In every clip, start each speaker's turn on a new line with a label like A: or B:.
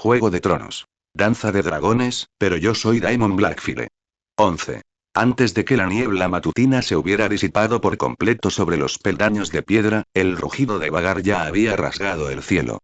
A: Juego de Tronos. Danza de dragones, pero yo soy Daemon Blackfyre. 11. Antes de que la niebla matutina se hubiera disipado por completo sobre los peldaños de piedra, el rugido de Vhagar ya había rasgado el cielo.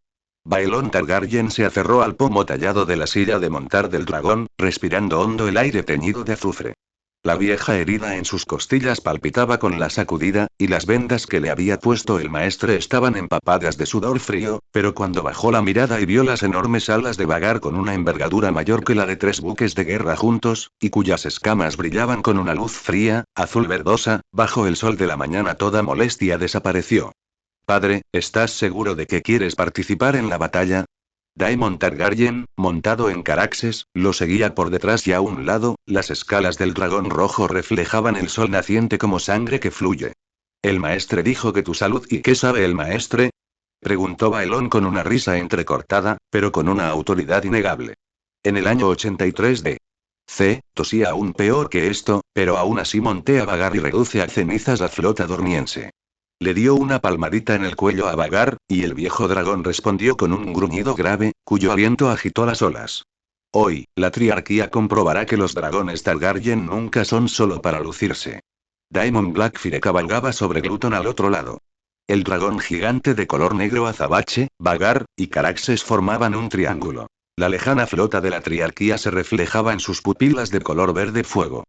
A: Baelon Targaryen se aferró al pomo tallado de la silla de montar del dragón, respirando hondo el aire teñido de azufre. La vieja herida en sus costillas palpitaba con la sacudida, y las vendas que le había puesto el maestre estaban empapadas de sudor frío, pero cuando bajó la mirada y vio las enormes alas de Vhagar con una envergadura mayor que la de 3 buques de guerra juntos, y cuyas escamas brillaban con una luz fría, azul verdosa, bajo el sol de la mañana toda molestia desapareció. Padre, ¿estás seguro de que quieres participar en la batalla? Daemon Targaryen, montado en Caraxes, lo seguía por detrás y a un lado, las escalas del dragón rojo reflejaban el sol naciente como sangre que fluye. El maestre dijo que tu salud. ¿Y qué sabe el maestre? Preguntó Baelón con una risa entrecortada, pero con una autoridad innegable. En el año 83 de tosía aún peor que esto, pero aún así monté a Vhagar y reduce a cenizas la flota dormiense. Le dio una palmadita en el cuello a Vhagar, y el viejo dragón respondió con un gruñido grave, cuyo aliento agitó las olas. Hoy, la triarquía comprobará que los dragones Targaryen nunca son solo para lucirse. Daemon Blackfyre cabalgaba sobre Gluton al otro lado. El dragón gigante de color negro azabache, Vhagar, y Caraxes formaban un triángulo. La lejana flota de la triarquía se reflejaba en sus pupilas de color verde fuego.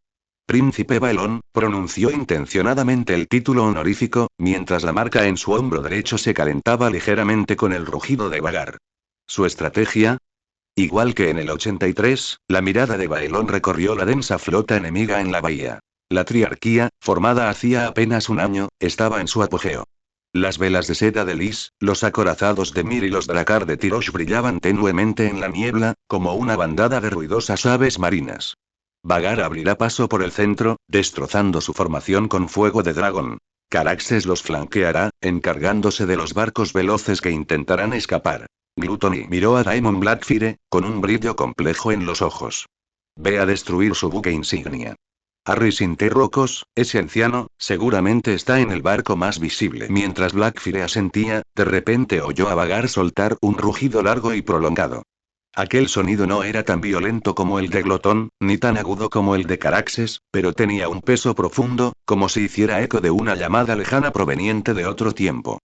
A: Príncipe Baelón, pronunció intencionadamente el título honorífico, mientras la marca en su hombro derecho se calentaba ligeramente con el rugido de Vhagar. ¿Su estrategia? Igual que en el 83, la mirada de Baelón recorrió la densa flota enemiga en la bahía. La triarquía, formada hacía apenas un año, estaba en su apogeo. Las velas de seda de Lys, los acorazados de Myr y los dracar de Tyrosh brillaban tenuemente en la niebla, como una bandada de ruidosas aves marinas. Vhagar abrirá paso por el centro, destrozando su formación con fuego de dragón. Caraxes los flanqueará, encargándose de los barcos veloces que intentarán escapar. Gluttony miró a Daemon Blackfyre, con un brillo complejo en los ojos. Ve a destruir su buque insignia. Harris Interrocos, ese anciano, seguramente está en el barco más visible. Mientras Blackfyre asentía, de repente oyó a Vhagar soltar un rugido largo y prolongado. Aquel sonido no era tan violento como el de Glotón, ni tan agudo como el de Caraxes, pero tenía un peso profundo, como si hiciera eco de una llamada lejana proveniente de otro tiempo.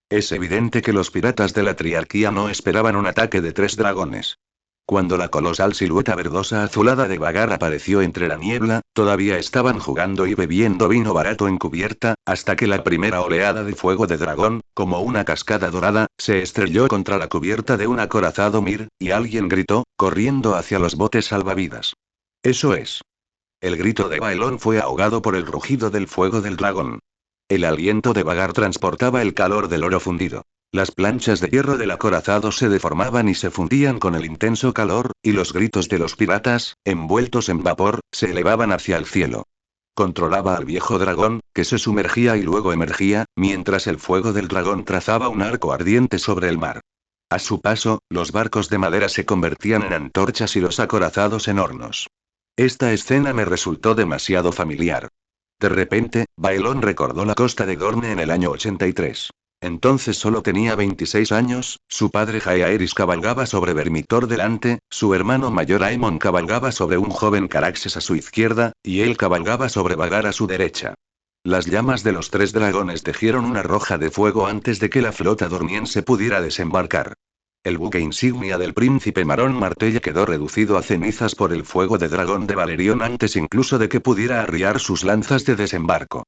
A: Es evidente que los piratas de la triarquía no esperaban un ataque de 3 dragones. Cuando la colosal silueta verdosa azulada de Vhagar apareció entre la niebla, todavía estaban jugando y bebiendo vino barato en cubierta, hasta que la primera oleada de fuego de dragón, como una cascada dorada, se estrelló contra la cubierta de un acorazado Myr, y alguien gritó, corriendo hacia los botes salvavidas. Eso es. El grito de Baelón fue ahogado por el rugido del fuego del dragón. El aliento de Vhagar transportaba el calor del oro fundido. Las planchas de hierro del acorazado se deformaban y se fundían con el intenso calor, y los gritos de los piratas, envueltos en vapor, se elevaban hacia el cielo. Controlaba al viejo dragón, que se sumergía y luego emergía, mientras el fuego del dragón trazaba un arco ardiente sobre el mar. A su paso, los barcos de madera se convertían en antorchas y los acorazados en hornos. Esta escena me resultó demasiado familiar. De repente, Baelón recordó la costa de Dorne en el año 83. Entonces solo tenía 26 años, su padre Jaehaerys cabalgaba sobre Vermitor delante, su hermano mayor Aemon cabalgaba sobre un joven Caraxes a su izquierda, y él cabalgaba sobre Vhagar a su derecha. Las llamas de los 3 dragones tejieron una roja de fuego antes de que la flota dormiense pudiera desembarcar. El buque insignia del príncipe Marón Martell quedó reducido a cenizas por el fuego de dragón de Valerion antes incluso de que pudiera arriar sus lanzas de desembarco.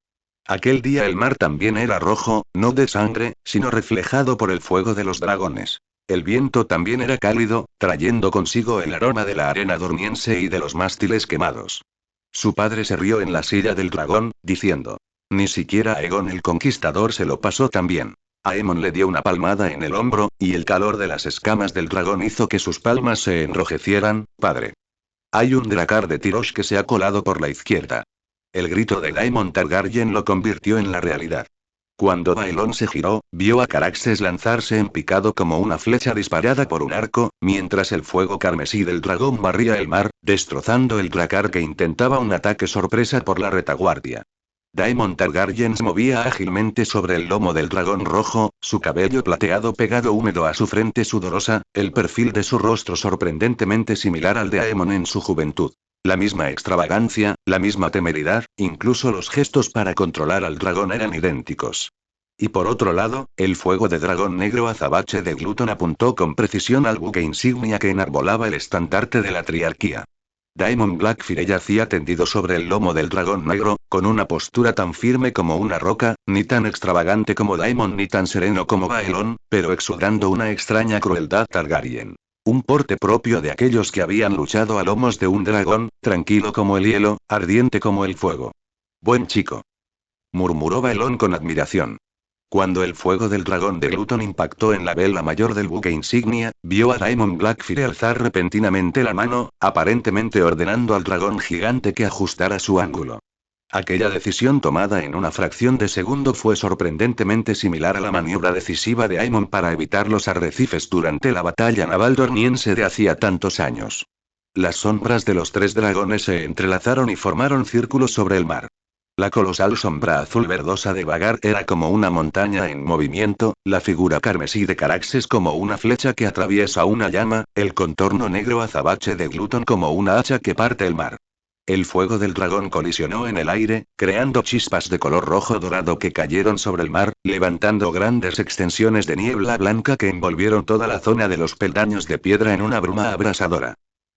A: Aquel día el mar también era rojo, no de sangre, sino reflejado por el fuego de los dragones. El viento también era cálido, trayendo consigo el aroma de la arena dormiense y de los mástiles quemados. Su padre se rió en la silla del dragón, diciendo: ni siquiera Aegon el Conquistador se lo pasó tan bien. Aemon le dio una palmada en el hombro, y el calor de las escamas del dragón hizo que sus palmas se enrojecieran. Padre. Hay un dracar de Tyrosh que se ha colado por la izquierda. El grito de Daemon Targaryen lo convirtió en la realidad. Cuando Baelón se giró, vio a Caraxes lanzarse en picado como una flecha disparada por un arco, mientras el fuego carmesí del dragón barría el mar, destrozando el dracar que intentaba un ataque sorpresa por la retaguardia. Daemon Targaryen se movía ágilmente sobre el lomo del dragón rojo, su cabello plateado pegado húmedo a su frente sudorosa, el perfil de su rostro sorprendentemente similar al de Aemon en su juventud. La misma extravagancia, la misma temeridad, incluso los gestos para controlar al dragón eran idénticos. Y por otro lado, el fuego de dragón negro azabache de Gluton apuntó con precisión al buque insignia que enarbolaba el estandarte de la triarquía. Daemon Blackfyre yacía tendido sobre el lomo del dragón negro, con una postura tan firme como una roca, ni tan extravagante como Daemon ni tan sereno como Baelon, pero exudando una extraña crueldad Targaryen. Un porte propio de aquellos que habían luchado a lomos de un dragón, tranquilo como el hielo, ardiente como el fuego. Buen chico, murmuró Baelon con admiración. Cuando el fuego del dragón de Gluton impactó en la vela mayor del buque insignia, vio a Daemon Blackfyre alzar repentinamente la mano, aparentemente ordenando al dragón gigante que ajustara su ángulo. Aquella decisión tomada en una fracción de segundo fue sorprendentemente similar a la maniobra decisiva de Aemon para evitar los arrecifes durante la batalla naval dorniense de hacía tantos años. Las sombras de los tres dragones se entrelazaron y formaron círculos sobre el mar. La colosal sombra azul verdosa de Vagar era como una montaña en movimiento, la figura carmesí de Caraxes como una flecha que atraviesa una llama, el contorno negro azabache de Gluton como una hacha que parte el mar. El fuego del dragón colisionó en el aire, creando chispas de color rojo dorado que cayeron sobre el mar, levantando grandes extensiones de niebla blanca que envolvieron toda la zona de los peldaños de piedra en una bruma abrasadora.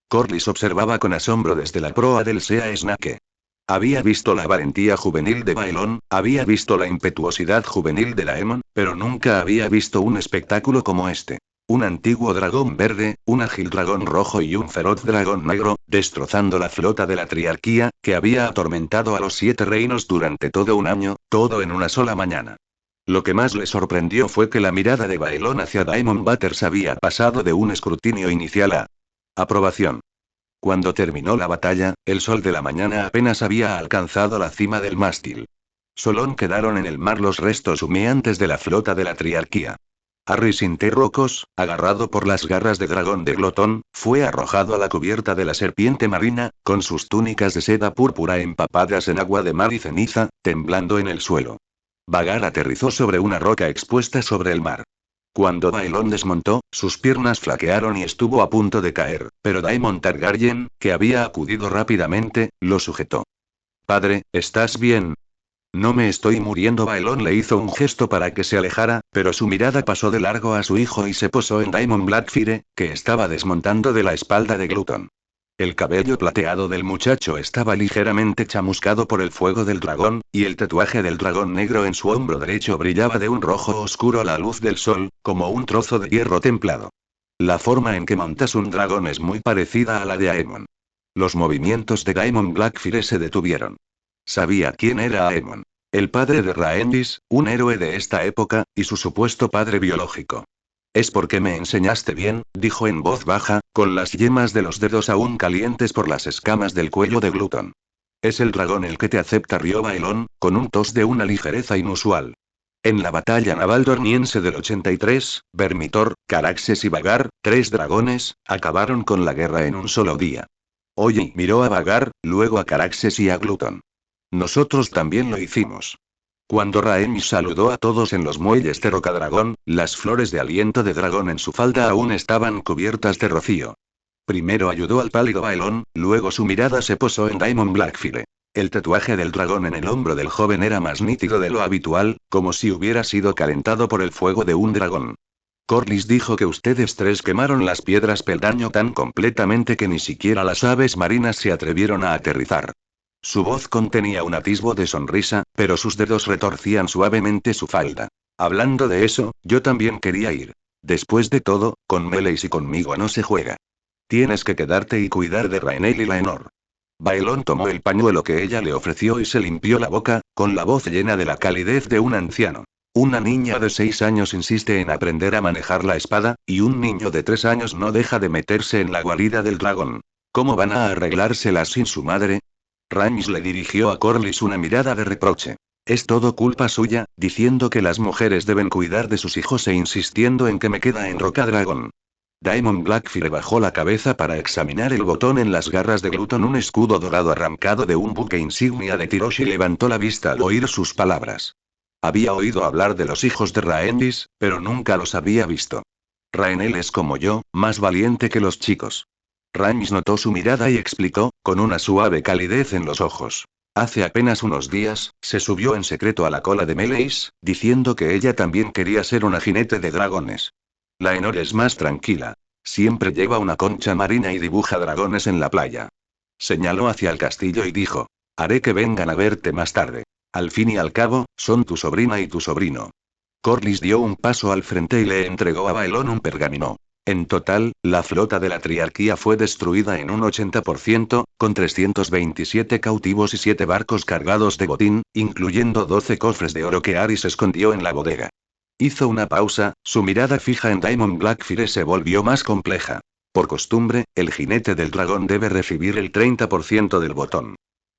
A: Corlys observaba con asombro desde la proa del Sea Snake. Había visto la valentía juvenil de Baelon, había visto la impetuosidad juvenil de Daemon, pero nunca había visto un espectáculo como este. Un antiguo dragón verde, un ágil dragón rojo y un feroz dragón negro, destrozando la flota de la triarquía, que había atormentado a los 7 reinos durante todo un año, todo en una sola mañana. Lo que más le sorprendió fue que la mirada de Baelon hacia Daemon Butters había pasado de un escrutinio inicial a aprobación. Cuando terminó la batalla, el sol de la mañana apenas había alcanzado la cima del mástil. Solo quedaron en el mar los restos humeantes de la flota de la triarquía. Harry Sinterrocos, agarrado por las garras de dragón de Glotón, fue arrojado a la cubierta de la serpiente marina, con sus túnicas de seda púrpura empapadas en agua de mar y ceniza, temblando en el suelo. Vagar aterrizó sobre una roca expuesta sobre el mar. Cuando Baelon desmontó, sus piernas flaquearon y estuvo a punto de caer, pero Daemon Targaryen, que había acudido rápidamente, lo sujetó. Padre, ¿estás bien? No me estoy muriendo. Baelon le hizo un gesto para que se alejara, pero su mirada pasó de largo a su hijo y se posó en Daemon Blackfyre, que estaba desmontando de la espalda de Gluton. El cabello plateado del muchacho estaba ligeramente chamuscado por el fuego del dragón, y el tatuaje del dragón negro en su hombro derecho brillaba de un rojo oscuro a la luz del sol, como un trozo de hierro templado. La forma en que montas un dragón es muy parecida a la de Aemon. Los movimientos de Daemon Blackfyre se detuvieron. Sabía quién era Aemon. El padre de Rhaenys, un héroe de esta época, y su supuesto padre biológico. Es porque me enseñaste bien, dijo en voz baja, con las yemas de los dedos aún calientes por las escamas del cuello de Gluton. Es el dragón el que te acepta, rió Baelon, con un tos de una ligereza inusual. En la batalla naval dorniense del 83, Vermitor, Caraxes y Vagar, 3 dragones, acabaron con la guerra en un solo día. Oye, miró a Vagar, luego a Caraxes y a Gluton. Nosotros también lo hicimos. Cuando Rhaenys saludó a todos en los muelles de Rocadragón, las flores de aliento de dragón en su falda aún estaban cubiertas de rocío. Primero ayudó al pálido Baelon, luego su mirada se posó en Daemon Blackfyre. El tatuaje del dragón en el hombro del joven era más nítido de lo habitual, como si hubiera sido calentado por el fuego de un dragón. Corlys dijo que ustedes 3 quemaron las piedras peldaño tan completamente que ni siquiera las aves marinas se atrevieron a aterrizar. Su voz contenía un atisbo de sonrisa, pero sus dedos retorcían suavemente su falda. Hablando de eso, yo también quería ir. Después de todo, con Meleys y conmigo no se juega. Tienes que quedarte y cuidar de Rhaenys y Laenor. Baelon tomó el pañuelo que ella le ofreció y se limpió la boca, con la voz llena de la calidez de un anciano. Una niña de 6 años insiste en aprender a manejar la espada, y un niño de 3 años no deja de meterse en la guarida del dragón. ¿Cómo van a arreglárselas sin su madre? Rhaenys le dirigió a Corlys una mirada de reproche. Es todo culpa suya, diciendo que las mujeres deben cuidar de sus hijos e insistiendo en que me queda en Rocadragón. Diamond Blackfire bajó la cabeza para examinar el botón en las garras de Gluton, un escudo dorado arrancado de un buque insignia de Tiroshi. Levantó la vista al oír sus palabras. Había oído hablar de los hijos de Rhaenys, pero nunca los había visto. Rhaenys es como yo, más valiente que los chicos. Rhaenys notó su mirada y explicó, con una suave calidez en los ojos. Hace apenas unos días, se subió en secreto a la cola de Meleys, diciendo que ella también quería ser una jinete de dragones. Laenor es más tranquila. Siempre lleva una concha marina y dibuja dragones en la playa. Señaló hacia el castillo y dijo: haré que vengan a verte más tarde. Al fin y al cabo, son tu sobrina y tu sobrino. Corlys dio un paso al frente y le entregó a Baelon un pergamino. En total, la flota de la Triarquía fue destruida en un 80%, con 327 cautivos y 7 barcos cargados de botín, incluyendo 12 cofres de oro que Aerys escondió en la bodega. Hizo una pausa, su mirada fija en Diamond Blackfire se volvió más compleja. Por costumbre, el jinete del dragón debe recibir el 30% del botón.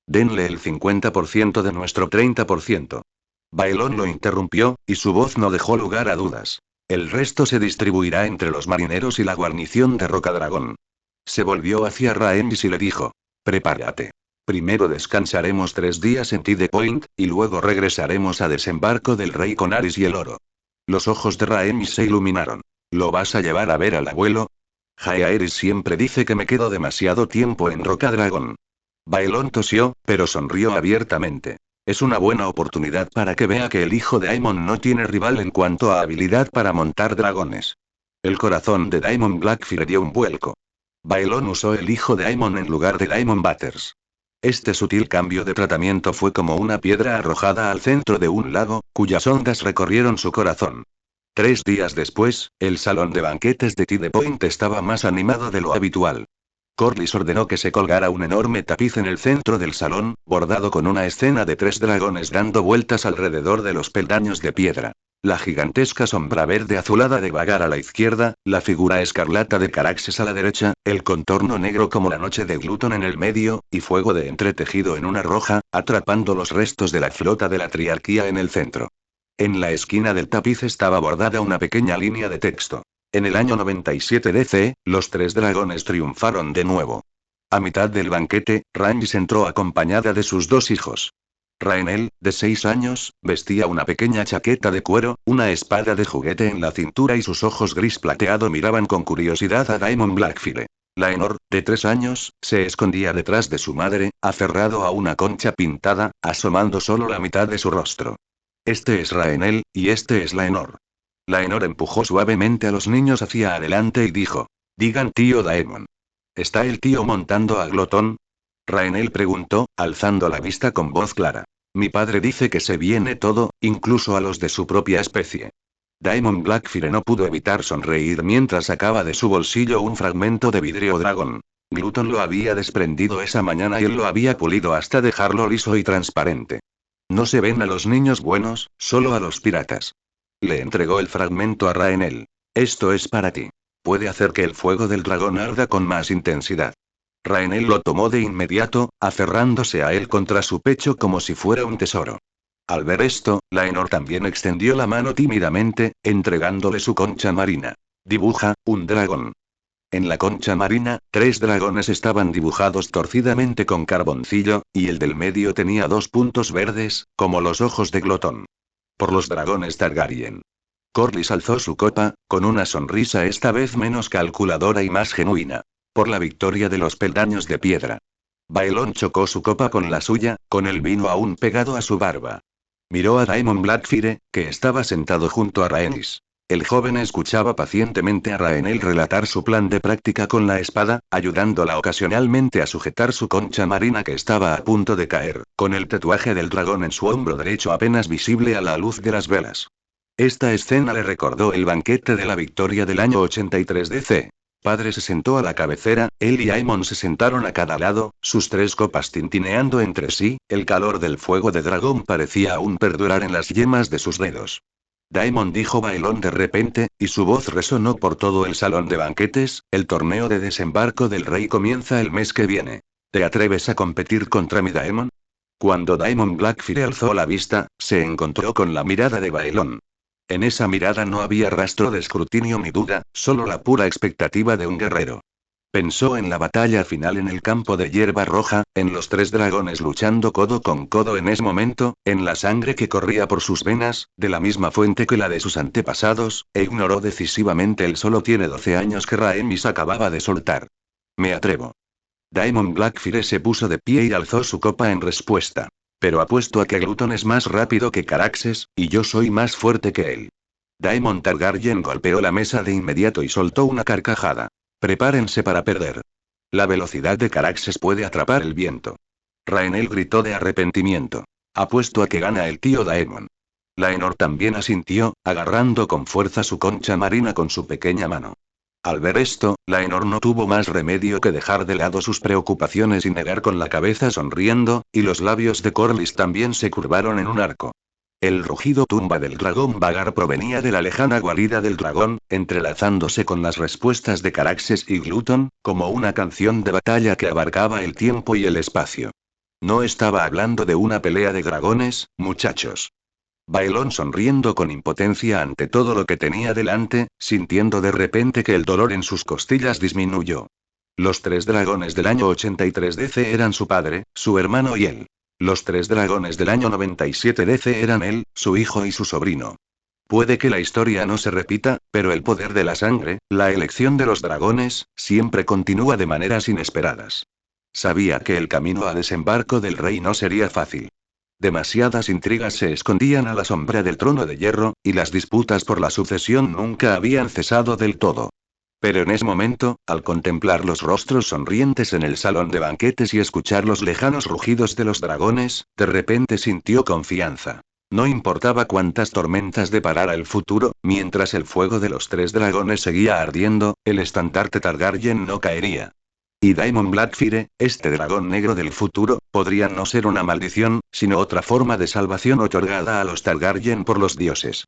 A: Denle el 50% de nuestro 30%. Baelon lo interrumpió, y su voz no dejó lugar a dudas. El resto se distribuirá entre los marineros y la guarnición de Rocadragón. Se volvió hacia Rhaenys y le dijo: prepárate. Primero descansaremos 3 días en Tide Point, y luego regresaremos a desembarco del rey con Aerys y el oro. Los ojos de Rhaenys se iluminaron. ¿Lo vas a llevar a ver al abuelo? Aerys siempre dice que me quedo demasiado tiempo en Rocadragón. Baelon tosió, pero sonrió abiertamente. Es una buena oportunidad para que vea que el hijo de Aemon no tiene rival en cuanto a habilidad para montar dragones. El corazón de Diamond Blackfire dio un vuelco. Baelon usó el hijo de Aemon en lugar de Daemon Butters. Este sutil cambio de tratamiento fue como una piedra arrojada al centro de un lago, cuyas ondas recorrieron su corazón. 3 días después, el salón de banquetes de Tide Point estaba más animado de lo habitual. Corlys ordenó que se colgara un enorme tapiz en el centro del salón, bordado con una escena de 3 dragones dando vueltas alrededor de los peldaños de piedra. La gigantesca sombra verde azulada de Vagar a la izquierda, la figura escarlata de Caraxes a la derecha, el contorno negro como la noche de Gluton en el medio, y fuego de entretejido en una roja, atrapando los restos de la flota de la Triarquía en el centro. En la esquina del tapiz estaba bordada una pequeña línea de texto. En el año 97 DC, los 3 dragones triunfaron de nuevo. A mitad del banquete, Rhaenys entró acompañada de sus 2 hijos. Rhaenys, de 6 años, vestía una pequeña chaqueta de cuero, una espada de juguete en la cintura y sus ojos gris plateado miraban con curiosidad a Diamond Blackfire. Laenor, de 3 años, se escondía detrás de su madre, aferrado a una concha pintada, asomando solo la mitad de su rostro. Este es Rhaenys, y este es Laenor. Laenor empujó suavemente a los niños hacia adelante y dijo: digan tío Daemon. ¿Está el tío montando a Glotón? Rhaenys preguntó, alzando la vista con voz clara. Mi padre dice que se viene todo, incluso a los de su propia especie. Diamond Blackfire no pudo evitar sonreír mientras sacaba de su bolsillo un fragmento de vidrio dragón. Gluton lo había desprendido esa mañana y él lo había pulido hasta dejarlo liso y transparente. No se ven a los niños buenos, solo a los piratas. Le entregó el fragmento a Rhaenys. Esto es para ti. Puede hacer que el fuego del dragón arda con más intensidad. Rhaenys lo tomó de inmediato, aferrándose a él contra su pecho como si fuera un tesoro. Al ver esto, Laenor también extendió la mano tímidamente, entregándole su concha marina. Dibuja, un dragón. En la concha marina, 3 dragones estaban dibujados torcidamente con carboncillo, y el del medio tenía 2 puntos verdes, como los ojos de Glotón. Por los dragones Targaryen. Corlys alzó su copa, con una sonrisa esta vez menos calculadora y más genuina. Por la victoria de los peldaños de piedra. Baelon chocó su copa con la suya, con el vino aún pegado a su barba. Miró a Diamond Blackfire, que estaba sentado junto a Rhaenys. El joven escuchaba pacientemente a Rhaenys relatar su plan de práctica con la espada, ayudándola ocasionalmente a sujetar su concha marina que estaba a punto de caer, con el tatuaje del dragón en su hombro derecho apenas visible a la luz de las velas. Esta escena le recordó el banquete de la victoria del año 83 DC. Padre se sentó a la cabecera, él y Aemon se sentaron a cada lado, sus 3 copas tintineando entre sí, el calor del fuego de dragón parecía aún perdurar en las yemas de sus dedos. Daemon, dijo Baelon de repente, y su voz resonó por todo el salón de banquetes, el torneo de desembarco del rey comienza el mes que viene. ¿Te atreves a competir contra mi Daemon? Cuando Diamond Blackfire alzó la vista, se encontró con la mirada de Baelon. En esa mirada no había rastro de escrutinio ni duda, solo la pura expectativa de un guerrero. Pensó en la batalla final en el campo de hierba roja, en los tres dragones luchando codo con codo en ese momento, en la sangre que corría por sus venas, de la misma fuente que la de sus antepasados, e ignoró decisivamente el solo tiene 12 años que Rhaenys acababa de soltar. Me atrevo. Daemon Blackfyre se puso de pie y alzó su copa en respuesta. Pero apuesto a que Gluton es más rápido que Caraxes, y yo soy más fuerte que él. Daemon Targaryen golpeó la mesa de inmediato y soltó una carcajada. Prepárense para perder. La velocidad de Caraxes puede atrapar el viento. Rhaenys gritó de arrepentimiento. Apuesto a que gana el tío Daemon. Laenor también asintió, agarrando con fuerza su concha marina con su pequeña mano. Al ver esto, Laenor no tuvo más remedio que dejar de lado sus preocupaciones y negar con la cabeza sonriendo, y los labios de Corlys también se curvaron en un arco. El rugido tumba del dragón vagar provenía de la lejana guarida del dragón, entrelazándose con las respuestas de Caraxes y Gluton, como una canción de batalla que abarcaba el tiempo y el espacio. No estaba hablando de una pelea de dragones, muchachos. Bailón sonriendo con impotencia ante todo lo que tenía delante, sintiendo de repente que el dolor en sus costillas disminuyó. Los tres dragones del año 83 DC eran su padre, su hermano y él. Los tres dragones del año 97 DC eran él, su hijo y su sobrino. Puede que la historia no se repita, pero el poder de la sangre, la elección de los dragones, siempre continúa de maneras inesperadas. Sabía que el camino a desembarco del rey no sería fácil. Demasiadas intrigas se escondían a la sombra del trono de hierro, y las disputas por la sucesión nunca habían cesado del todo. Pero en ese momento, al contemplar los rostros sonrientes en el salón de banquetes y escuchar los lejanos rugidos de los dragones, de repente sintió confianza. No importaba cuántas tormentas deparara el futuro, mientras el fuego de los tres dragones seguía ardiendo, el estandarte Targaryen no caería. Y Daemon Blackfyre, este dragón negro del futuro, podría no ser una maldición, sino otra forma de salvación otorgada a los Targaryen por los dioses.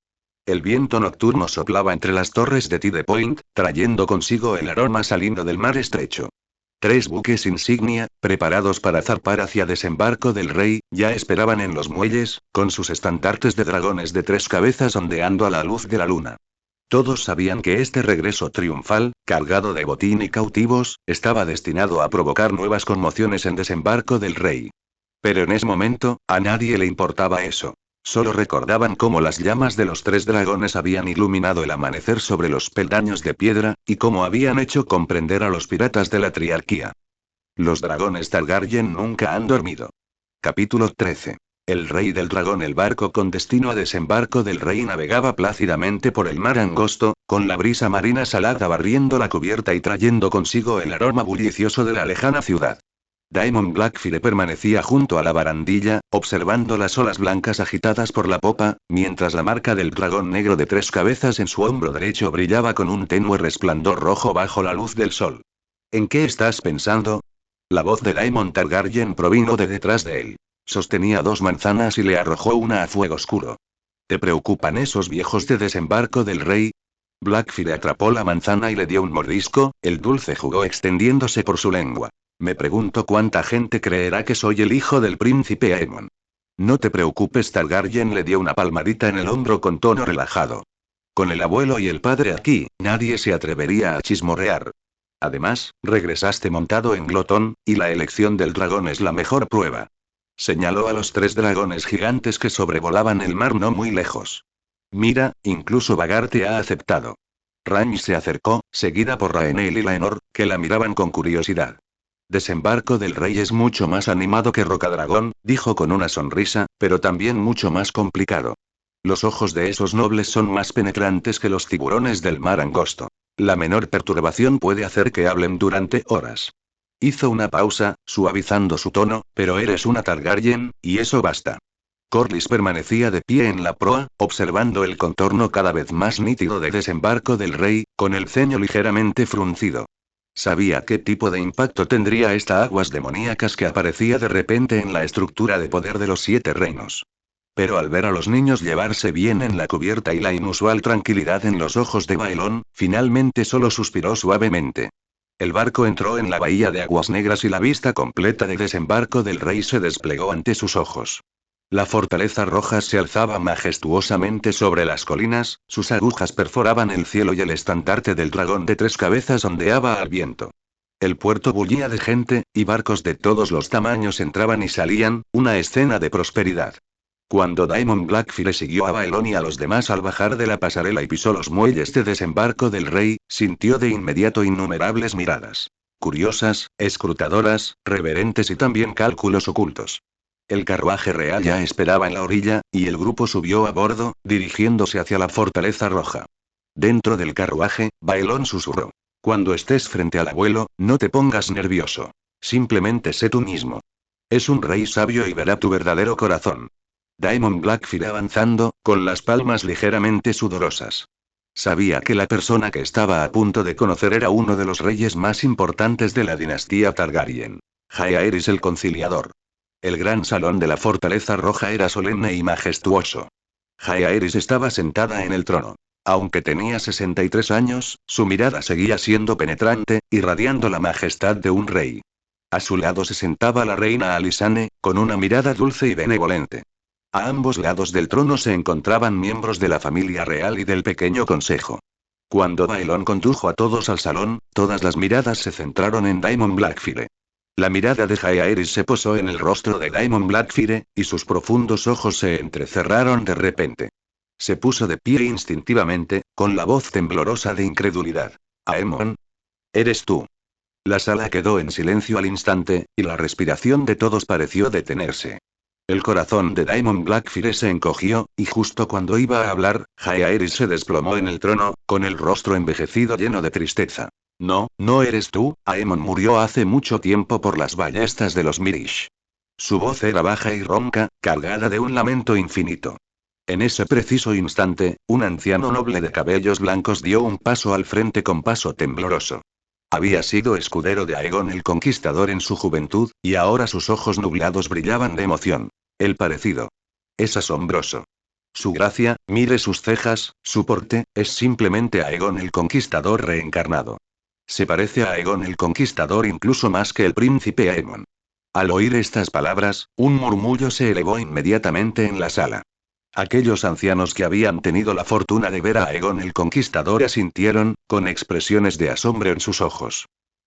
A: El viento nocturno soplaba entre las torres de Tide Point, trayendo consigo el aroma saliendo del mar estrecho. Tres buques insignia, preparados para zarpar hacia desembarco del rey, ya esperaban en los muelles, con sus estandartes de dragones de tres cabezas ondeando a la luz de la luna. Todos sabían que este regreso triunfal, cargado de botín y cautivos, estaba destinado a provocar nuevas conmociones en desembarco del rey. Pero en ese momento, a nadie le importaba eso. Solo recordaban cómo las llamas de los tres dragones habían iluminado el amanecer sobre los peldaños de piedra, y cómo habían hecho comprender a los piratas de la Triarquía. Los dragones Targaryen nunca han dormido. Capítulo 13. El rey del dragón. El barco con destino a desembarco del rey navegaba plácidamente por el mar angosto, con la brisa marina salada barriendo la cubierta y trayendo consigo el aroma bullicioso de la lejana ciudad. Daemon Blackfyre permanecía junto a la barandilla, observando las olas blancas agitadas por la popa, mientras la marca del dragón negro de tres cabezas en su hombro derecho brillaba con un tenue resplandor rojo bajo la luz del sol. ¿En qué estás pensando? La voz de Daemon Targaryen provino de detrás de él. Sostenía dos manzanas y le arrojó una a fuego oscuro. ¿Te preocupan esos viejos de desembarco del rey? Blackfyre atrapó la manzana y le dio un mordisco, el dulce jugo extendiéndose por su lengua. Me pregunto cuánta gente creerá que soy el hijo del príncipe Aemon. No te preocupes, Targaryen le dio una palmadita en el hombro con tono relajado. Con el abuelo y el padre aquí, nadie se atrevería a chismorrear. Además, regresaste montado en Glotón, y la elección del dragón es la mejor prueba. Señaló a los tres dragones gigantes que sobrevolaban el mar no muy lejos. Mira, incluso Vagar te ha aceptado. Rhaenys se acercó, seguida por Rhaenys y Laenor, que la miraban con curiosidad. Desembarco del rey es mucho más animado que Rocadragón, dijo con una sonrisa, pero también mucho más complicado. Los ojos de esos nobles son más penetrantes que los tiburones del mar angosto. La menor perturbación puede hacer que hablen durante horas. Hizo una pausa, suavizando su tono, pero eres una Targaryen, y eso basta. Corlys permanecía de pie en la proa, observando el contorno cada vez más nítido de desembarco del rey, con el ceño ligeramente fruncido. Sabía qué tipo de impacto tendría esta aguas demoníacas que aparecía de repente en la estructura de poder de los siete reinos. Pero al ver a los niños llevarse bien en la cubierta y la inusual tranquilidad en los ojos de Baelón, finalmente solo suspiró suavemente. El barco entró en la bahía de aguas negras y la vista completa de desembarco del rey se desplegó ante sus ojos. La fortaleza roja se alzaba majestuosamente sobre las colinas, sus agujas perforaban el cielo y el estandarte del dragón de 3 cabezas ondeaba al viento. El puerto bullía de gente, y barcos de todos los tamaños entraban y salían, una escena de prosperidad. Cuando Daemon Blackfire siguió a Baelon y a los demás al bajar de la pasarela y pisó los muelles de desembarco del rey, sintió de inmediato innumerables miradas. Curiosas, escrutadoras, reverentes y también cálculos ocultos. El carruaje real ya esperaba en la orilla, y el grupo subió a bordo, dirigiéndose hacia la fortaleza roja. Dentro del carruaje, Baelon susurró. Cuando estés frente al abuelo, no te pongas nervioso. Simplemente sé tú mismo. Es un rey sabio y verá tu verdadero corazón. Daemon Blackfire avanzando, con las palmas ligeramente sudorosas. Sabía que la persona que estaba a punto de conocer era uno de los reyes más importantes de la dinastía Targaryen. Jaehaerys el Conciliador. El gran salón de la Fortaleza Roja era solemne y majestuoso. Jaehaerys estaba sentada en el trono. Aunque tenía 63 años, su mirada seguía siendo penetrante, irradiando la majestad de un rey. A su lado se sentaba la reina Alysanne, con una mirada dulce y benevolente. A ambos lados del trono se encontraban miembros de la familia real y del pequeño consejo. Cuando Baelon condujo a todos al salón, todas las miradas se centraron en Daemon Blackfire. La mirada de Jaehaerys se posó en el rostro de Daemon Blackfire, y sus profundos ojos se entrecerraron de repente. Se puso de pie instintivamente, con la voz temblorosa de incredulidad. «Aemon. ¿Eres tú?» La sala quedó en silencio al instante, y la respiración de todos pareció detenerse. El corazón de Daemon Blackfire se encogió, y justo cuando iba a hablar, Jaehaerys se desplomó en el trono, con el rostro envejecido lleno de tristeza. «No, no eres tú, Aemon murió hace mucho tiempo por las ballestas de los Mirish». Su voz era baja y ronca, cargada de un lamento infinito. En ese preciso instante, un anciano noble de cabellos blancos dio un paso al frente con paso tembloroso. Había sido escudero de Aegon el Conquistador en su juventud, y ahora sus ojos nublados brillaban de emoción. El parecido. Es asombroso. Su gracia, mire sus cejas, su porte, es simplemente Aegon el Conquistador reencarnado. Se parece a Aegon el Conquistador incluso más que el príncipe Aemon. Al oír estas palabras, un murmullo se elevó inmediatamente en la sala. Aquellos ancianos que habían tenido la fortuna de ver a Aegon el Conquistador asintieron, con expresiones de asombro en sus ojos.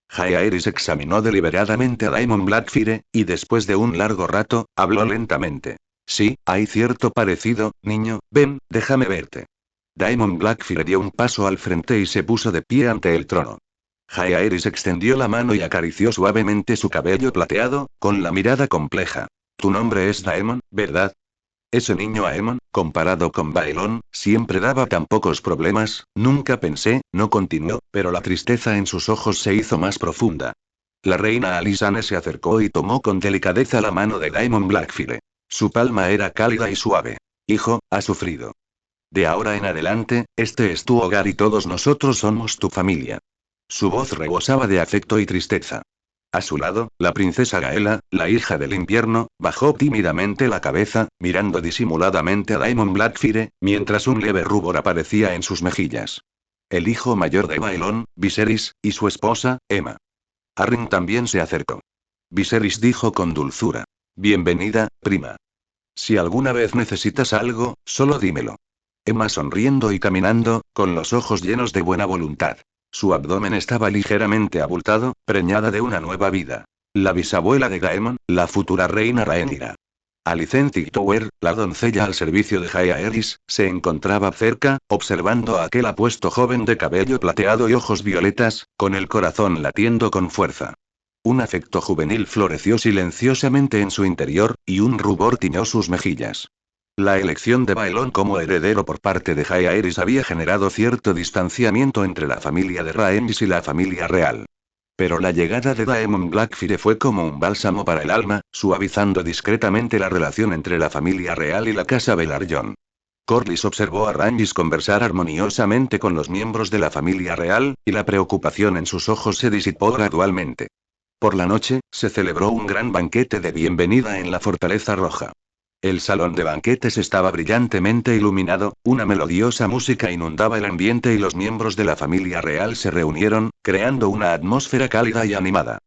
A: Jaehaerys examinó deliberadamente a Daemon Blackfire, y después de un largo rato, habló lentamente. «Sí, hay cierto parecido, niño, ven, déjame verte». Daemon Blackfire dio un paso al frente y se puso de pie ante el trono. Jaehaerys extendió la mano y acarició suavemente su cabello plateado, con la mirada compleja. «Tu nombre es Daemon, ¿verdad?» Ese niño Aemon, comparado con Baelon, siempre daba tan pocos problemas, nunca pensé, no continuó, pero la tristeza en sus ojos se hizo más profunda. La reina Alysanne se acercó y tomó con delicadeza la mano de Daemon Blackfire. Su palma era cálida y suave. «Hijo, has sufrido. De ahora en adelante, este es tu hogar y todos nosotros somos tu familia». Su voz rebosaba de afecto y tristeza. A su lado, la princesa Gaela, la hija del invierno, bajó tímidamente la cabeza, mirando disimuladamente a Daemon Blackfire, mientras un leve rubor aparecía en sus mejillas. El hijo mayor de Baelon, Viserys, y su esposa, Aemma. Arryn también se acercó. Viserys dijo con dulzura. «Bienvenida, prima. Si alguna vez necesitas algo, solo dímelo». Aemma sonriendo y caminando, con los ojos llenos de buena voluntad. Su abdomen estaba ligeramente abultado, preñada de una nueva vida. La bisabuela de Daemon, la futura reina Rhaenyra. Alicent Hightower, la doncella al servicio de Jaehaerys, se encontraba cerca, observando a aquel apuesto joven de cabello plateado y ojos violetas, con el corazón latiendo con fuerza. Un afecto juvenil floreció silenciosamente en su interior, y un rubor tiñó sus mejillas. La elección de Baelon como heredero por parte de Jaehaerys había generado cierto distanciamiento entre la familia de Rhaenys y la familia real. Pero la llegada de Daemon Blackfire fue como un bálsamo para el alma, suavizando discretamente la relación entre la familia real y la casa Velaryon. Corlys observó a Rhaenys conversar armoniosamente con los miembros de la familia real, y la preocupación en sus ojos se disipó gradualmente. Por la noche, se celebró un gran banquete de bienvenida en la Fortaleza Roja. El salón de banquetes estaba brillantemente iluminado, una melodiosa música inundaba el ambiente y los miembros de la familia real se reunieron, creando una atmósfera cálida y animada.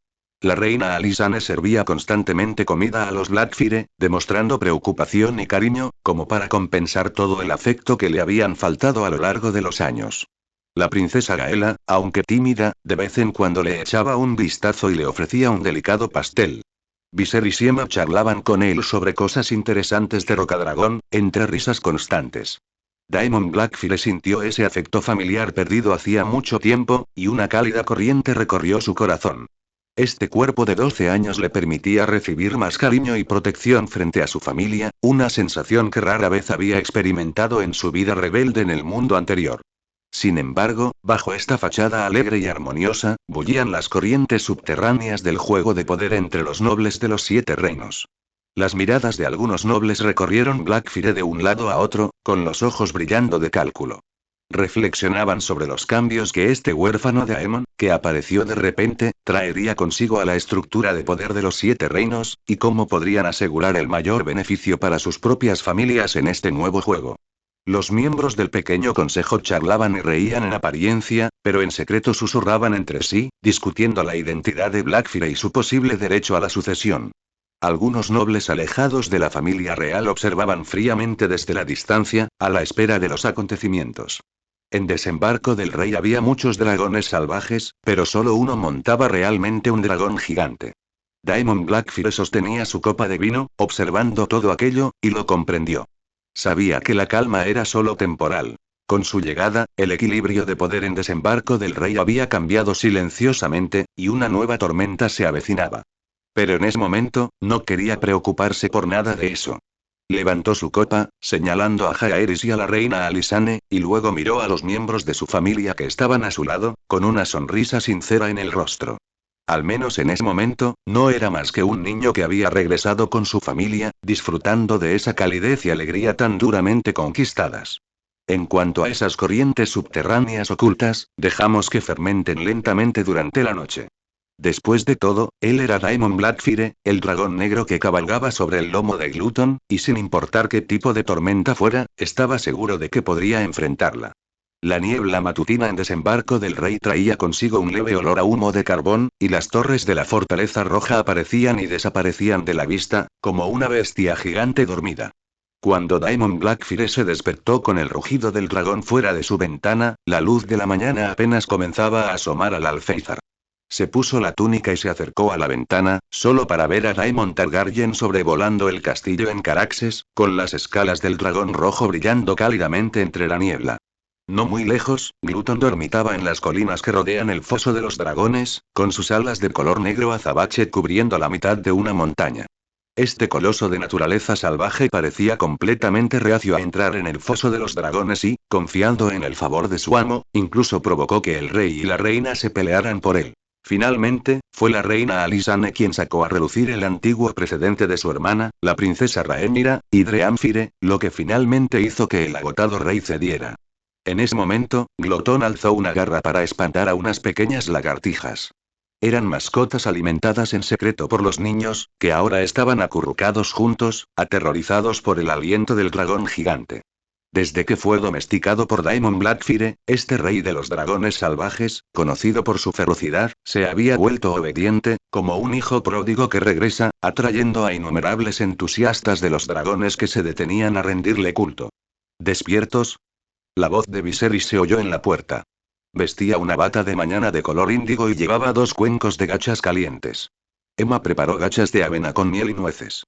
A: La reina Alysanne servía constantemente comida a los Blackfyre, demostrando preocupación y cariño, como para compensar todo el afecto que le habían faltado a lo largo de los años. La princesa Gaela, aunque tímida, de vez en cuando le echaba un vistazo y le ofrecía un delicado pastel. Viserys y Aemma charlaban con él sobre cosas interesantes de Rocadragón, entre risas constantes. Daemon Blackfyre sintió ese afecto familiar perdido hacía mucho tiempo, y una cálida corriente recorrió su corazón. Este cuerpo de 12 años le permitía recibir más cariño y protección frente a su familia, una sensación que rara vez había experimentado en su vida rebelde en el mundo anterior. Sin embargo, bajo esta fachada alegre y armoniosa, bullían las corrientes subterráneas del juego de poder entre los nobles de los 7 reinos. Las miradas de algunos nobles recorrieron Blackfyre de un lado a otro, con los ojos brillando de cálculo. Reflexionaban sobre los cambios que este huérfano de Aemon, que apareció de repente, traería consigo a la estructura de poder de los 7 reinos, y cómo podrían asegurar el mayor beneficio para sus propias familias en este nuevo juego. Los miembros del pequeño consejo charlaban y reían en apariencia, pero en secreto susurraban entre sí, discutiendo la identidad de Blackfyre y su posible derecho a la sucesión. Algunos nobles alejados de la familia real observaban fríamente desde la distancia, a la espera de los acontecimientos. En Desembarco del Rey había muchos dragones salvajes, pero solo uno montaba realmente un dragón gigante. Daemon Blackfyre sostenía su copa de vino, observando todo aquello, y lo comprendió. Sabía que la calma era solo temporal. Con su llegada, el equilibrio de poder en Desembarco del Rey había cambiado silenciosamente, y una nueva tormenta se avecinaba. Pero en ese momento, no quería preocuparse por nada de eso. Levantó su copa, señalando a Jaehaerys y a la reina Alysanne, y luego miró a los miembros de su familia que estaban a su lado, con una sonrisa sincera en el rostro. Al menos en ese momento, no era más que un niño que había regresado con su familia, disfrutando de esa calidez y alegría tan duramente conquistadas. En cuanto a esas corrientes subterráneas ocultas, dejamos que fermenten lentamente durante la noche. Después de todo, él era Daemon Blackfyre, el dragón negro que cabalgaba sobre el lomo de Gluton, y sin importar qué tipo de tormenta fuera, estaba seguro de que podría enfrentarla. La niebla matutina en Desembarco del Rey traía consigo un leve olor a humo de carbón, y las torres de la Fortaleza Roja aparecían y desaparecían de la vista, como una bestia gigante dormida. Cuando Daemon Blackfyre se despertó con el rugido del dragón fuera de su ventana, la luz de la mañana apenas comenzaba a asomar al alféizar. Se puso la túnica y se acercó a la ventana, solo para ver a Daemon Targaryen sobrevolando el castillo en Caraxes, con las escalas del dragón rojo brillando cálidamente entre la niebla. No muy lejos, Gluton dormitaba en las colinas que rodean el foso de los dragones, con sus alas de color negro azabache cubriendo la mitad de una montaña. Este coloso de naturaleza salvaje parecía completamente reacio a entrar en el foso de los dragones y, confiando en el favor de su amo, incluso provocó que el rey y la reina se pelearan por él. Finalmente, fue la reina Alysanne quien sacó a relucir el antiguo precedente de su hermana, la princesa Rhaenyra, y Dreamfyre, lo que finalmente hizo que el agotado rey cediera. En ese momento, Glotón alzó una garra para espantar a unas pequeñas lagartijas. Eran mascotas alimentadas en secreto por los niños, que ahora estaban acurrucados juntos, aterrorizados por el aliento del dragón gigante. Desde que fue domesticado por Daemon Blackfyre, este rey de los dragones salvajes, conocido por su ferocidad, se había vuelto obediente, como un hijo pródigo que regresa, atrayendo a innumerables entusiastas de los dragones que se detenían a rendirle culto. ¿Despiertos? La voz de Viserys se oyó en la puerta. Vestía una bata de mañana de color índigo y llevaba 2 cuencos de gachas calientes. Aemma preparó gachas de avena con miel y nueces.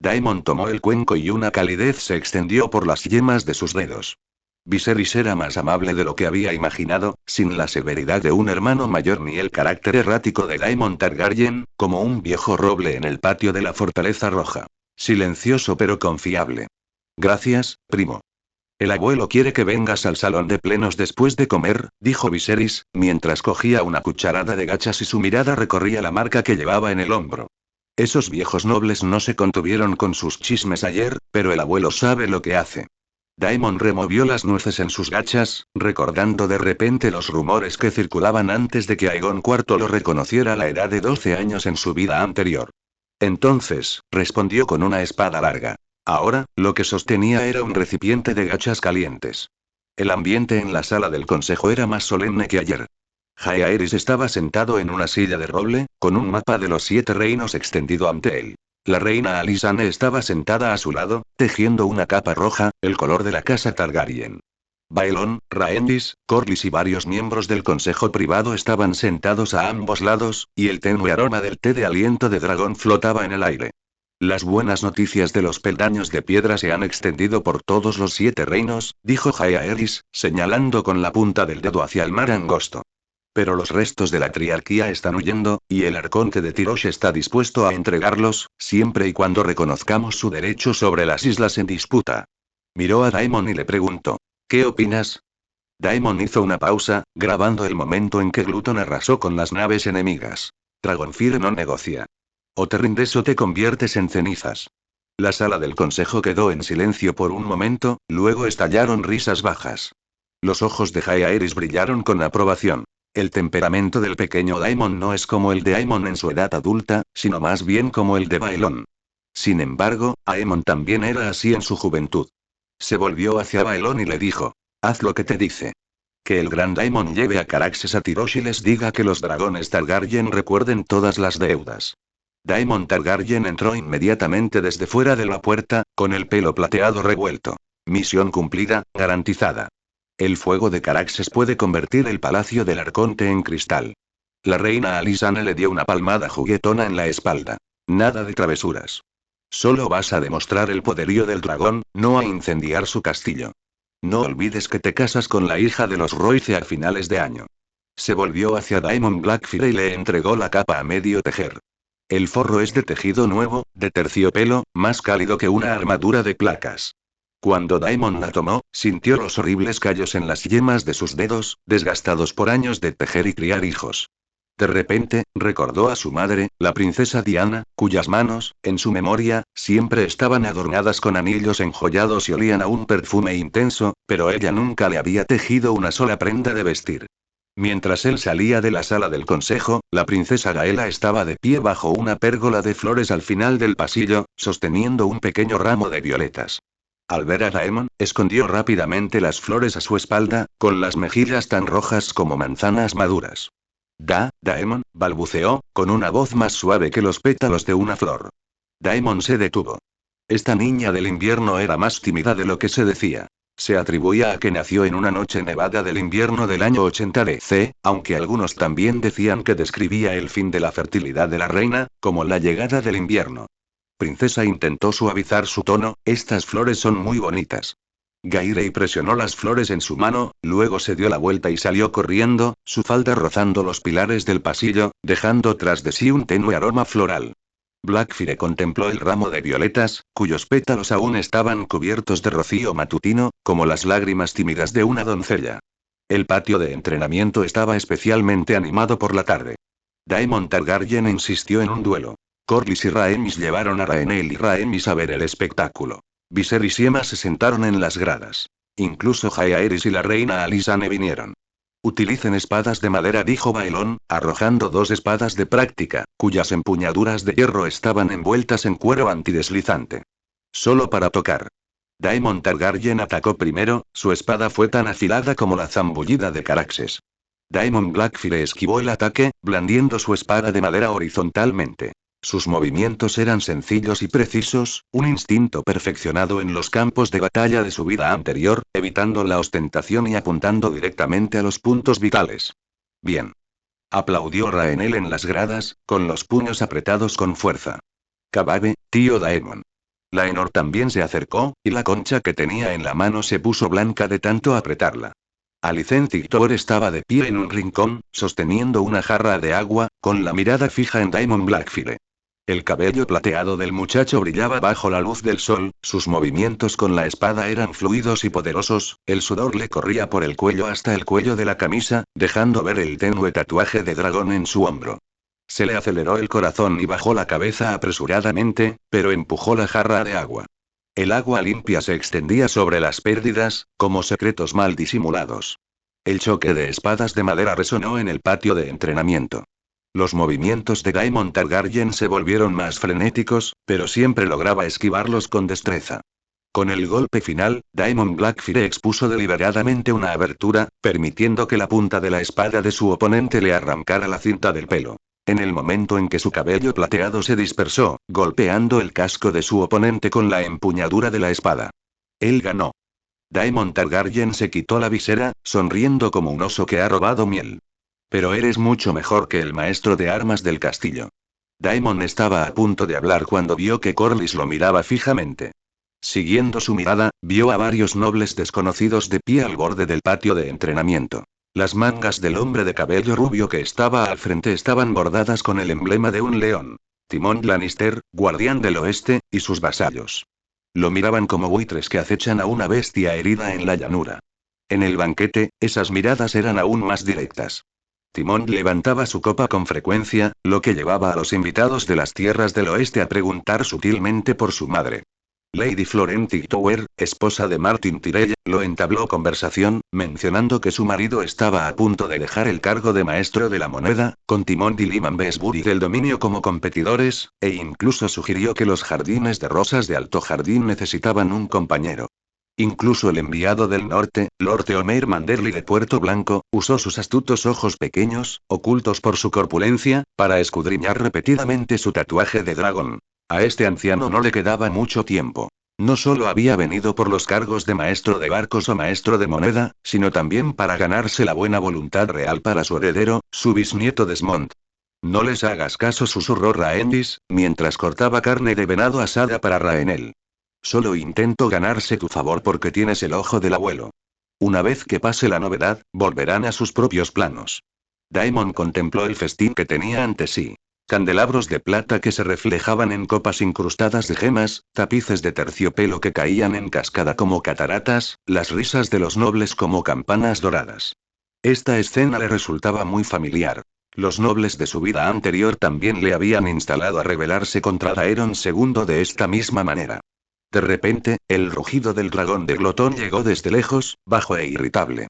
A: Daemon tomó el cuenco y una calidez se extendió por las yemas de sus dedos. Viserys era más amable de lo que había imaginado, sin la severidad de un hermano mayor ni el carácter errático de Daemon Targaryen, como un viejo roble en el patio de la Fortaleza Roja. Silencioso pero confiable. Gracias, primo. El abuelo quiere que vengas al salón de plenos después de comer, dijo Viserys, mientras cogía una cucharada de gachas y su mirada recorría la marca que llevaba en el hombro. Esos viejos nobles no se contuvieron con sus chismes ayer, pero el abuelo sabe lo que hace. Daemon removió las nueces en sus gachas, recordando de repente los rumores que circulaban antes de que Aegon IV lo reconociera a la edad de 12 años en su vida anterior. Entonces, respondió con una espada larga. Ahora, lo que sostenía era un recipiente de gachas calientes. El ambiente en la sala del consejo era más solemne que ayer. Jaehaerys estaba sentado en una silla de roble, con un mapa de los 7 reinos extendido ante él. La reina Alysanne estaba sentada a su lado, tejiendo una capa roja, el color de la casa Targaryen. Baelon, Rhaenys, Corlys y varios miembros del consejo privado estaban sentados a ambos lados, y el tenue aroma del té de aliento de dragón flotaba en el aire. Las buenas noticias de los peldaños de piedra se han extendido por todos los 7 reinos, dijo Jaehaerys, señalando con la punta del dedo hacia el mar angosto. Pero los restos de la triarquía están huyendo, y el arconte de Tirosh está dispuesto a entregarlos, siempre y cuando reconozcamos su derecho sobre las islas en disputa. Miró a Daemon y le preguntó: ¿qué opinas? Daemon hizo una pausa, grabando el momento en que Gluton arrasó con las naves enemigas. Dragonfire no negocia. O te rindes o te conviertes en cenizas. La sala del consejo quedó en silencio por un momento, luego estallaron risas bajas. Los ojos de Jaehaerys brillaron con aprobación. El temperamento del pequeño Daemon no es como el de Aemon en su edad adulta, sino más bien como el de Baelon. Sin embargo, Aemon también era así en su juventud. Se volvió hacia Baelon y le dijo: haz lo que te dice. Que el gran Daemon lleve a Caraxes a Tirosh y les diga que los dragones Targaryen recuerden todas las deudas. Daemon Targaryen entró inmediatamente desde fuera de la puerta, con el pelo plateado revuelto. Misión cumplida, garantizada. El fuego de Caraxes puede convertir el palacio del Arconte en cristal. La reina Alysanne le dio una palmada juguetona en la espalda. Nada de travesuras. Solo vas a demostrar el poderío del dragón, no a incendiar su castillo. No olvides que te casas con la hija de los Royce a finales de año. Se volvió hacia Daemon Blackfyre y le entregó la capa a medio tejer. El forro es de tejido nuevo, de terciopelo, más cálido que una armadura de placas. Cuando Daemon la tomó, sintió los horribles callos en las yemas de sus dedos, desgastados por años de tejer y criar hijos. De repente, recordó a su madre, la princesa Diana, cuyas manos, en su memoria, siempre estaban adornadas con anillos enjollados y olían a un perfume intenso, pero ella nunca le había tejido una sola prenda de vestir. Mientras él salía de la sala del consejo, la princesa Gaela estaba de pie bajo una pérgola de flores al final del pasillo, sosteniendo un pequeño ramo de violetas. Al ver a Daemon, escondió rápidamente las flores a su espalda, con las mejillas tan rojas como manzanas maduras. Daemon, balbuceó, con una voz más suave que los pétalos de una flor. Daemon se detuvo. Esta niña del invierno era más tímida de lo que se decía. Se atribuía a que nació en una noche nevada del invierno del año 80 DC, aunque algunos también decían que describía el fin de la fertilidad de la reina, como la llegada del invierno. Princesa intentó suavizar su tono: estas flores son muy bonitas. Gairey presionó las flores en su mano, luego se dio la vuelta y salió corriendo, su falda rozando los pilares del pasillo, dejando tras de sí un tenue aroma floral. Blackfyre contempló el ramo de violetas, cuyos pétalos aún estaban cubiertos de rocío matutino, como las lágrimas tímidas de una doncella. El patio de entrenamiento estaba especialmente animado por la tarde. Daemon Targaryen insistió en un duelo. Corlys y Rhaenys llevaron a Rhaenel y Rhaenys a ver el espectáculo. Viserys y Aemma se sentaron en las gradas. Incluso Jaehaerys y la reina Alysanne vinieron. Utilicen espadas de madera, dijo Baelon, arrojando 2 espadas de práctica, cuyas empuñaduras de hierro estaban envueltas en cuero antideslizante. Solo para tocar. Daemon Targaryen atacó primero, su espada fue tan afilada como la zambullida de Caraxes. Daemon Blackfyre esquivó el ataque, blandiendo su espada de madera horizontalmente. Sus movimientos eran sencillos y precisos, un instinto perfeccionado en los campos de batalla de su vida anterior, evitando la ostentación y apuntando directamente a los puntos vitales. Bien. Aplaudió Rhaenel en las gradas, con los puños apretados con fuerza. Cababe, tío Daemon. Laenor también se acercó, y la concha que tenía en la mano se puso blanca de tanto apretarla. Alicent Thor estaba de pie en un rincón, sosteniendo una jarra de agua, con la mirada fija en Daemon Blackfyre. El cabello plateado del muchacho brillaba bajo la luz del sol, sus movimientos con la espada eran fluidos y poderosos, el sudor le corría por el cuello hasta el cuello de la camisa, dejando ver el tenue tatuaje de dragón en su hombro. Se le aceleró el corazón y bajó la cabeza apresuradamente, pero empujó la jarra de agua. El agua limpia se extendía sobre las pérdidas, como secretos mal disimulados. El choque de espadas de madera resonó en el patio de entrenamiento. Los movimientos de Daemon Targaryen se volvieron más frenéticos, pero siempre lograba esquivarlos con destreza. Con el golpe final, Daemon Blackfire expuso deliberadamente una abertura, permitiendo que la punta de la espada de su oponente le arrancara la cinta del pelo. En el momento en que su cabello plateado se dispersó, golpeando el casco de su oponente con la empuñadura de la espada. Él ganó. Daemon Targaryen se quitó la visera, sonriendo como un oso que ha robado miel. Pero eres mucho mejor que el maestro de armas del castillo. Daemon estaba a punto de hablar cuando vio que Corlys lo miraba fijamente. Siguiendo su mirada, vio a varios nobles desconocidos de pie al borde del patio de entrenamiento. Las mangas del hombre de cabello rubio que estaba al frente estaban bordadas con el emblema de un león. Tymon Lannister, guardián del oeste, y sus vasallos. Lo miraban como buitres que acechan a una bestia herida en la llanura. En el banquete, esas miradas eran aún más directas. Tymon levantaba su copa con frecuencia, lo que llevaba a los invitados de las tierras del oeste a preguntar sutilmente por su madre. Lady Florent Hightower, esposa de Martin Tyrell, lo entabló conversación, mencionando que su marido estaba a punto de dejar el cargo de maestro de la moneda, con Tymon y Lyman Besbury del dominio como competidores, e incluso sugirió que los jardines de rosas de Alto Jardín necesitaban un compañero. Incluso el enviado del norte, Lord Eomer Manderly de Puerto Blanco, usó sus astutos ojos pequeños, ocultos por su corpulencia, para escudriñar repetidamente su tatuaje de dragón. A este anciano no le quedaba mucho tiempo. No solo había venido por los cargos de maestro de barcos o maestro de moneda, sino también para ganarse la buena voluntad real para su heredero, su bisnieto Desmond. No les hagas caso, susurró Rhaenys, mientras cortaba carne de venado asada para Rhaenel. Solo intento ganarse tu favor porque tienes el ojo del abuelo. Una vez que pase la novedad, volverán a sus propios planos. Daemon contempló el festín que tenía ante sí. Candelabros de plata que se reflejaban en copas incrustadas de gemas, tapices de terciopelo que caían en cascada como cataratas, las risas de los nobles como campanas doradas. Esta escena le resultaba muy familiar. Los nobles de su vida anterior también le habían instalado a rebelarse contra Daeron II de esta misma manera. De repente, el rugido del dragón de Glotón llegó desde lejos, bajo e irritable.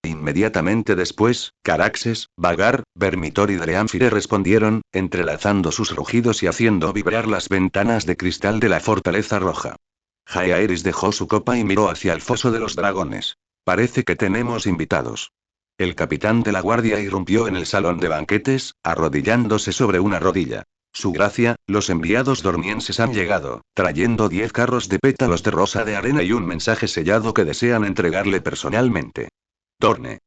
A: Inmediatamente después, Caraxes, Vagar, Vermitor y Dreamfire respondieron, entrelazando sus rugidos y haciendo vibrar las ventanas de cristal de la fortaleza roja. Jaehaerys dejó su copa y miró hacia el foso de los dragones. Parece que tenemos invitados. El capitán de la guardia irrumpió en el salón de banquetes, arrodillándose sobre una rodilla. Su gracia, los enviados dormienses han llegado, trayendo 10 carros de pétalos de rosa de arena y un mensaje sellado que desean entregarle personalmente. Dorne.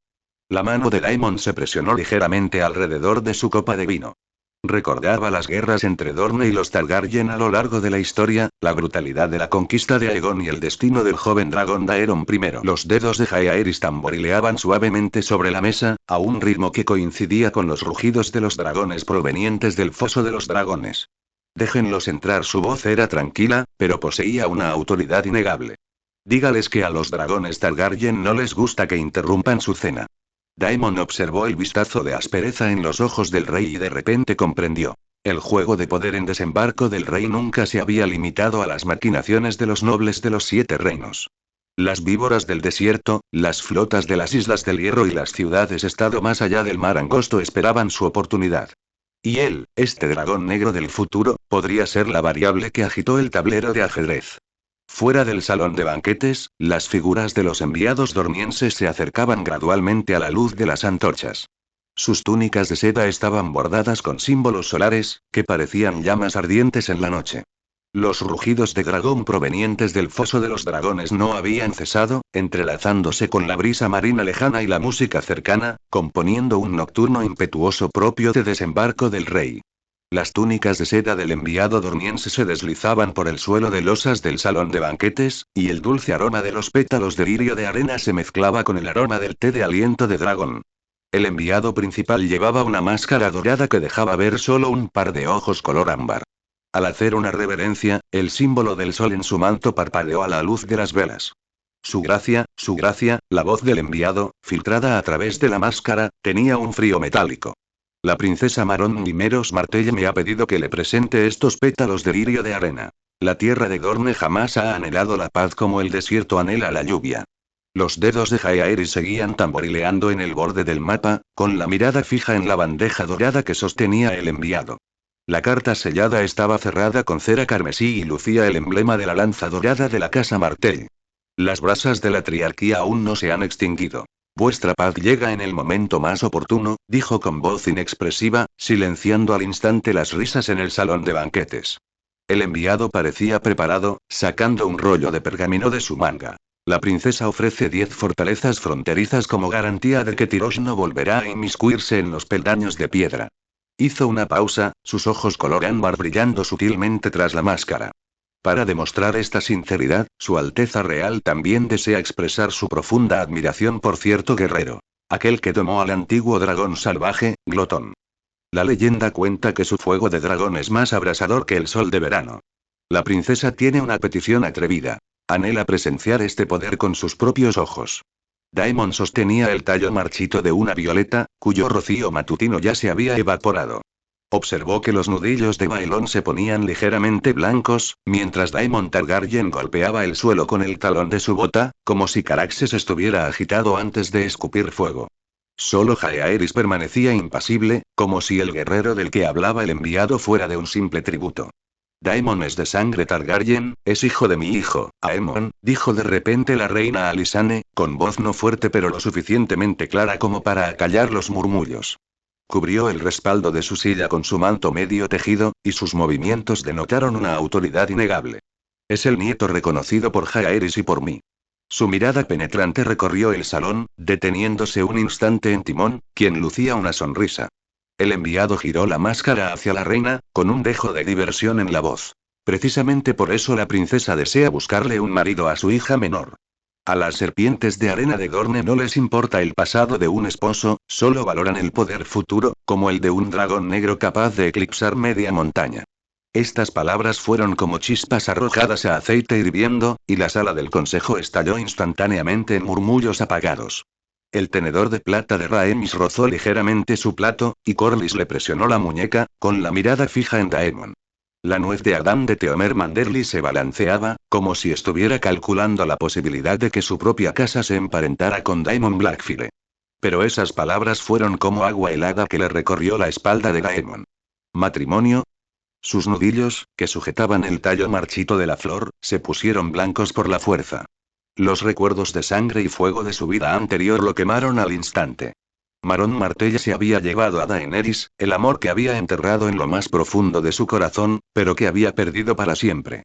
A: La mano de Daemon se presionó ligeramente alrededor de su copa de vino. Recordaba las guerras entre Dorne y los Targaryen a lo largo de la historia, la brutalidad de la conquista de Aegon y el destino del joven dragón Daeron I. Los dedos de Jaehaerys tamborileaban suavemente sobre la mesa, a un ritmo que coincidía con los rugidos de los dragones provenientes del foso de los dragones. Déjenlos entrar. Su voz era tranquila, pero poseía una autoridad innegable. Dígales que a los dragones Targaryen no les gusta que interrumpan su cena. Daemon observó el vistazo de aspereza en los ojos del rey y de repente comprendió. El juego de poder en desembarco del rey nunca se había limitado a las maquinaciones de los nobles de los 7 reinos. Las víboras del desierto, las flotas de las Islas del Hierro y las ciudades-estado más allá del mar angosto esperaban su oportunidad. Y él, este dragón negro del futuro, podría ser la variable que agitó el tablero de ajedrez. Fuera del salón de banquetes, las figuras de los enviados dormienses se acercaban gradualmente a la luz de las antorchas. Sus túnicas de seda estaban bordadas con símbolos solares, que parecían llamas ardientes en la noche. Los rugidos de dragón provenientes del foso de los dragones no habían cesado, entrelazándose con la brisa marina lejana y la música cercana, componiendo un nocturno impetuoso propio de desembarco del rey. Las túnicas de seda del enviado dormiense se deslizaban por el suelo de losas del salón de banquetes, y el dulce aroma de los pétalos de lirio de arena se mezclaba con el aroma del té de aliento de dragón. El enviado principal llevaba una máscara dorada que dejaba ver solo un par de ojos color ámbar. Al hacer una reverencia, el símbolo del sol en su manto parpadeó a la luz de las velas. Su gracia, la voz del enviado, filtrada a través de la máscara, tenía un frío metálico. La princesa Marón Nimeros Martelle me ha pedido que le presente estos pétalos de lirio de arena. La tierra de Dorne jamás ha anhelado la paz como el desierto anhela la lluvia. Los dedos de Jaehaerys seguían tamborileando en el borde del mapa, con la mirada fija en la bandeja dorada que sostenía el enviado. La carta sellada estaba cerrada con cera carmesí y lucía el emblema de la lanza dorada de la casa Martell. Las brasas de la triarquía aún no se han extinguido. Vuestra paz llega en el momento más oportuno, dijo con voz inexpresiva, silenciando al instante las risas en el salón de banquetes. El enviado parecía preparado, sacando un rollo de pergamino de su manga. La princesa ofrece 10 fortalezas fronterizas como garantía de que Tirosh no volverá a inmiscuirse en los peldaños de piedra. Hizo una pausa, sus ojos color ámbar brillando sutilmente tras la máscara. Para demostrar esta sinceridad, Su Alteza Real también desea expresar su profunda admiración por cierto guerrero. Aquel que tomó al antiguo dragón salvaje, Glotón. La leyenda cuenta que su fuego de dragón es más abrasador que el sol de verano. La princesa tiene una petición atrevida. Anhela presenciar este poder con sus propios ojos. Daemon sostenía el tallo marchito de una violeta, cuyo rocío matutino ya se había evaporado. Observó que los nudillos de Baelón se ponían ligeramente blancos, mientras Daemon Targaryen golpeaba el suelo con el talón de su bota, como si Caraxes estuviera agitado antes de escupir fuego. Solo Jaehaerys permanecía impasible, como si el guerrero del que hablaba el enviado fuera de un simple tributo. Daemon es de sangre Targaryen, es hijo de mi hijo, Aemon, dijo de repente la reina Alysanne, con voz no fuerte pero lo suficientemente clara como para acallar los murmullos. Cubrió el respaldo de su silla con su manto medio tejido, y sus movimientos denotaron una autoridad innegable. Es el nieto reconocido por Jaehaerys y por mí. Su mirada penetrante recorrió el salón, deteniéndose un instante en Timón, quien lucía una sonrisa. El enviado giró la máscara hacia la reina, con un dejo de diversión en la voz. Precisamente por eso la princesa desea buscarle un marido a su hija menor. A las serpientes de arena de Dorne no les importa el pasado de un esposo, solo valoran el poder futuro, como el de un dragón negro capaz de eclipsar media montaña. Estas palabras fueron como chispas arrojadas a aceite hirviendo, y la sala del consejo estalló instantáneamente en murmullos apagados. El tenedor de plata de Rhaenys rozó ligeramente su plato, y Corlys le presionó la muñeca, con la mirada fija en Daemon. La nuez de Adán de Teomer Manderly se balanceaba, como si estuviera calculando la posibilidad de que su propia casa se emparentara con Daemon Blackfyre. Pero esas palabras fueron como agua helada que le recorrió la espalda de Daemon. ¿Matrimonio? Sus nudillos, que sujetaban el tallo marchito de la flor, se pusieron blancos por la fuerza. Los recuerdos de sangre y fuego de su vida anterior lo quemaron al instante. Marón Martell se había llevado a Daenerys, el amor que había enterrado en lo más profundo de su corazón, pero que había perdido para siempre.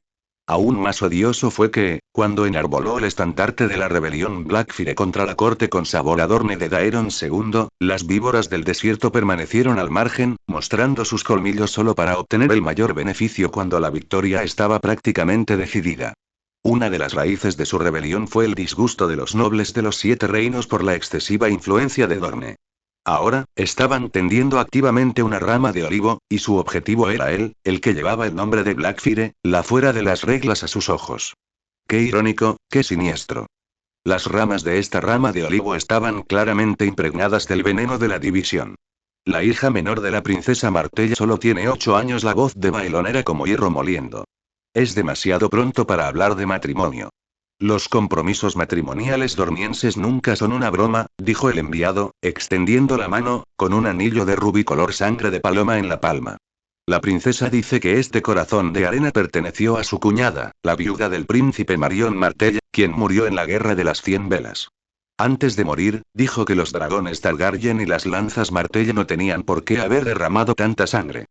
A: Aún más odioso fue que, cuando enarboló el estandarte de la rebelión Blackfyre contra la corte con sabor a Dorne de Daeron II, las víboras del desierto permanecieron al margen, mostrando sus colmillos solo para obtener el mayor beneficio cuando la victoria estaba prácticamente decidida. Una de las raíces de su rebelión fue el disgusto de los nobles de los 7 reinos por la excesiva influencia de Dorne. Ahora, estaban tendiendo activamente una rama de olivo, y su objetivo era él, el que llevaba el nombre de Blackfyre, la fuera de las reglas a sus ojos. Qué irónico, qué siniestro. Las ramas de esta rama de olivo estaban claramente impregnadas del veneno de la división. La hija menor de la princesa Martell solo tiene 8 años. La voz de Baelón era como hierro moliendo. Es demasiado pronto para hablar de matrimonio. Los compromisos matrimoniales dornienses nunca son una broma, dijo el enviado, extendiendo la mano, con un anillo de rubí color sangre de paloma en la palma. La princesa dice que este corazón de arena perteneció a su cuñada, la viuda del príncipe Marion Martell, quien murió en la guerra de las 100 velas. Antes de morir, dijo que los dragones Targaryen y las lanzas Martell no tenían por qué haber derramado tanta sangre.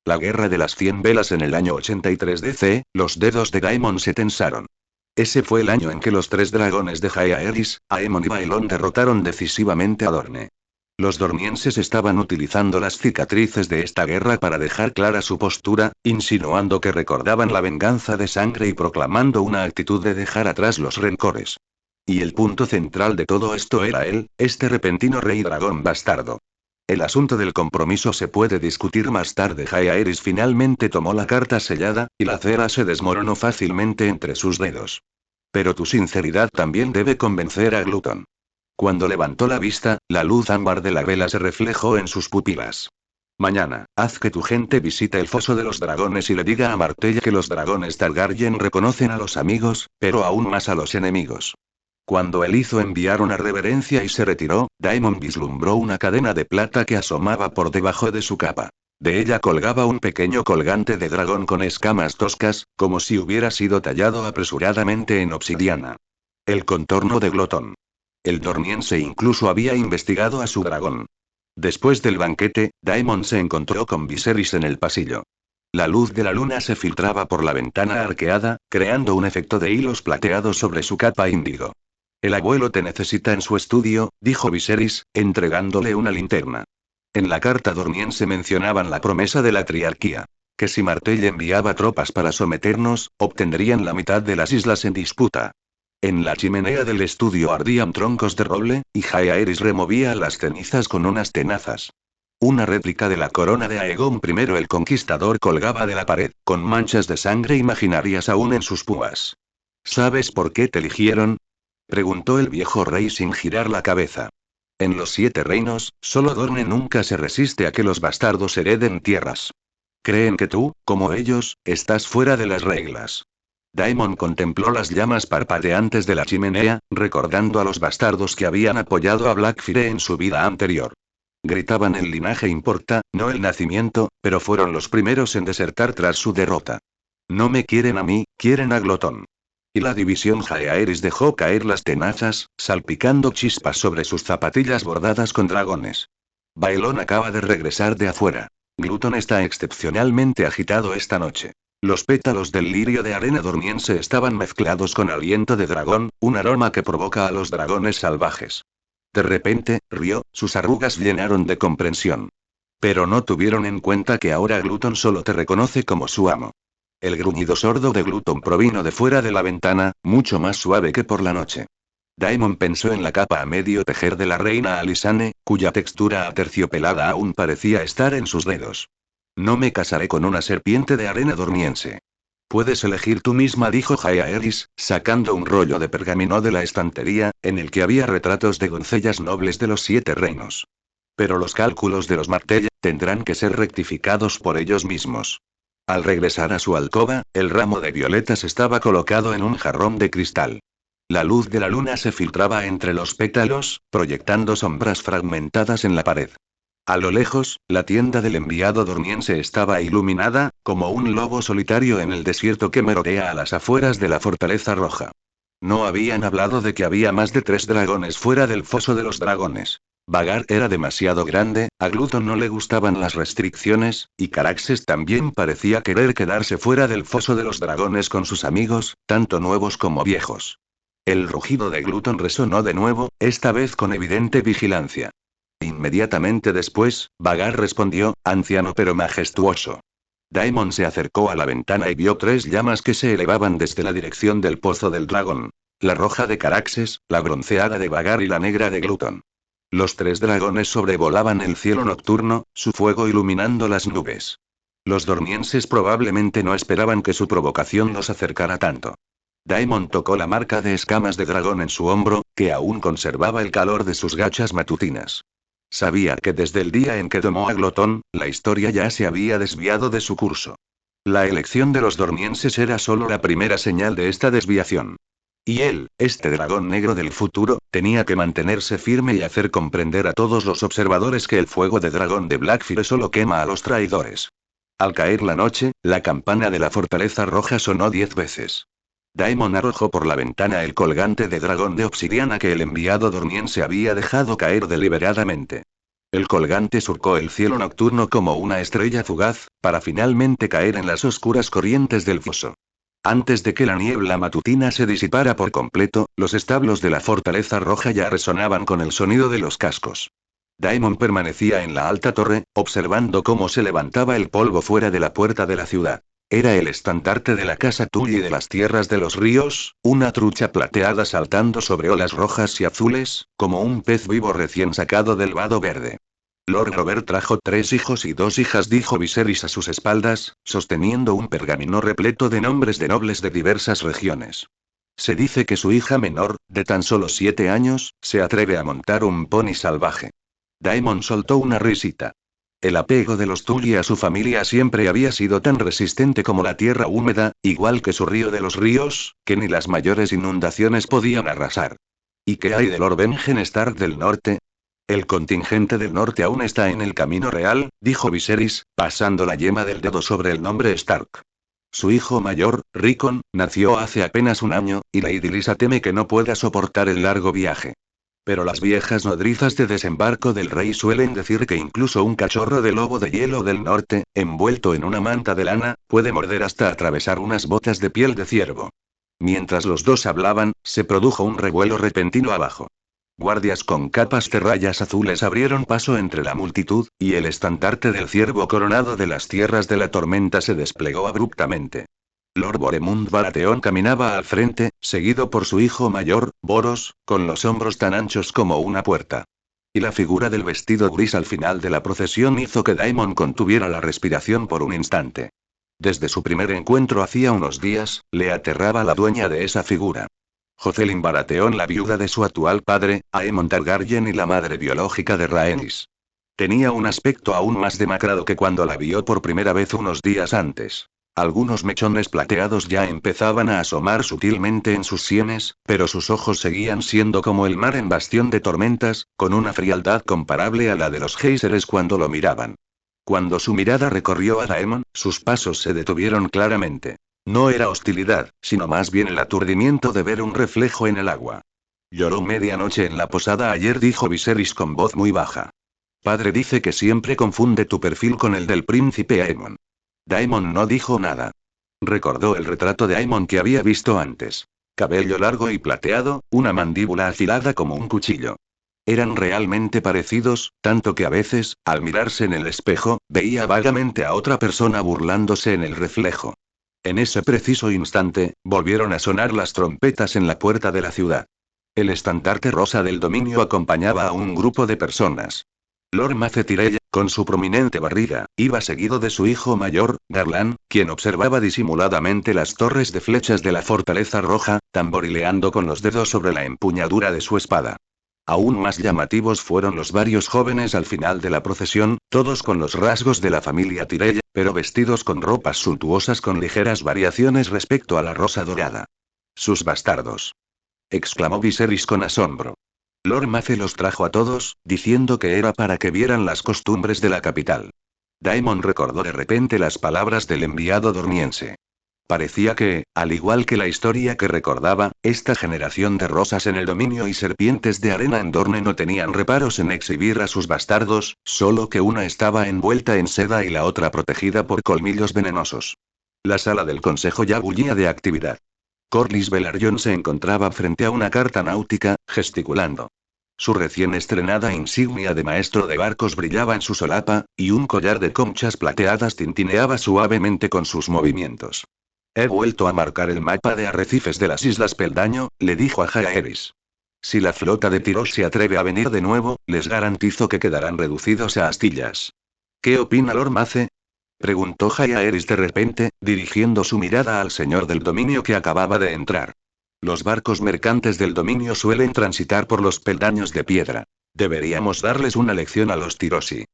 A: La guerra de las 100 velas en el año 83 DC, los dedos de Daemon se tensaron. Ese fue el año en que los 3 dragones de Jaehaerys, Aemon y Baelón derrotaron decisivamente a Dorne. Los dornienses estaban utilizando las cicatrices de esta guerra para dejar clara su postura, insinuando que recordaban la venganza de sangre y proclamando una actitud de dejar atrás los rencores. Y el punto central de todo esto era él, este repentino rey dragón bastardo. El asunto del compromiso se puede discutir más tarde. Jaehaerys finalmente tomó la carta sellada, y la cera se desmoronó fácilmente entre sus dedos. Pero tu sinceridad también debe convencer a Glutton. Cuando levantó la vista, la luz ámbar de la vela se reflejó en sus pupilas. Mañana, haz que tu gente visite el foso de los dragones y le diga a Martell que los dragones Targaryen reconocen a los amigos, pero aún más a los enemigos. Cuando él hizo enviar una reverencia y se retiró, Daemon vislumbró una cadena de plata que asomaba por debajo de su capa. De ella colgaba un pequeño colgante de dragón con escamas toscas, como si hubiera sido tallado apresuradamente en obsidiana. El contorno de Glotón. El dormiense incluso había investigado a su dragón. Después del banquete, Daemon se encontró con Viserys en el pasillo. La luz de la luna se filtraba por la ventana arqueada, creando un efecto de hilos plateados sobre su capa índigo. El abuelo te necesita en su estudio, dijo Viserys, entregándole una linterna. En la carta dormiense mencionaban la promesa de la triarquía. Que si Martell enviaba tropas para someternos, obtendrían la mitad de las islas en disputa. En la chimenea del estudio ardían troncos de roble, y Jaehaerys removía las cenizas con unas tenazas. Una réplica de la corona de Aegon I el Conquistador colgaba de la pared, con manchas de sangre imaginarias aún en sus púas. ¿Sabes por qué te eligieron? Preguntó el viejo rey sin girar la cabeza. En los 7 reinos, solo Dorne nunca se resiste a que los bastardos hereden tierras. Creen que tú, como ellos, estás fuera de las reglas. Daemon contempló las llamas parpadeantes de la chimenea, recordando a los bastardos que habían apoyado a Blackfyre en su vida anterior. Gritaban el linaje importa, no el nacimiento, pero fueron los primeros en desertar tras su derrota. No me quieren a mí, quieren a Glotón. Y la división Jaehaerys dejó caer las tenazas, salpicando chispas sobre sus zapatillas bordadas con dragones. Baelón acaba de regresar de afuera. Glutón está excepcionalmente agitado esta noche. Los pétalos del lirio de arena dormiense estaban mezclados con aliento de dragón, un aroma que provoca a los dragones salvajes. De repente, rió, sus arrugas llenaron de comprensión. Pero no tuvieron en cuenta que ahora Glutón solo te reconoce como su amo. El gruñido sordo de Glutón provino de fuera de la ventana, mucho más suave que por la noche. Daemon pensó en la capa a medio tejer de la reina Alysanne, cuya textura aterciopelada aún parecía estar en sus dedos. No me casaré con una serpiente de arena dormiense. Puedes elegir tú misma, dijo Jaehaerys, sacando un rollo de pergamino de la estantería, en el que había retratos de doncellas nobles de los 7 reinos. Pero los cálculos de los Martell tendrán que ser rectificados por ellos mismos. Al regresar a su alcoba, el ramo de violetas estaba colocado en un jarrón de cristal. La luz de la luna se filtraba entre los pétalos, proyectando sombras fragmentadas en la pared. A lo lejos, la tienda del enviado dormiense estaba iluminada, como un lobo solitario en el desierto que merodea a las afueras de la Fortaleza Roja. No habían hablado de que había más de 3 dragones fuera del foso de los dragones. Vagar era demasiado grande, a Glutón no le gustaban las restricciones, y Caraxes también parecía querer quedarse fuera del foso de los dragones con sus amigos, tanto nuevos como viejos. El rugido de Glutón resonó de nuevo, esta vez con evidente vigilancia. Inmediatamente después, Vagar respondió, anciano pero majestuoso. Daemon se acercó a la ventana y vio 3 llamas que se elevaban desde la dirección del pozo del dragón. La roja de Caraxes, la bronceada de Vagar y la negra de Glutón. Los 3 dragones sobrevolaban el cielo nocturno, su fuego iluminando las nubes. Los dormienses probablemente no esperaban que su provocación los acercara tanto. Daemon tocó la marca de escamas de dragón en su hombro, que aún conservaba el calor de sus gachas matutinas. Sabía que desde el día en que tomó a Glotón, la historia ya se había desviado de su curso. La elección de los dormienses era solo la primera señal de esta desviación. Y él, este dragón negro del futuro, tenía que mantenerse firme y hacer comprender a todos los observadores que el fuego de dragón de Blackfyre solo quema a los traidores. Al caer la noche, la campana de la Fortaleza Roja sonó 10 veces. Daemon arrojó por la ventana el colgante de dragón de obsidiana que el enviado dormiense había dejado caer deliberadamente. El colgante surcó el cielo nocturno como una estrella fugaz, para finalmente caer en las oscuras corrientes del foso. Antes de que la niebla matutina se disipara por completo, los establos de la Fortaleza Roja ya resonaban con el sonido de los cascos. Daemon permanecía en la alta torre, observando cómo se levantaba el polvo fuera de la puerta de la ciudad. Era el estandarte de la casa Tully de las tierras de los ríos, una trucha plateada saltando sobre olas rojas y azules, como un pez vivo recién sacado del vado verde. Lord Robert trajo 3 hijos y 2 hijas, dijo Viserys a sus espaldas, sosteniendo un pergamino repleto de nombres de nobles de diversas regiones. Se dice que su hija menor, de tan solo 7 años, se atreve a montar un pony salvaje. Daemon soltó una risita. El apego de los Tully a su familia siempre había sido tan resistente como la tierra húmeda, igual que su río de los ríos, que ni las mayores inundaciones podían arrasar. ¿Y qué hay de Lord Benjen Stark del norte? El contingente del norte aún está en el camino real, dijo Viserys, pasando la yema del dedo sobre el nombre Stark. Su hijo mayor, Rickon, nació hace apenas un año, y Lady Lysa teme que no pueda soportar el largo viaje. Pero las viejas nodrizas de desembarco del rey suelen decir que incluso un cachorro de lobo de hielo del norte, envuelto en una manta de lana, puede morder hasta atravesar unas botas de piel de ciervo. Mientras los dos hablaban, se produjo un revuelo repentino abajo. Guardias con capas de rayas azules abrieron paso entre la multitud, y el estandarte del ciervo coronado de las tierras de la tormenta se desplegó abruptamente. Lord Boremund Baratheon caminaba al frente, seguido por su hijo mayor, Boros, con los hombros tan anchos como una puerta. Y la figura del vestido gris al final de la procesión hizo que Daemon contuviera la respiración por un instante. Desde su primer encuentro hacía unos días, le aterraba la dueña de esa figura. Jocelyn Baratheon, la viuda de su actual padre, Aemon Targaryen y la madre biológica de Rhaenys. Tenía un aspecto aún más demacrado que cuando la vio por primera vez unos días antes. Algunos mechones plateados ya empezaban a asomar sutilmente en sus sienes, pero sus ojos seguían siendo como el mar en bastión de tormentas, con una frialdad comparable a la de los géiseres cuando lo miraban. Cuando su mirada recorrió a Daemon, sus pasos se detuvieron claramente. No era hostilidad, sino más bien el aturdimiento de ver un reflejo en el agua. Lloró medianoche en la posada ayer, dijo Viserys con voz muy baja. Padre dice que siempre confunde tu perfil con el del príncipe Aemon. Daemon no dijo nada. Recordó el retrato de Aemon que había visto antes. Cabello largo y plateado, una mandíbula afilada como un cuchillo. Eran realmente parecidos, tanto que a veces, al mirarse en el espejo, veía vagamente a otra persona burlándose en el reflejo. En ese preciso instante, volvieron a sonar las trompetas en la puerta de la ciudad. El estandarte rosa del dominio acompañaba a un grupo de personas. Lord Mace Tyrell, con su prominente barriga, iba seguido de su hijo mayor, Garland, quien observaba disimuladamente las torres de flechas de la fortaleza roja, tamborileando con los dedos sobre la empuñadura de su espada. Aún más llamativos fueron los varios jóvenes al final de la procesión, todos con los rasgos de la familia Tyrell, pero vestidos con ropas suntuosas con ligeras variaciones respecto a la rosa dorada. «¡Sus bastardos!», exclamó Viserys con asombro. Lord Mace los trajo a todos, diciendo que era para que vieran las costumbres de la capital. Daemon recordó de repente las palabras del enviado dormiense. Parecía que, al igual que la historia que recordaba, esta generación de rosas en el dominio y serpientes de arena en Dorne no tenían reparos en exhibir a sus bastardos, solo que una estaba envuelta en seda y la otra protegida por colmillos venenosos. La sala del consejo ya bullía de actividad. Corlys Velaryon se encontraba frente a una carta náutica, gesticulando. Su recién estrenada insignia de maestro de barcos brillaba en su solapa, y un collar de conchas plateadas tintineaba suavemente con sus movimientos. He vuelto a marcar el mapa de arrecifes de las Islas Peldaño, le dijo a Jaehaerys. Si la flota de Tyros se atreve a venir de nuevo, les garantizo que quedarán reducidos a astillas. ¿Qué opina Lord Mace?, preguntó Jaehaerys de repente, dirigiendo su mirada al señor del dominio que acababa de entrar. Los barcos mercantes del dominio suelen transitar por los peldaños de piedra. Deberíamos darles una lección a los Tyrosi.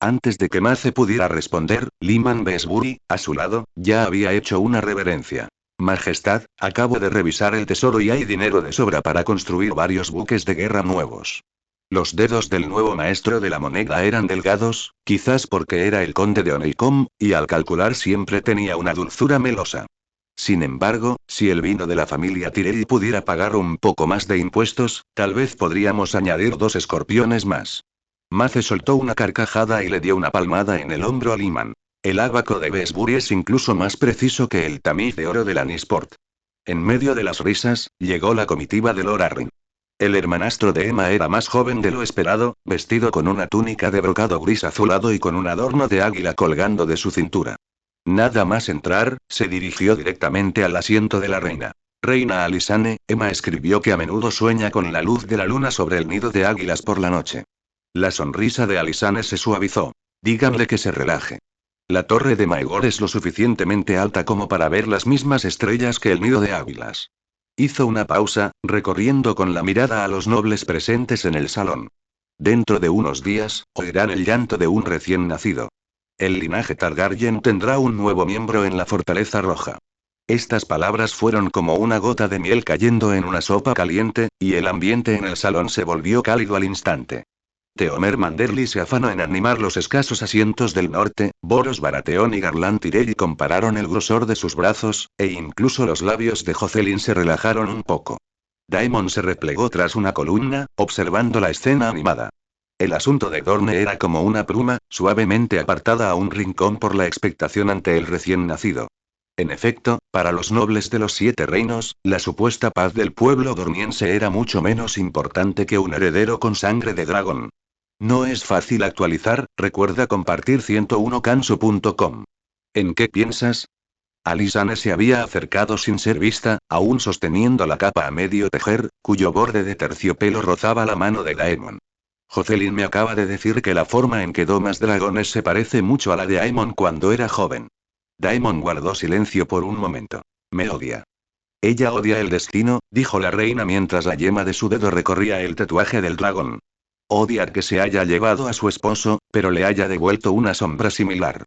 A: Antes de que Mace pudiera responder, Lyman Besbury, a su lado, ya había hecho una reverencia. Majestad, acabo de revisar el tesoro y hay dinero de sobra para construir varios buques de guerra nuevos. Los dedos del nuevo maestro de la moneda eran delgados, quizás porque era el conde de Honeycomb, y al calcular siempre tenía una dulzura melosa. Sin embargo, si el vino de la familia Tyrell pudiera pagar un poco más de impuestos, tal vez podríamos añadir 2 escorpiones más. Mace soltó una carcajada y le dio una palmada en el hombro a Lyman. El ábaco de Besbury es incluso más preciso que el tamiz de oro de Lannisport. En medio de las risas, llegó la comitiva de Lord Arryn. El hermanastro de Aemma era más joven de lo esperado, vestido con una túnica de brocado gris azulado y con un adorno de águila colgando de su cintura. Nada más entrar, se dirigió directamente al asiento de la reina. Reina Alysanne, Aemma escribió que a menudo sueña con la luz de la luna sobre el nido de águilas por la noche. La sonrisa de Alysanne se suavizó. Díganle que se relaje. La torre de Maegor es lo suficientemente alta como para ver las mismas estrellas que el nido de águilas. Hizo una pausa, recorriendo con la mirada a los nobles presentes en el salón. Dentro de unos días, oirán el llanto de un recién nacido. El linaje Targaryen tendrá un nuevo miembro en la Fortaleza Roja. Estas palabras fueron como una gota de miel cayendo en una sopa caliente, y el ambiente en el salón se volvió cálido al instante. Teomer Manderly se afanó en animar los escasos asientos del norte, Boros Baratheon y Garland Tyrell compararon el grosor de sus brazos, e incluso los labios de Jocelyn se relajaron un poco. Daemon se replegó tras una columna, observando la escena animada. El asunto de Dorne era como una pluma, suavemente apartada a un rincón por la expectación ante el recién nacido. En efecto, para los nobles de los Siete Reinos, la supuesta paz del pueblo dormiense era mucho menos importante que un heredero con sangre de dragón. No es fácil actualizar, recuerda compartir 101canso.com. ¿En qué piensas? Alysanne se había acercado sin ser vista, aún sosteniendo la capa a medio tejer, cuyo borde de terciopelo rozaba la mano de Daemon. Jocelyn me acaba de decir que la forma en que domas dragones se parece mucho a la de Aemon cuando era joven. Daemon guardó silencio por un momento. Me odia. Ella odia el destino, dijo la reina mientras la yema de su dedo recorría el tatuaje del dragón. Odia que se haya llevado a su esposo, pero le haya devuelto una sombra similar.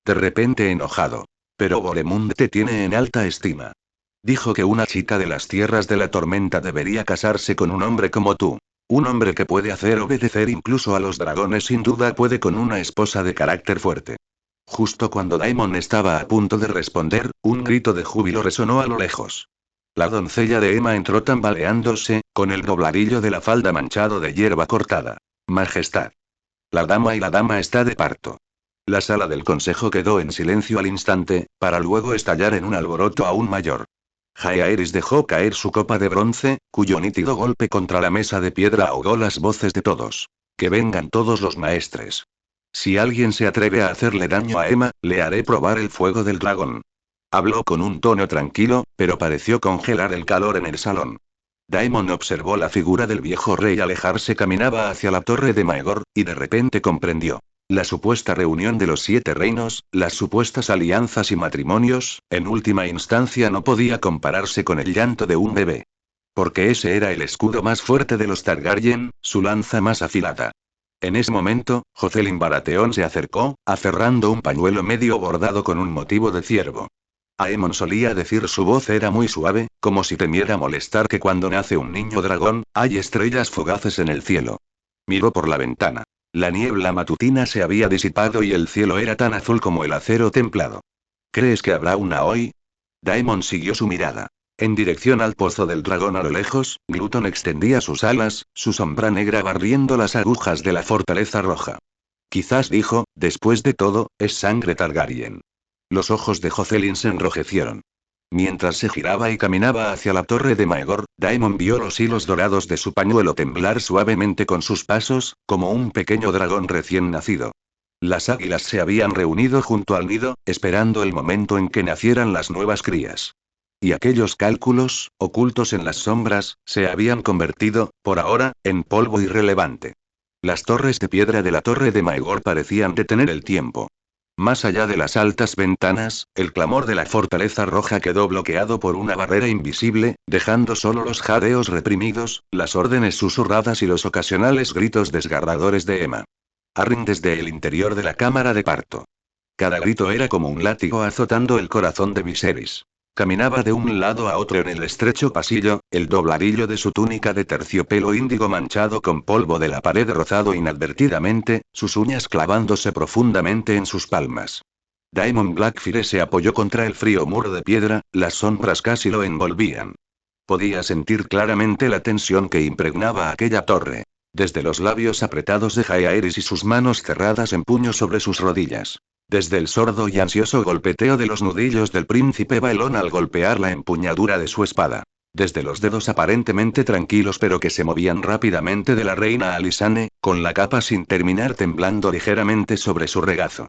A: De repente enojado. Pero Boremund te tiene en alta estima. Dijo que una chica de las tierras de la tormenta debería casarse con un hombre como tú. Un hombre que puede hacer obedecer incluso a los dragones sin duda puede con una esposa de carácter fuerte. Justo cuando Daemon estaba a punto de responder, un grito de júbilo resonó a lo lejos. La doncella de Aemma entró tambaleándose, con el dobladillo de la falda manchado de hierba cortada. Majestad. La dama está de parto. La sala del consejo quedó en silencio al instante, para luego estallar en un alboroto aún mayor. Jaehaerys dejó caer su copa de bronce, cuyo nítido golpe contra la mesa de piedra ahogó las voces de todos. Que vengan todos los maestres. Si alguien se atreve a hacerle daño a Aemma, le haré probar el fuego del dragón. Habló con un tono tranquilo, pero pareció congelar el calor en el salón. Daemon observó la figura del viejo rey alejarse, caminaba hacia la torre de Maegor, y de repente comprendió. La supuesta reunión de los Siete Reinos, las supuestas alianzas y matrimonios, en última instancia no podía compararse con el llanto de un bebé. Porque ese era el escudo más fuerte de los Targaryen, su lanza más afilada. En ese momento, Jocelyn Baratheon se acercó, aferrando un pañuelo medio bordado con un motivo de ciervo. Aemon solía decir su voz era muy suave, como si temiera molestar que cuando nace un niño dragón, hay estrellas fugaces en el cielo. Miró por la ventana. La niebla matutina se había disipado y el cielo era tan azul como el acero templado. ¿Crees que habrá una hoy? Daemon siguió su mirada. En dirección al pozo del dragón a lo lejos, Gluton extendía sus alas, su sombra negra barriendo las agujas de la fortaleza roja. Quizás dijo, después de todo, es sangre Targaryen. Los ojos de Jocelyn se enrojecieron. Mientras se giraba y caminaba hacia la torre de Maegor, Daemon vio los hilos dorados de su pañuelo temblar suavemente con sus pasos, como un pequeño dragón recién nacido. Las águilas se habían reunido junto al nido, esperando el momento en que nacieran las nuevas crías. Y aquellos cálculos, ocultos en las sombras, se habían convertido, por ahora, en polvo irrelevante. Las torres de piedra de la torre de Maegor parecían detener el tiempo. Más allá de las altas ventanas, el clamor de la fortaleza roja quedó bloqueado por una barrera invisible, dejando solo los jadeos reprimidos, las órdenes susurradas y los ocasionales gritos desgarradores de Aemma. Arryn desde el interior de la cámara de parto. Cada grito era como un látigo azotando el corazón de Viserys. Caminaba de un lado a otro en el estrecho pasillo, el dobladillo de su túnica de terciopelo índigo manchado con polvo de la pared rozado inadvertidamente, sus uñas clavándose profundamente en sus palmas. Daemon Blackfyre se apoyó contra el frío muro de piedra, las sombras casi lo envolvían. Podía sentir claramente la tensión que impregnaba aquella torre. Desde los labios apretados de Jaehaerys y sus manos cerradas en puño sobre sus rodillas. Desde el sordo y ansioso golpeteo de los nudillos del príncipe Baelón al golpear la empuñadura de su espada. Desde los dedos aparentemente tranquilos pero que se movían rápidamente de la reina Alysanne, con la capa sin terminar temblando ligeramente sobre su regazo.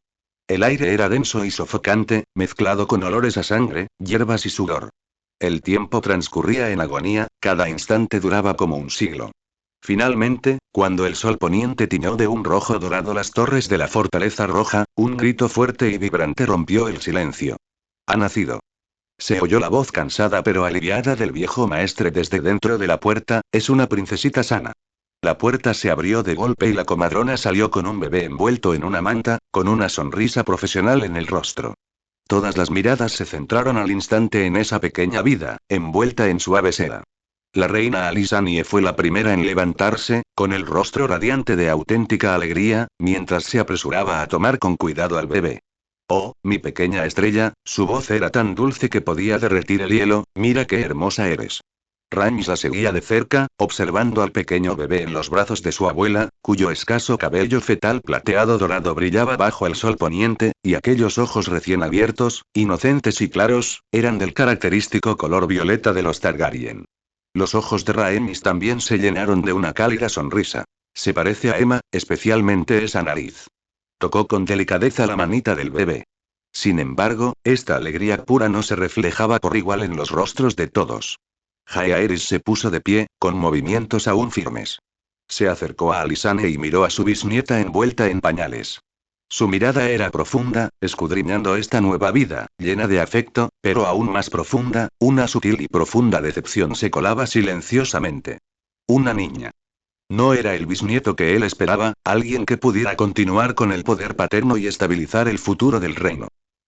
A: El aire era denso y sofocante, mezclado con olores a sangre, hierbas y sudor. El tiempo transcurría en agonía, cada instante duraba como un siglo. Finalmente, cuando el sol poniente tiñó de un rojo dorado las torres de la fortaleza roja, un grito fuerte y vibrante rompió el silencio. Ha nacido. Se oyó la voz cansada pero aliviada del viejo maestre desde dentro de la puerta, es una princesita sana. La puerta se abrió de golpe y la comadrona salió con un bebé envuelto en una manta, con una sonrisa profesional en el rostro. Todas las miradas se centraron al instante en esa pequeña vida, envuelta en suave seda. La reina Alisanie fue la primera en levantarse, con el rostro radiante de auténtica alegría, mientras se apresuraba a tomar con cuidado al bebé. Oh, mi pequeña estrella, su voz era tan dulce que podía derretir el hielo, mira qué hermosa eres. Ramis la seguía de cerca, observando al pequeño bebé en los brazos de su abuela, cuyo escaso cabello fetal plateado dorado brillaba bajo el sol poniente, y aquellos ojos recién abiertos, inocentes y claros, eran del característico color violeta de los Targaryen. Los ojos de Rhaenys también se llenaron de una cálida sonrisa. Se parece a Emma, especialmente esa nariz. Tocó con delicadeza la manita del bebé. Sin embargo, esta alegría pura no se reflejaba por igual en los rostros de todos. Jaehaerys se puso de pie, con movimientos aún firmes. Se acercó a Alysanne y miró a su bisnieta envuelta en pañales. Su mirada era profunda, escudriñando esta nueva vida, llena de afecto, pero aún más profunda, una sutil y profunda decepción se colaba silenciosamente. Una niña. No era el bisnieto que él esperaba, alguien que pudiera continuar con el poder paterno y estabilizar el futuro del reino.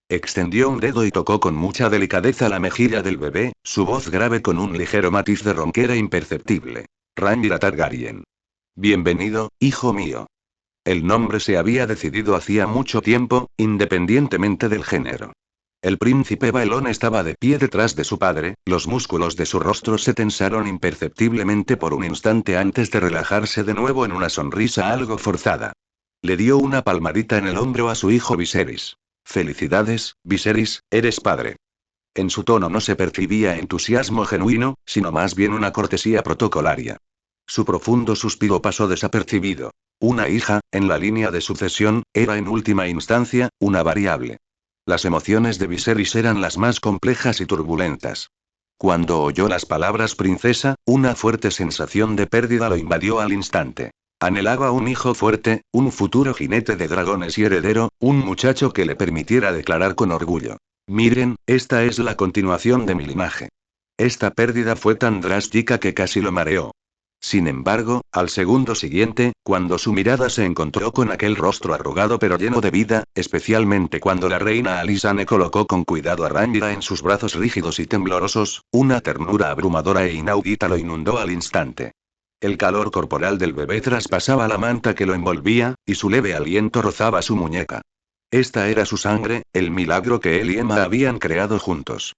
A: Extendió un dedo y tocó con mucha delicadeza la mejilla del bebé, su voz grave con un ligero matiz de ronquera imperceptible. Rhaenyra Targaryen. Bienvenido, hijo mío. El nombre se había decidido hacía mucho tiempo, independientemente del género. El príncipe Baelón estaba de pie detrás de su padre, los músculos de su rostro se tensaron imperceptiblemente por un instante antes de relajarse de nuevo en una sonrisa algo forzada. Le dio una palmadita en el hombro a su hijo Viserys. Felicidades, Viserys, eres padre. En su tono no se percibía entusiasmo genuino, sino más bien una cortesía protocolaria. Su profundo suspiro pasó desapercibido. Una hija, en la línea de sucesión, era en última instancia, una variable. Las emociones de Viserys eran las más complejas y turbulentas. Cuando oyó las palabras princesa, una fuerte sensación de pérdida lo invadió al instante. Anhelaba un hijo fuerte, un futuro jinete de dragones y heredero, un muchacho que le permitiera declarar con orgullo: miren, esta es la continuación de mi linaje. Esta pérdida fue tan drástica que casi lo mareó. Sin embargo, al segundo siguiente, cuando su mirada se encontró con aquel rostro arrugado pero lleno de vida, especialmente cuando la reina Alysanne colocó con cuidado a Rhaenyra en sus brazos rígidos y temblorosos, una ternura abrumadora e inaudita lo inundó al instante. El calor corporal del bebé traspasaba la manta que lo envolvía, y su leve aliento rozaba su muñeca. Esta era su sangre, el milagro que él y Emma habían creado juntos.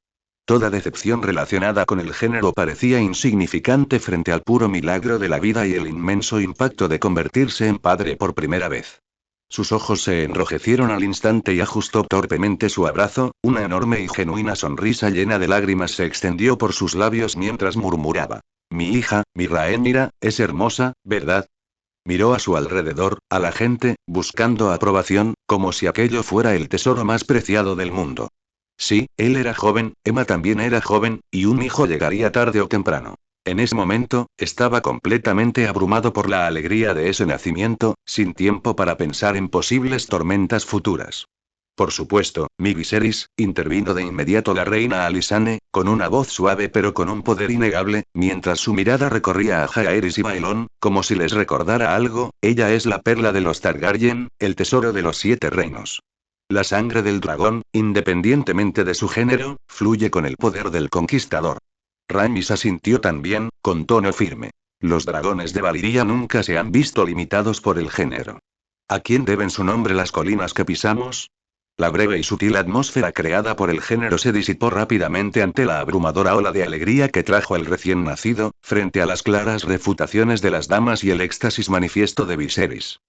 A: Toda decepción relacionada con el género parecía insignificante frente al puro milagro de la vida y el inmenso impacto de convertirse en padre por primera vez. Sus ojos se enrojecieron al instante y ajustó torpemente su abrazo, una enorme y genuina sonrisa llena de lágrimas se extendió por sus labios mientras murmuraba: mi hija, mi Rhaenyra, es hermosa, ¿verdad? Miró a su alrededor, a la gente, buscando aprobación, como si aquello fuera el tesoro más preciado del mundo. Sí, él era joven, Emma también era joven, y un hijo llegaría tarde o temprano. En ese momento, estaba completamente abrumado por la alegría de ese nacimiento, sin tiempo para pensar en posibles tormentas futuras. Por supuesto, mi Viserys, intervino de inmediato la reina Alysanne, con una voz suave pero con un poder innegable, mientras su mirada recorría a Jaehaerys y Baelón, como si les recordara algo: ella es la perla de los Targaryen, el tesoro de los 7 reinos. La sangre del dragón, independientemente de su género, fluye con el poder del conquistador. Rhaenys asintió también, con tono firme. Los dragones de Valyria nunca se han visto limitados por el género. ¿A quién deben su nombre las colinas que pisamos? La breve y sutil atmósfera creada por el género se disipó rápidamente ante la abrumadora ola de alegría que trajo el recién nacido, frente a las claras refutaciones de las damas y el éxtasis manifiesto de Viserys.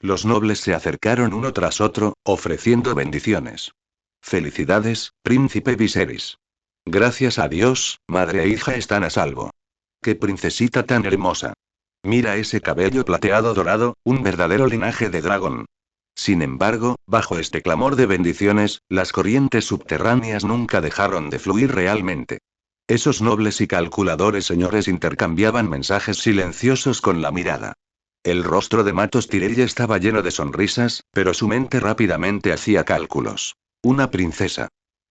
A: Los nobles se acercaron uno tras otro, ofreciendo bendiciones. Felicidades, príncipe Viserys. Gracias a Dios, madre e hija están a salvo. ¡Qué princesita tan hermosa! Mira ese cabello plateado dorado, un verdadero linaje de dragón. Sin embargo, bajo este clamor de bendiciones, las corrientes subterráneas nunca dejaron de fluir realmente. Esos nobles y calculadores señores intercambiaban mensajes silenciosos con la mirada. El rostro de Matos Tyrell estaba lleno de sonrisas, pero su mente rápidamente hacía cálculos. Una princesa.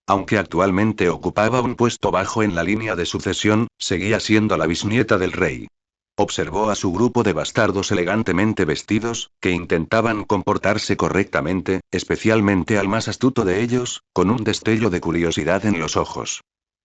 A: Aunque actualmente ocupaba un puesto bajo en la línea de sucesión, seguía siendo la bisnieta del rey. Observó a su grupo de bastardos elegantemente vestidos, que intentaban comportarse correctamente, especialmente al más astuto de ellos, con un destello de curiosidad en los ojos.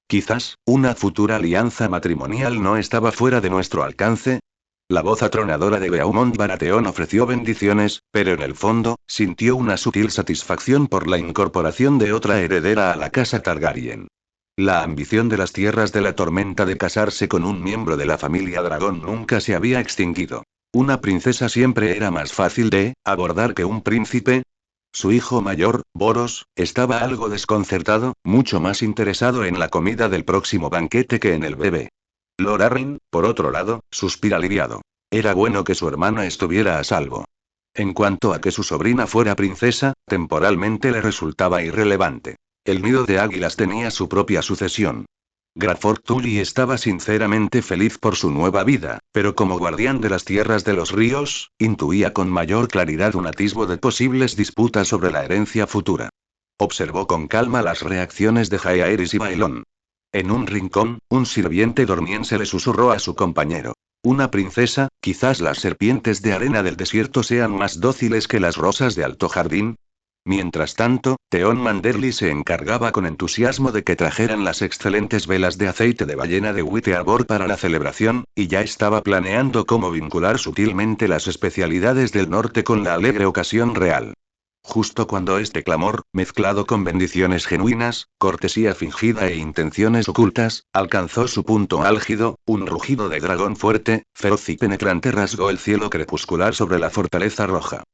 A: Quizás, una futura alianza matrimonial no estaba fuera de nuestro alcance. La voz atronadora de Beaumont Baratheon ofreció bendiciones, pero en el fondo, sintió una sutil satisfacción por la incorporación de otra heredera a la casa Targaryen. La ambición de las Tierras de la Tormenta de casarse con un miembro de la familia Dragón nunca se había extinguido. Una princesa siempre era más fácil de abordar que un príncipe. Su hijo mayor, Boros, estaba algo desconcertado, mucho más interesado en la comida del próximo banquete que en el bebé. Lord Arryn, por otro lado, suspira aliviado. Era bueno que su hermana estuviera a salvo. En cuanto a que su sobrina fuera princesa, temporalmente le resultaba irrelevante. El nido de águilas tenía su propia sucesión. Graford Tully estaba sinceramente feliz por su nueva vida, pero como guardián de las tierras de los ríos, intuía con mayor claridad un atisbo de posibles disputas sobre la herencia futura. Observó con calma las reacciones de Jaehaerys y Baelon. En un rincón, un sirviente dormiense le susurró a su compañero. Una princesa, quizás las serpientes de arena del desierto sean más dóciles que las rosas de alto jardín. Mientras tanto, Theon Manderly se encargaba con entusiasmo de que trajeran las excelentes velas de aceite de ballena de White Arbor para la celebración, y ya estaba planeando cómo vincular sutilmente las especialidades del norte con la alegre ocasión real. Justo cuando este clamor, mezclado con bendiciones genuinas, cortesía fingida e intenciones ocultas, alcanzó su punto álgido, un rugido de dragón fuerte, feroz y penetrante rasgó el cielo crepuscular sobre la fortaleza roja.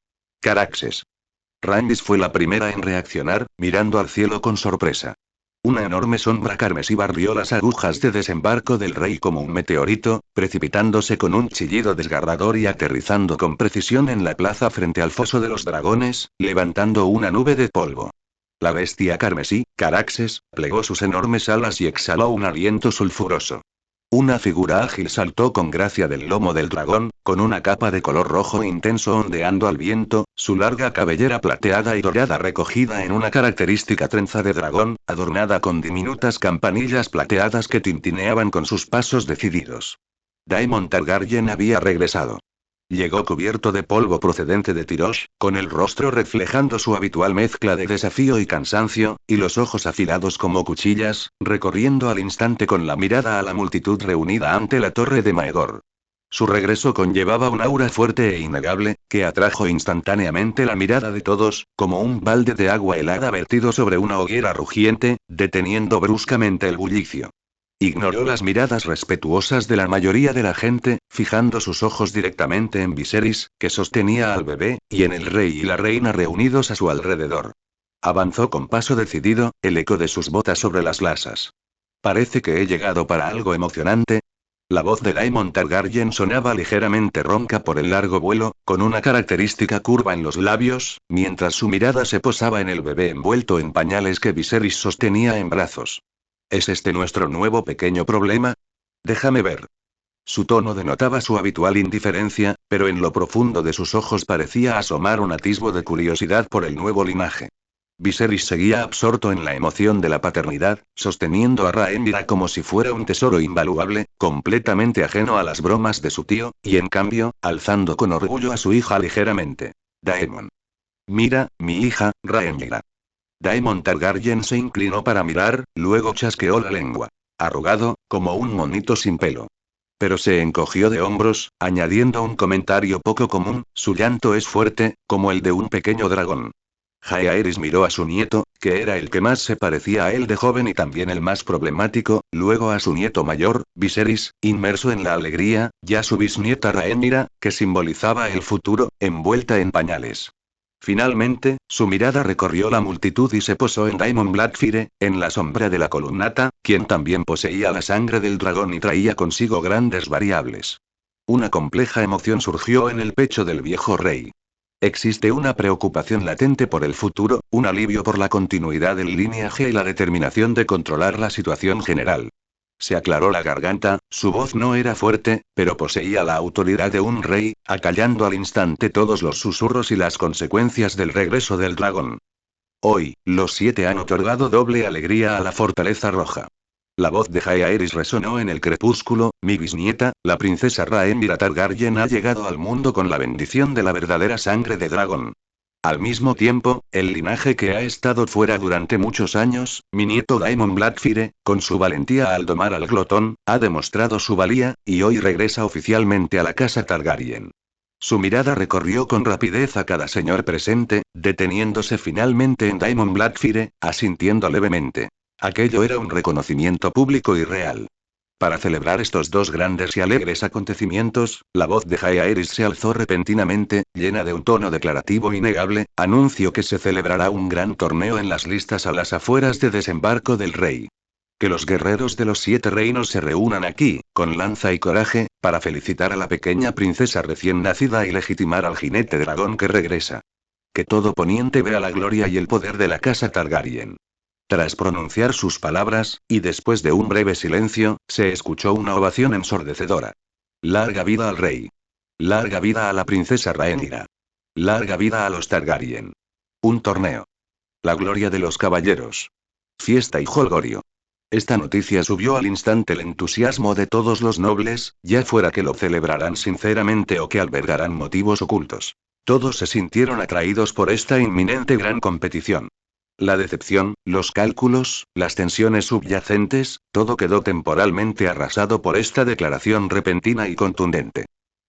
A: Caraxes. Rhaenys fue la primera en reaccionar, mirando al cielo con sorpresa. Una enorme sombra carmesí barrió las agujas de desembarco del rey como un meteorito, precipitándose con un chillido desgarrador y aterrizando con precisión en la plaza frente al foso de los dragones, levantando una nube de polvo. La bestia carmesí, Caraxes, plegó sus enormes alas y exhaló un aliento sulfuroso. Una figura ágil saltó con gracia del lomo del dragón, con una capa de color rojo intenso ondeando al viento, su larga cabellera plateada y dorada recogida en una característica trenza de dragón, adornada con diminutas campanillas plateadas que tintineaban con sus pasos decididos. Daemon Targaryen había regresado. Llegó cubierto de polvo procedente de Tirosh, con el rostro reflejando su habitual mezcla de desafío y cansancio, y los ojos afilados como cuchillas, recorriendo al instante con la mirada a la multitud reunida ante la torre de Maegor. Su regreso conllevaba un aura fuerte e innegable, que atrajo instantáneamente la mirada de todos, como un balde de agua helada vertido sobre una hoguera rugiente, deteniendo bruscamente el bullicio. Ignoró las miradas respetuosas de la mayoría de la gente, fijando sus ojos directamente en Viserys, que sostenía al bebé, y en el rey y la reina reunidos a su alrededor. Avanzó con paso decidido, el eco de sus botas sobre las lasas. Parece que he llegado para algo emocionante. La voz de Daemon Targaryen sonaba ligeramente ronca por el largo vuelo, con una característica curva en los labios, mientras su mirada se posaba en el bebé envuelto en pañales que Viserys sostenía en brazos. ¿Es este nuestro nuevo pequeño problema? Déjame ver. Su tono denotaba su habitual indiferencia, pero en lo profundo de sus ojos parecía asomar un atisbo de curiosidad por el nuevo linaje. Viserys seguía absorto en la emoción de la paternidad, sosteniendo a Rhaenyra como si fuera un tesoro invaluable, completamente ajeno a las bromas de su tío, y en cambio, alzando con orgullo a su hija ligeramente. Daemon. Mira, mi hija, Rhaenyra. Daemon Targaryen se inclinó para mirar, luego chasqueó la lengua. Arrugado, como un monito sin pelo. Pero se encogió de hombros, añadiendo un comentario poco común: su llanto es fuerte, como el de un pequeño dragón. Jaehaerys miró a su nieto, que era el que más se parecía a él de joven y también el más problemático, luego a su nieto mayor, Viserys, inmerso en la alegría, ya su bisnieta Rhaenyra, que simbolizaba el futuro, envuelta en pañales. Finalmente, su mirada recorrió la multitud y se posó en Daemon Blackfyre, en la sombra de la columnata, quien también poseía la sangre del dragón y traía consigo grandes variables. Una compleja emoción surgió en el pecho del viejo rey. Existe una preocupación latente por el futuro, un alivio por la continuidad del linaje y la determinación de controlar la situación general. Se aclaró la garganta, su voz no era fuerte, pero poseía la autoridad de un rey, acallando al instante todos los susurros y las consecuencias del regreso del dragón. Hoy, los 7 han otorgado doble alegría a la Fortaleza Roja. La voz de Jaehaerys resonó en el crepúsculo: mi bisnieta, la princesa Rhaenyra Targaryen ha llegado al mundo con la bendición de la verdadera sangre de dragón. Al mismo tiempo, el linaje que ha estado fuera durante muchos años, mi nieto Daemon Blackfyre, con su valentía al domar al glotón, ha demostrado su valía, y hoy regresa oficialmente a la casa Targaryen. Su mirada recorrió con rapidez a cada señor presente, deteniéndose finalmente en Daemon Blackfyre, asintiendo levemente. Aquello era un reconocimiento público y real. Para celebrar estos dos grandes y alegres acontecimientos, la voz de Jaehaerys se alzó repentinamente, llena de un tono declarativo innegable: anuncio que se celebrará un gran torneo en las listas a las afueras de Desembarco del Rey. Que los guerreros de los 7 reinos se reúnan aquí, con lanza y coraje, para felicitar a la pequeña princesa recién nacida y legitimar al jinete dragón que regresa. Que todo Poniente vea la gloria y el poder de la casa Targaryen. Tras pronunciar sus palabras, y después de un breve silencio, se escuchó una ovación ensordecedora. Larga vida al rey. Larga vida a la princesa Rhaenyra. Larga vida a los Targaryen. Un torneo. La gloria de los caballeros. Fiesta y jolgorio. Esta noticia subió al instante el entusiasmo de todos los nobles, ya fuera que lo celebrarán sinceramente o que albergarán motivos ocultos. Todos se sintieron atraídos por esta inminente gran competición. La decepción, los cálculos, las tensiones subyacentes, todo quedó temporalmente arrasado por esta declaración repentina y contundente.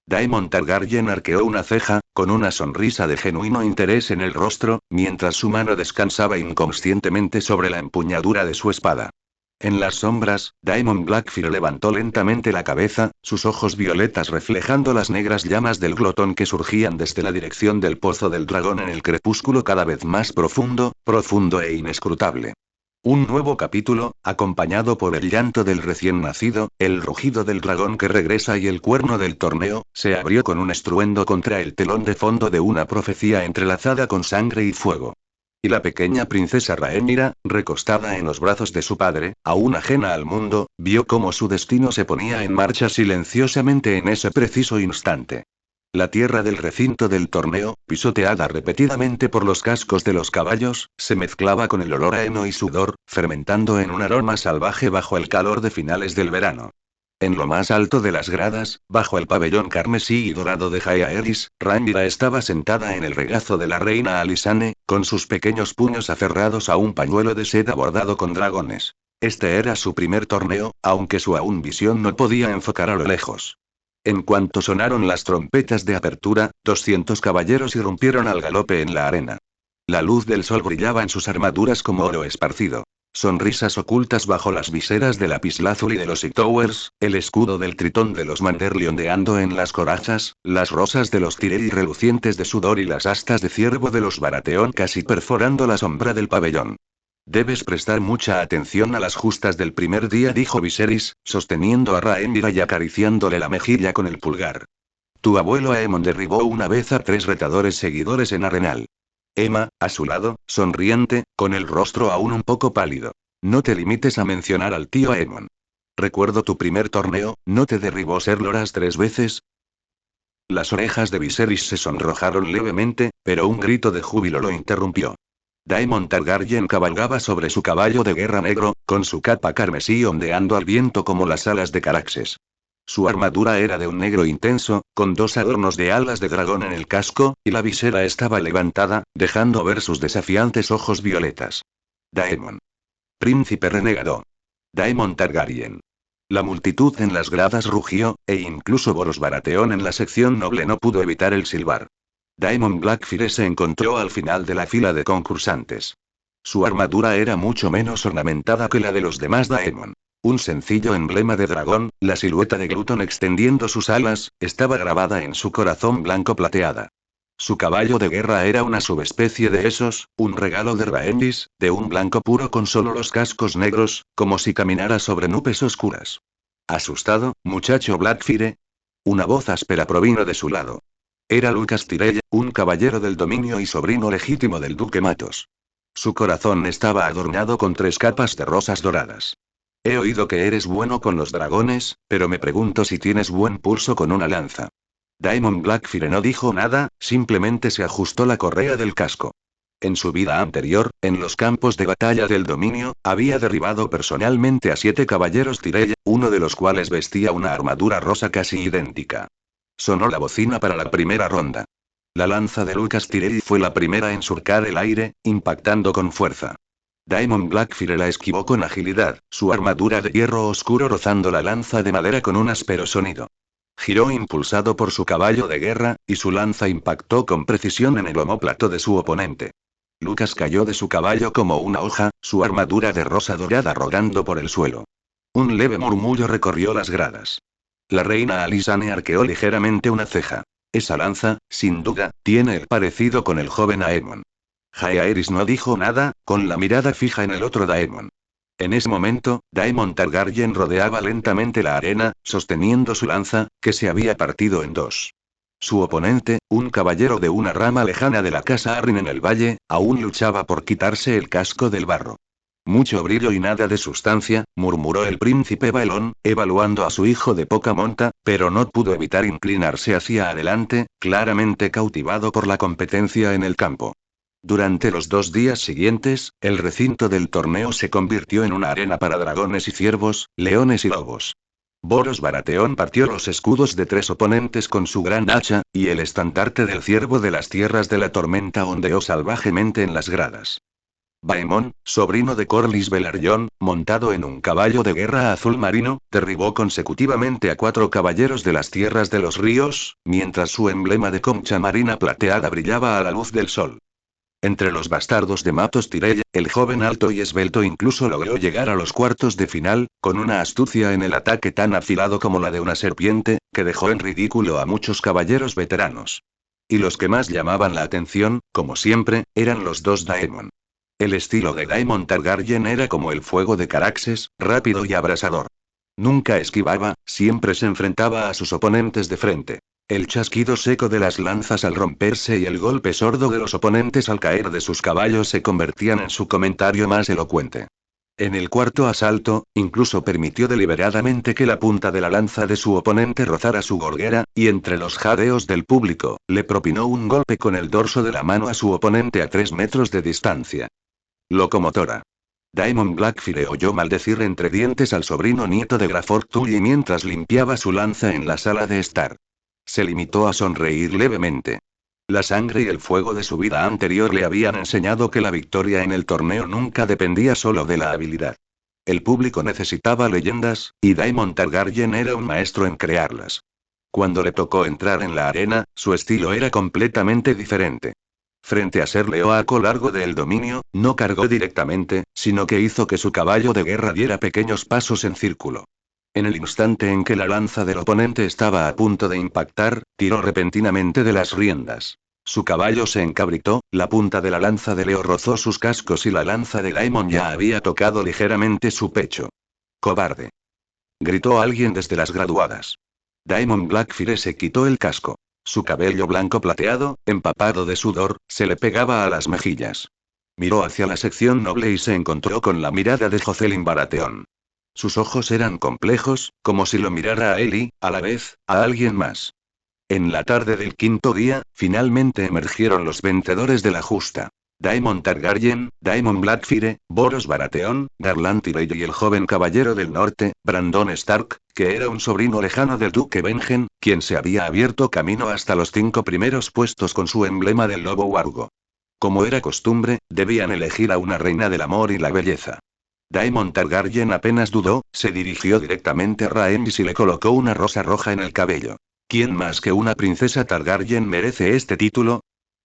A: Daemon Targaryen arqueó una ceja, con una sonrisa de genuino interés en el rostro, mientras su mano descansaba inconscientemente sobre la empuñadura de su espada. En las sombras, Daemon Blackfyre levantó lentamente la cabeza, sus ojos violetas reflejando las negras llamas del glotón que surgían desde la dirección del pozo del dragón en el crepúsculo cada vez más profundo, profundo e inescrutable. Un nuevo capítulo, acompañado por el llanto del recién nacido, el rugido del dragón que regresa y el cuerno del torneo, se abrió con un estruendo contra el telón de fondo de una profecía entrelazada con sangre y fuego. Y la pequeña princesa Rhaenyra, recostada en los brazos de su padre, aún ajena al mundo, vio cómo su destino se ponía en marcha silenciosamente en ese preciso instante. La tierra del recinto del torneo, pisoteada repetidamente por los cascos de los caballos, se mezclaba con el olor a heno y sudor, fermentando en un aroma salvaje bajo el calor de finales del verano. En lo más alto de las gradas, bajo el pabellón carmesí y dorado de Jaehaerys, Rhaenyra estaba sentada en el regazo de la reina Alysanne, con sus pequeños puños aferrados a un pañuelo de seda bordado con dragones. Este era su primer torneo, aunque su aún visión no podía enfocar a lo lejos. En cuanto sonaron las trompetas de apertura, 200 caballeros irrumpieron al galope en la arena. La luz del sol brillaba en sus armaduras como oro esparcido. Sonrisas ocultas bajo las viseras de lapislázuli de los Hightorys, el escudo del tritón de los Manderly ondeando en las corazas, las rosas de los Tyrell relucientes de sudor y las astas de ciervo de los Baratheon casi perforando la sombra del pabellón. Debes prestar mucha atención a las justas del primer día, dijo Viserys, sosteniendo a Rhaenyra y acariciándole la mejilla con el pulgar. Tu abuelo Aemon derribó una vez a 3 retadores seguidores en Arenal. Aemma, a su lado, sonriente, con el rostro aún un poco pálido. No te limites a mencionar al tío Aemon. Recuerdo tu primer torneo, ¿no te derribó Ser Loras 3 veces? Las orejas de Viserys se sonrojaron levemente, pero un grito de júbilo lo interrumpió. Daemon Targaryen cabalgaba sobre su caballo de guerra negro, con su capa carmesí ondeando al viento como las alas de Caraxes. Su armadura era de un negro intenso, con 2 adornos de alas de dragón en el casco, y la visera estaba levantada, dejando ver sus desafiantes ojos violetas. Daemon. Príncipe renegado. Daemon Targaryen. La multitud en las gradas rugió, e incluso Boros Baratheon en la sección noble no pudo evitar el silbar. Daemon Blackfyre se encontró al final de la fila de concursantes. Su armadura era mucho menos ornamentada que la de los demás Daemon. Un sencillo emblema de dragón, la silueta de Gluton extendiendo sus alas, estaba grabada en su corazón blanco plateada. Su caballo de guerra era una subespecie de esos, un regalo de Rhaenys, de un blanco puro con solo los cascos negros, como si caminara sobre nubes oscuras. ¿Asustado, muchacho Blackfyre? Una voz áspera provino de su lado. Era Lucas Tyrell, un caballero del dominio y sobrino legítimo del duque Matos. Su corazón estaba adornado con 3 capas de rosas doradas. He oído que eres bueno con los dragones, pero me pregunto si tienes buen pulso con una lanza. Daemon Blackfyre no dijo nada, simplemente se ajustó la correa del casco. En su vida anterior, en los campos de batalla del dominio, había derribado personalmente a 7 caballeros Tyrell, uno de los cuales vestía una armadura rosa casi idéntica. Sonó la bocina para la primera ronda. La lanza de Lucas Tyrell fue la primera en surcar el aire, impactando con fuerza. Diamond Blackfire la esquivó con agilidad, su armadura de hierro oscuro rozando la lanza de madera con un áspero sonido. Giró impulsado por su caballo de guerra, y su lanza impactó con precisión en el omóplato de su oponente. Lucas cayó de su caballo como una hoja, su armadura de rosa dorada rodando por el suelo. Un leve murmullo recorrió las gradas. La reina Alysanne arqueó ligeramente una ceja. Esa lanza, sin duda, tiene el parecido con el joven Aemon. Jaehaerys no dijo nada, con la mirada fija en el otro Daemon. En ese momento, Daemon Targaryen rodeaba lentamente la arena, sosteniendo su lanza, que se había partido en dos. Su oponente, un caballero de una rama lejana de la casa Arryn en el valle, aún luchaba por quitarse el casco del barro. Mucho brillo y nada de sustancia, murmuró el príncipe Baelón, evaluando a su hijo de poca monta, pero no pudo evitar inclinarse hacia adelante, claramente cautivado por la competencia en el campo. Durante los 2 días siguientes, el recinto del torneo se convirtió en una arena para dragones y ciervos, leones y lobos. Boros Baratheon partió los escudos de 3 oponentes con su gran hacha, y el estandarte del ciervo de las tierras de la tormenta ondeó salvajemente en las gradas. Baemon, sobrino de Corlys Velaryon, montado en un caballo de guerra azul marino, derribó consecutivamente a 4 caballeros de las tierras de los ríos, mientras su emblema de concha marina plateada brillaba a la luz del sol. Entre los bastardos de Matos Tyrell, el joven alto y esbelto incluso logró llegar a los cuartos de final, con una astucia en el ataque tan afilado como la de una serpiente, que dejó en ridículo a muchos caballeros veteranos. Y los que más llamaban la atención, como siempre, eran los 2 Daemon. El estilo de Daemon Targaryen era como el fuego de Caraxes, rápido y abrasador. Nunca esquivaba, siempre se enfrentaba a sus oponentes de frente. El chasquido seco de las lanzas al romperse y el golpe sordo de los oponentes al caer de sus caballos se convertían en su comentario más elocuente. En el cuarto asalto, incluso permitió deliberadamente que la punta de la lanza de su oponente rozara su gorguera, y entre los jadeos del público, le propinó un golpe con el dorso de la mano a su oponente a 3 metros de distancia. Locomotora. Daemon Blackfire oyó maldecir entre dientes al sobrino nieto de Graford Tully mientras limpiaba su lanza en la sala de estar. Se limitó a sonreír levemente. La sangre y el fuego de su vida anterior le habían enseñado que la victoria en el torneo nunca dependía solo de la habilidad. El público necesitaba leyendas, y Daemon Targaryen era un maestro en crearlas. Cuando le tocó entrar en la arena, su estilo era completamente diferente. Frente a ser Leoaco largo del dominio, no cargó directamente, sino que hizo que su caballo de guerra diera pequeños pasos en círculo. En el instante en que la lanza del oponente estaba a punto de impactar, tiró repentinamente de las riendas. Su caballo se encabritó, la punta de la lanza de Leo rozó sus cascos y la lanza de Daemon ya había tocado ligeramente su pecho. ¡Cobarde!, gritó alguien desde las graduadas. Daemon Blackfire se quitó el casco. Su cabello blanco plateado, empapado de sudor, se le pegaba a las mejillas. Miró hacia la sección noble y se encontró con la mirada de Jocelyn Baratheon. Sus ojos eran complejos, como si lo mirara a él y, a la vez, a alguien más. En la tarde del 5.º día, finalmente emergieron los vencedores de la justa. Daemon Targaryen, Daemon Blackfire, Boros Baratheon, Garland Tyrell y el joven caballero del norte, Brandon Stark, que era un sobrino lejano del duque Benjen, quien se había abierto camino hasta los 5 primeros puestos con su emblema del lobo huargo. Como era costumbre, debían elegir a una reina del amor y la belleza. Daemon Targaryen apenas dudó, se dirigió directamente a Rhaenys y le colocó una rosa roja en el cabello. ¿Quién más que una princesa Targaryen merece este título?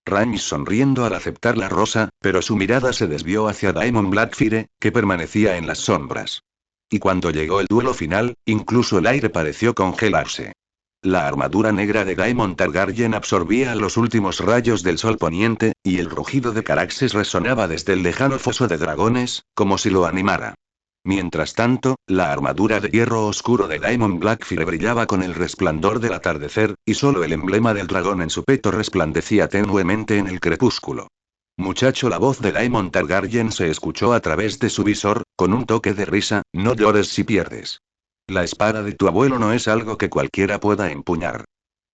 A: Rhaenys sonriendo al aceptar la rosa, pero su mirada se desvió hacia Daemon Blackfire, que permanecía en las sombras. Y cuando llegó el duelo final, incluso el aire pareció congelarse. La armadura negra de Daemon Targaryen absorbía los últimos rayos del sol poniente, y el rugido de Caraxes resonaba desde el lejano foso de dragones, como si lo animara. Mientras tanto, la armadura de hierro oscuro de Daemon Blackfire brillaba con el resplandor del atardecer, y solo el emblema del dragón en su peto resplandecía tenuemente en el crepúsculo. Muchacho, la voz de Daemon Targaryen se escuchó a través de su visor, con un toque de risa, no llores si pierdes. La espada de tu abuelo no es algo que cualquiera pueda empuñar.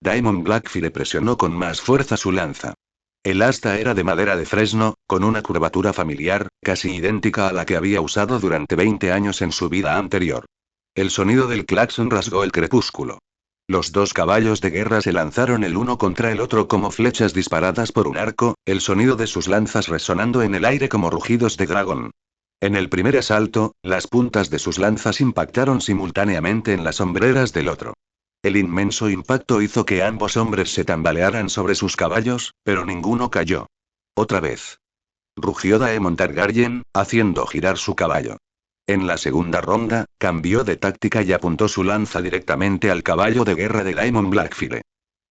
A: Daemon Blackfire presionó con más fuerza su lanza. El asta era de madera de fresno, con una curvatura familiar, casi idéntica a la que había usado durante 20 años en su vida anterior. El sonido del claxon rasgó el crepúsculo. Los dos caballos de guerra se lanzaron el uno contra el otro como flechas disparadas por un arco, el sonido de sus lanzas resonando en el aire como rugidos de dragón. En el primer asalto, las puntas de sus lanzas impactaron simultáneamente en las hombreras del otro. El inmenso impacto hizo que ambos hombres se tambalearan sobre sus caballos, pero ninguno cayó. Otra vez. Rugió Daemon Targaryen, haciendo girar su caballo. En la segunda ronda, cambió de táctica y apuntó su lanza directamente al caballo de guerra de Daemon Blackfyre.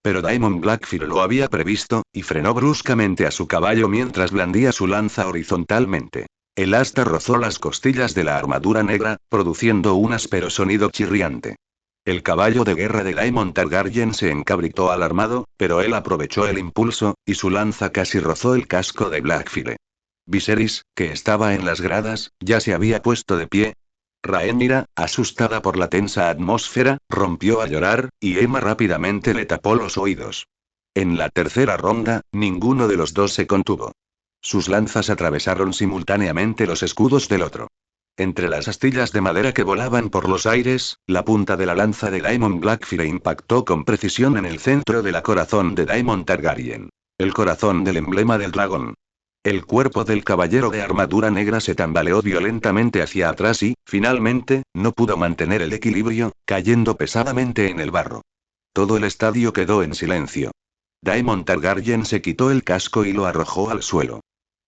A: Pero Daemon Blackfyre lo había previsto, y frenó bruscamente a su caballo mientras blandía su lanza horizontalmente. El asta rozó las costillas de la armadura negra, produciendo un áspero sonido chirriante. El caballo de guerra de Daemon Targaryen se encabritó alarmado, pero él aprovechó el impulso, y su lanza casi rozó el casco de Blackfyre. Viserys, que estaba en las gradas, ya se había puesto de pie. Rhaenyra, asustada por la tensa atmósfera, rompió a llorar, y Aemma rápidamente le tapó los oídos. En la tercera ronda, ninguno de los dos se contuvo. Sus lanzas atravesaron simultáneamente los escudos del otro. Entre las astillas de madera que volaban por los aires, la punta de la lanza de Daemon Blackfyre impactó con precisión en el centro del corazón de Daemon Targaryen. El corazón del emblema del dragón. El cuerpo del caballero de armadura negra se tambaleó violentamente hacia atrás y, finalmente, no pudo mantener el equilibrio, cayendo pesadamente en el barro. Todo el estadio quedó en silencio. Daemon Targaryen se quitó el casco y lo arrojó al suelo.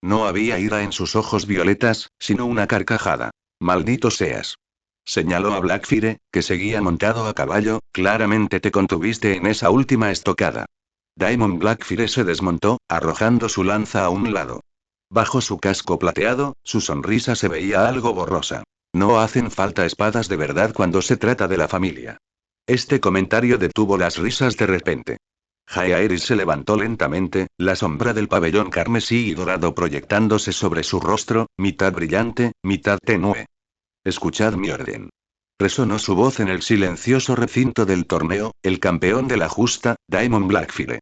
A: No había ira en sus ojos violetas, sino una carcajada. «Maldito seas». Señaló a Blackfyre, que seguía montado a caballo, «Claramente te contuviste en esa última estocada». Daemon Blackfyre se desmontó, arrojando su lanza a un lado. Bajo su casco plateado, su sonrisa se veía algo borrosa. No hacen falta espadas de verdad cuando se trata de la familia. Este comentario detuvo las risas de repente. Jaehaerys se levantó lentamente, la sombra del pabellón carmesí y dorado proyectándose sobre su rostro, mitad brillante, mitad tenue. «Escuchad mi orden». Resonó su voz en el silencioso recinto del torneo, el campeón de la justa, Daemon Blackfyre.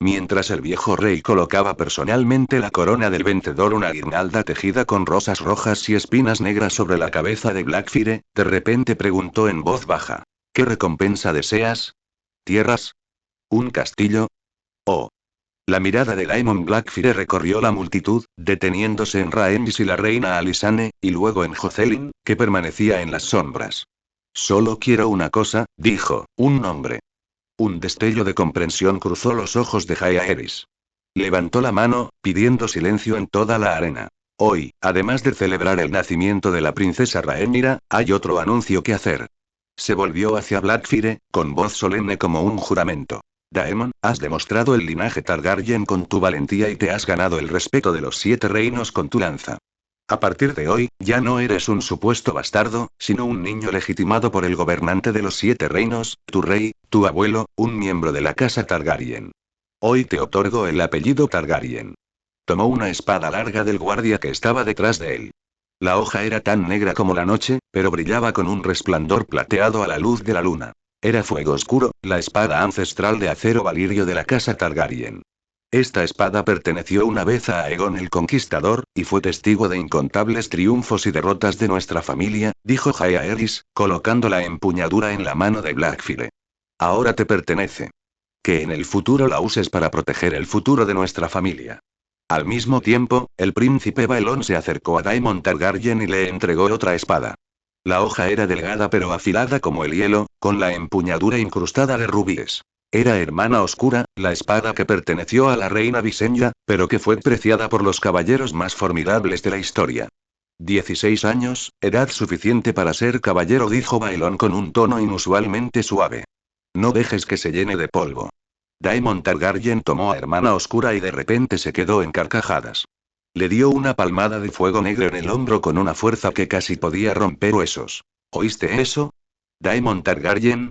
A: Mientras el viejo rey colocaba personalmente la corona del vencedor, una guirnalda tejida con rosas rojas y espinas negras sobre la cabeza de Blackfyre, de repente preguntó en voz baja: «¿Qué recompensa deseas? ¿Tierras? ¿Un castillo? Oh». La mirada de Daemon Blackfyre recorrió la multitud, deteniéndose en Rhaenys y la reina Alysanne, y luego en Jocelyn, que permanecía en las sombras. «Solo quiero una cosa», dijo, «un nombre». Un destello de comprensión cruzó los ojos de Jaehaerys. Levantó la mano, pidiendo silencio en toda la arena. «Hoy, además de celebrar el nacimiento de la princesa Rhaenyra, hay otro anuncio que hacer». Se volvió hacia Blackfyre, con voz solemne como un juramento. «Daemon, has demostrado el linaje Targaryen con tu valentía y te has ganado el respeto de los 7 reinos con tu lanza. A partir de hoy, ya no eres un supuesto bastardo, sino un niño legitimado por el gobernante de los 7 reinos, tu rey, tu abuelo, un miembro de la casa Targaryen. Hoy te otorgo el apellido Targaryen». Tomó una espada larga del guardia que estaba detrás de él. La hoja era tan negra como la noche, pero brillaba con un resplandor plateado a la luz de la luna. Era fuego oscuro, la espada ancestral de acero valirio de la casa Targaryen. Esta espada perteneció una vez a Aegon el Conquistador, y fue testigo de incontables triunfos y derrotas de nuestra familia, dijo Jaehaerys, colocando la empuñadura en la mano de Blackfyre. «Ahora te pertenece. Que en el futuro la uses para proteger el futuro de nuestra familia». Al mismo tiempo, el príncipe Baelon se acercó a Daemon Targaryen y le entregó otra espada. La hoja era delgada pero afilada como el hielo, con la empuñadura incrustada de rubíes. Era hermana oscura, la espada que perteneció a la reina Visenya, pero que fue preciada por los caballeros más formidables de la historia. 16 años, edad suficiente para ser caballero, dijo Baelon con un tono inusualmente suave. «No dejes que se llene de polvo». Daemon Targaryen tomó a hermana oscura y de repente se quedó en carcajadas. Le dio una palmada de fuego negro en el hombro con una fuerza que casi podía romper huesos. «¿Oíste eso? Daemon Targaryen?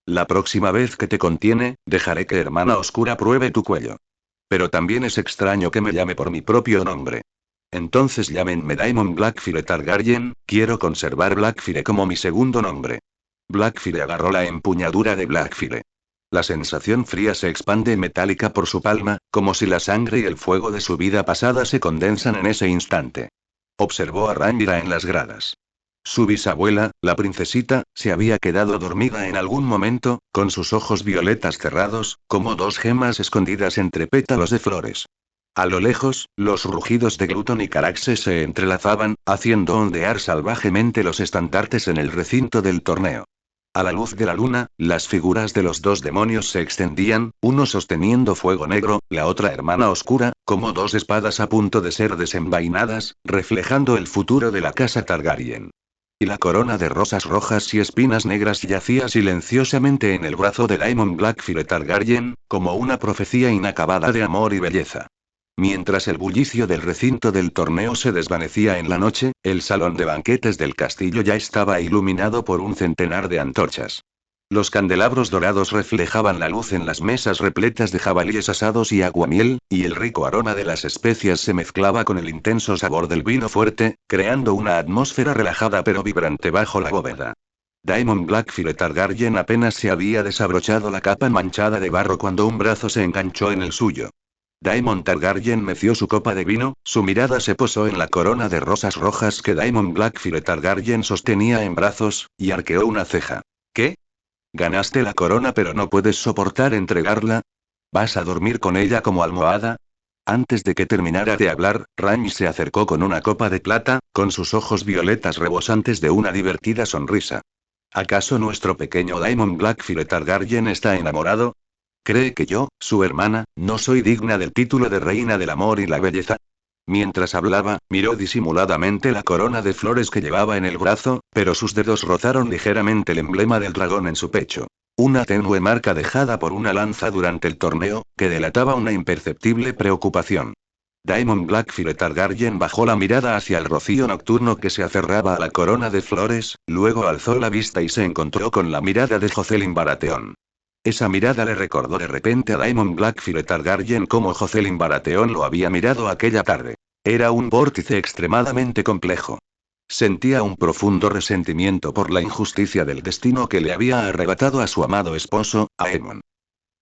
A: La próxima vez que te contiene, dejaré que hermana oscura pruebe tu cuello. Pero también es extraño que me llame por mi propio nombre. Entonces llámenme Daemon Blackfyre Targaryen, quiero conservar Blackfyre como mi segundo nombre». Blackfyre agarró la empuñadura de Blackfyre. La sensación fría se expande metálica por su palma, como si la sangre y el fuego de su vida pasada se condensan en ese instante. Observó a Rhaenyra en las gradas. Su bisabuela, la princesita, se había quedado dormida en algún momento, con sus ojos violetas cerrados, como dos gemas escondidas entre pétalos de flores. A lo lejos, los rugidos de Gluton y Caraxes se entrelazaban, haciendo ondear salvajemente los estandartes en el recinto del torneo. A la luz de la luna, las figuras de los dos demonios se extendían, uno sosteniendo fuego negro, la otra hermana oscura, como dos espadas a punto de ser desenvainadas, reflejando el futuro de la casa Targaryen. Y la corona de rosas rojas y espinas negras yacía silenciosamente en el brazo de Daemon Blackfyre Targaryen, como una profecía inacabada de amor y belleza. Mientras el bullicio del recinto del torneo se desvanecía en la noche, el salón de banquetes del castillo ya estaba iluminado por un centenar de antorchas. Los candelabros dorados reflejaban la luz en las mesas repletas de jabalíes asados y aguamiel, y el rico aroma de las especias se mezclaba con el intenso sabor del vino fuerte, creando una atmósfera relajada pero vibrante bajo la bóveda. Daemon Blackfyre Targaryen apenas se había desabrochado la capa manchada de barro cuando un brazo se enganchó en el suyo. Daemon Targaryen meció su copa de vino, su mirada se posó en la corona de rosas rojas que Daemon Blackfyre Targaryen sostenía en brazos, y arqueó una ceja. ¿Qué? Ganaste la corona pero no puedes soportar entregarla. ¿Vas a dormir con ella como almohada? Antes de que terminara de hablar, Rhaenys se acercó con una copa de plata, con sus ojos violetas rebosantes de una divertida sonrisa. ¿Acaso nuestro pequeño Daemon Blackfyre Targaryen está enamorado? ¿Cree que yo, su hermana, no soy digna del título de reina del amor y la belleza? Mientras hablaba, miró disimuladamente la corona de flores que llevaba en el brazo, pero sus dedos rozaron ligeramente el emblema del dragón en su pecho. Una tenue marca dejada por una lanza durante el torneo, que delataba una imperceptible preocupación. Daemon Blackfyre Targaryen bajó la mirada hacia el rocío nocturno que se aferraba a la corona de flores, luego alzó la vista y se encontró con la mirada de Jocelyn Baratheon. Esa mirada le recordó de repente a Daemon Blackfyre Targaryen como Jocelyn Baratheon lo había mirado aquella tarde. Era un vórtice extremadamente complejo. Sentía un profundo resentimiento por la injusticia del destino que le había arrebatado a su amado esposo, Aemon.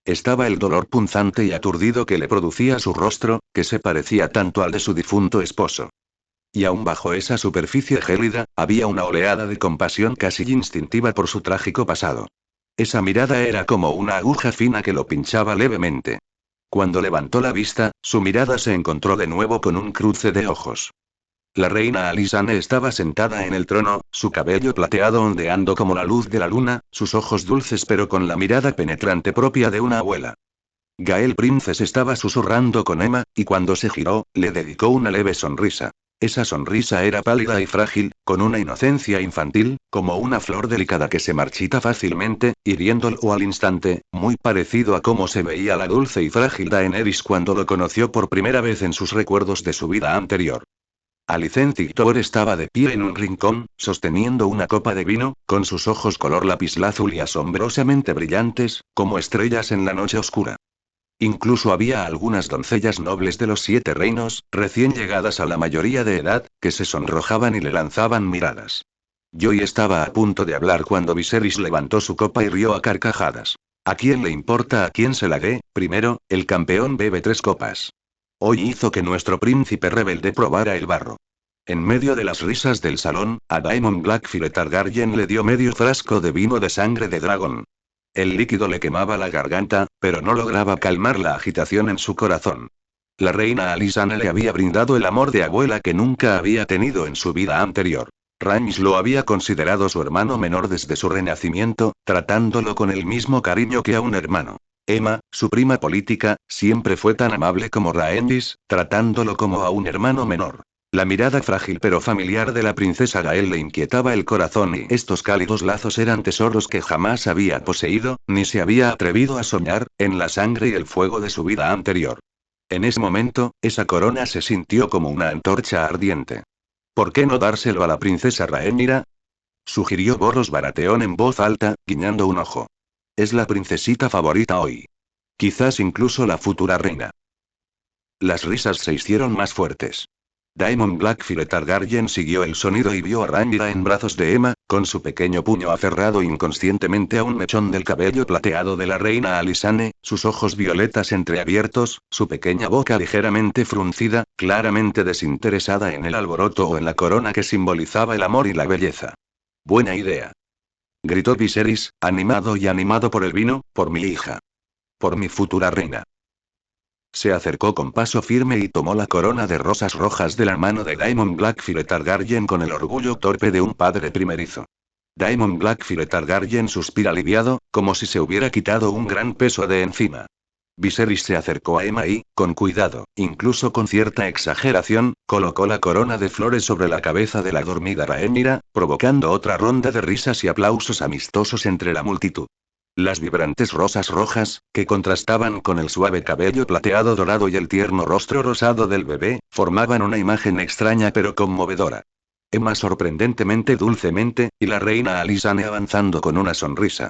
A: Estaba el dolor punzante y aturdido que le producía su rostro, que se parecía tanto al de su difunto esposo. Y aún bajo esa superficie gélida, había una oleada de compasión casi instintiva por su trágico pasado. Esa mirada era como una aguja fina que lo pinchaba levemente. Cuando levantó la vista, su mirada se encontró de nuevo con un cruce de ojos. La reina Alysanne estaba sentada en el trono, su cabello plateado ondeando como la luz de la luna, sus ojos dulces pero con la mirada penetrante propia de una abuela. Gael Princess estaba susurrando con Emma, y cuando se giró, le dedicó una leve sonrisa. Esa sonrisa era pálida y frágil, con una inocencia infantil, como una flor delicada que se marchita fácilmente, hiriéndolo al instante, muy parecido a cómo se veía la dulce y frágil Daenerys cuando lo conoció por primera vez en sus recuerdos de su vida anterior. Alicent Hightower estaba de pie en un rincón, sosteniendo una copa de vino, con sus ojos color lapislázuli y asombrosamente brillantes, como estrellas en la noche oscura. Incluso había algunas doncellas nobles de los 7 reinos, recién llegadas a la mayoría de edad, que se sonrojaban y le lanzaban miradas. Joy estaba a punto de hablar cuando Viserys levantó su copa y rió a carcajadas. ¿A quién le importa a quién se la dé? Primero, el campeón bebe 3 copas. Hoy hizo que nuestro príncipe rebelde probara el barro. En medio de las risas del salón, a Daemon Blackfyre Targaryen le dio medio frasco de vino de sangre de dragón. El líquido le quemaba la garganta, pero no lograba calmar la agitación en su corazón. La reina Alysanne le había brindado el amor de abuela que nunca había tenido en su vida anterior. Rhaenys lo había considerado su hermano menor desde su renacimiento, tratándolo con el mismo cariño que a un hermano. Emma, su prima política, siempre fue tan amable como Rhaenys, tratándolo como a un hermano menor. La mirada frágil pero familiar de la princesa Gael le inquietaba el corazón y estos cálidos lazos eran tesoros que jamás había poseído, ni se había atrevido a soñar, en la sangre y el fuego de su vida anterior. En ese momento, esa corona se sintió como una antorcha ardiente. ¿Por qué no dárselo a la princesa Rhaenyra? Sugirió Borros Baratheon en voz alta, guiñando un ojo. Es la princesita favorita hoy. Quizás incluso la futura reina. Las risas se hicieron más fuertes. Daemon Blackfire Targaryen siguió el sonido y vio a Rhaenyra en brazos de Aemma, con su pequeño puño aferrado inconscientemente a un mechón del cabello plateado de la reina Alysanne, sus ojos violetas entreabiertos, su pequeña boca ligeramente fruncida, claramente desinteresada en el alboroto o en la corona que simbolizaba el amor y la belleza. Buena idea. Gritó Viserys, animado por el vino, por mi hija. Por mi futura reina. Se acercó con paso firme y tomó la corona de rosas rojas de la mano de Daemon Blackfire Targaryen con el orgullo torpe de un padre primerizo. Daemon Blackfire Targaryen suspira aliviado, como si se hubiera quitado un gran peso de encima. Viserys se acercó a Aemma y, con cuidado, incluso con cierta exageración, colocó la corona de flores sobre la cabeza de la dormida Rhaenyra, provocando otra ronda de risas y aplausos amistosos entre la multitud. Las vibrantes rosas rojas, que contrastaban con el suave cabello plateado dorado y el tierno rostro rosado del bebé, formaban una imagen extraña pero conmovedora. Aemma sorprendentemente dulcemente, y la reina Alysanne avanzando con una sonrisa.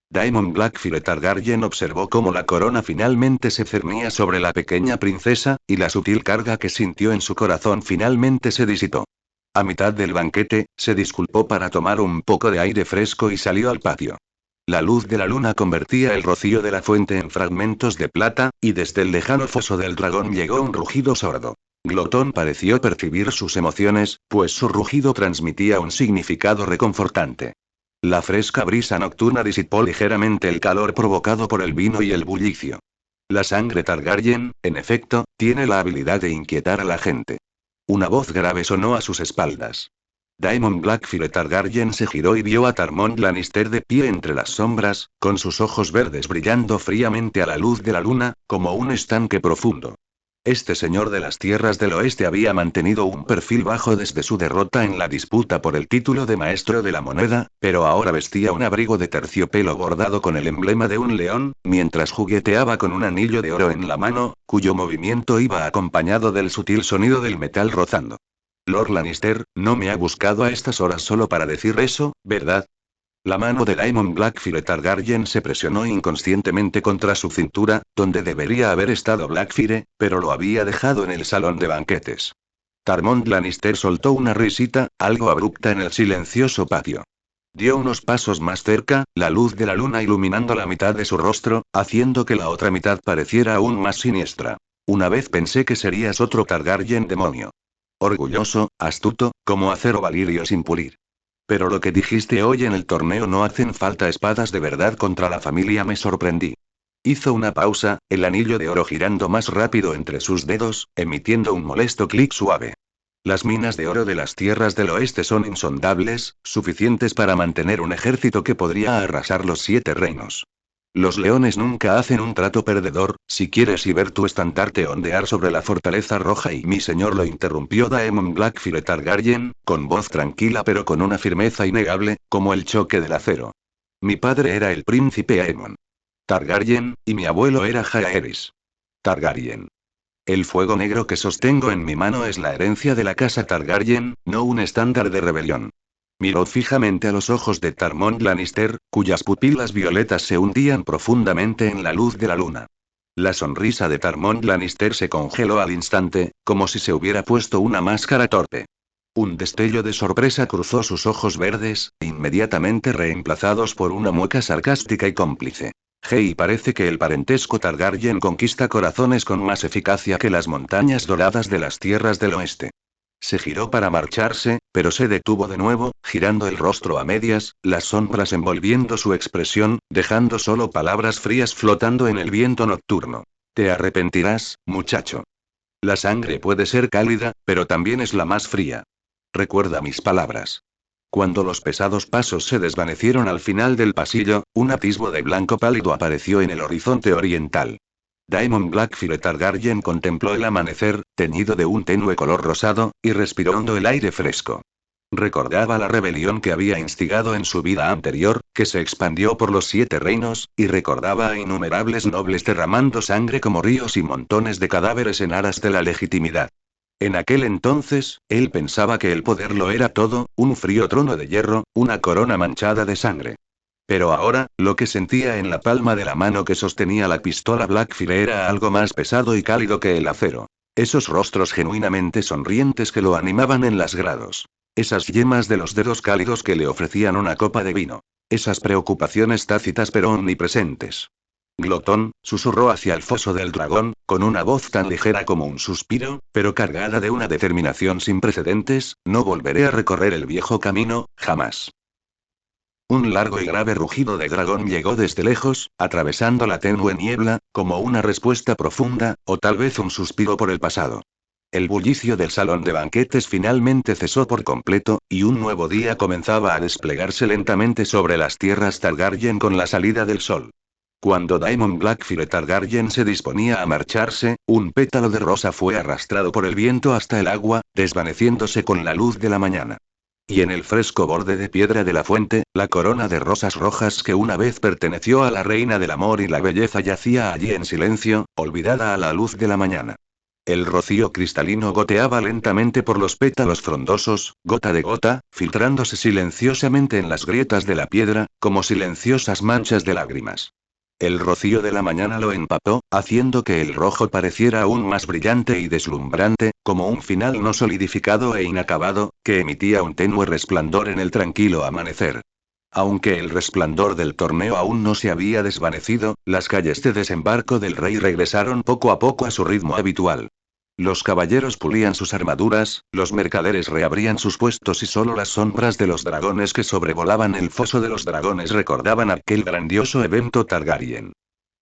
A: Daemon Blackfire Targaryen observó cómo la corona finalmente se cernía sobre la pequeña princesa, y la sutil carga que sintió en su corazón finalmente se disipó. A mitad del banquete, se disculpó para tomar un poco de aire fresco y salió al patio. La luz de la luna convertía el rocío de la fuente en fragmentos de plata, y desde el lejano foso del dragón llegó un rugido sordo. Glotón pareció percibir sus emociones, pues su rugido transmitía un significado reconfortante. La fresca brisa nocturna disipó ligeramente el calor provocado por el vino y el bullicio. La sangre Targaryen, en efecto, tiene la habilidad de inquietar a la gente. Una voz grave sonó a sus espaldas. Daemon Blackfire Targaryen se giró y vio a Tormund Lannister de pie entre las sombras, con sus ojos verdes brillando fríamente a la luz de la luna, como un estanque profundo. Este señor de las tierras del oeste había mantenido un perfil bajo desde su derrota en la disputa por el título de maestro de la moneda, pero ahora vestía un abrigo de terciopelo bordado con el emblema de un león, mientras jugueteaba con un anillo de oro en la mano, cuyo movimiento iba acompañado del sutil sonido del metal rozando. Lord Lannister, no me ha buscado a estas horas solo para decir eso, ¿verdad? La mano de Daemon Blackfire Targaryen se presionó inconscientemente contra su cintura, donde debería haber estado Blackfire, pero lo había dejado en el salón de banquetes. Tormund Lannister soltó una risita, algo abrupta en el silencioso patio. Dio unos pasos más cerca, la luz de la luna iluminando la mitad de su rostro, haciendo que la otra mitad pareciera aún más siniestra. Una vez pensé que serías otro Targaryen demonio. Orgulloso, astuto, como acero valirio sin pulir. Pero lo que dijiste hoy en el torneo no hacen falta espadas de verdad contra la familia, me sorprendí. Hizo una pausa, el anillo de oro girando más rápido entre sus dedos, emitiendo un molesto clic suave. Las minas de oro de las tierras del oeste son insondables, suficientes para mantener un ejército que podría arrasar los 7 reinos. Los leones nunca hacen un trato perdedor, si quieres y ver tu estandarte ondear sobre la fortaleza roja. Y mi señor, lo interrumpió Daemon Blackfire Targaryen, con voz tranquila pero con una firmeza innegable, como el choque del acero. Mi padre era el príncipe Aemon Targaryen, y mi abuelo era Jaehaerys Targaryen. El fuego negro que sostengo en mi mano es la herencia de la casa Targaryen, no un estándar de rebelión. Miró fijamente a los ojos de Tormund Lannister, cuyas pupilas violetas se hundían profundamente en la luz de la luna. La sonrisa de Tormund Lannister se congeló al instante, como si se hubiera puesto una máscara torpe. Un destello de sorpresa cruzó sus ojos verdes, inmediatamente reemplazados por una mueca sarcástica y cómplice. Hey, parece que el parentesco Targaryen conquista corazones con más eficacia que las montañas doradas de las tierras del oeste. Se giró para marcharse, pero se detuvo de nuevo, girando el rostro a medias, las sombras envolviendo su expresión, dejando solo palabras frías flotando en el viento nocturno. Te arrepentirás, muchacho. La sangre puede ser cálida, pero también es la más fría. Recuerda mis palabras. Cuando los pesados pasos se desvanecieron al final del pasillo, un atisbo de blanco pálido apareció en el horizonte oriental. Daemon Blackfire Targaryen contempló el amanecer, teñido de un tenue color rosado, y respiró hondo el aire fresco. Recordaba la rebelión que había instigado en su vida anterior, que se expandió por los 7 reinos, y recordaba a innumerables nobles derramando sangre como ríos y montones de cadáveres en aras de la legitimidad. En aquel entonces, él pensaba que el poder lo era todo, un frío trono de hierro, una corona manchada de sangre. Pero ahora, lo que sentía en la palma de la mano que sostenía la pistola Blackfire era algo más pesado y cálido que el acero. Esos rostros genuinamente sonrientes que lo animaban en las grados. Esas yemas de los dedos cálidos que le ofrecían una copa de vino. Esas preocupaciones tácitas pero omnipresentes. Glotón, susurró hacia el foso del dragón, con una voz tan ligera como un suspiro, pero cargada de una determinación sin precedentes: no volveré a recorrer el viejo camino, jamás. Un largo y grave rugido de dragón llegó desde lejos, atravesando la tenue niebla, como una respuesta profunda, o tal vez un suspiro por el pasado. El bullicio del salón de banquetes finalmente cesó por completo, y un nuevo día comenzaba a desplegarse lentamente sobre las tierras Targaryen con la salida del sol. Cuando Daemon Blackfyre Targaryen se disponía a marcharse, un pétalo de rosa fue arrastrado por el viento hasta el agua, desvaneciéndose con la luz de la mañana. Y en el fresco borde de piedra de la fuente, la corona de rosas rojas que una vez perteneció a la reina del amor y la belleza yacía allí en silencio, olvidada a la luz de la mañana. El rocío cristalino goteaba lentamente por los pétalos frondosos, gota de gota, filtrándose silenciosamente en las grietas de la piedra, como silenciosas manchas de lágrimas. El rocío de la mañana lo empapó, haciendo que el rojo pareciera aún más brillante y deslumbrante, como un final no solidificado e inacabado, que emitía un tenue resplandor en el tranquilo amanecer. Aunque el resplandor del torneo aún no se había desvanecido, las calles de desembarco del rey regresaron poco a poco a su ritmo habitual. Los caballeros pulían sus armaduras, los mercaderes reabrían sus puestos y solo las sombras de los dragones que sobrevolaban el foso de los dragones recordaban aquel grandioso evento Targaryen.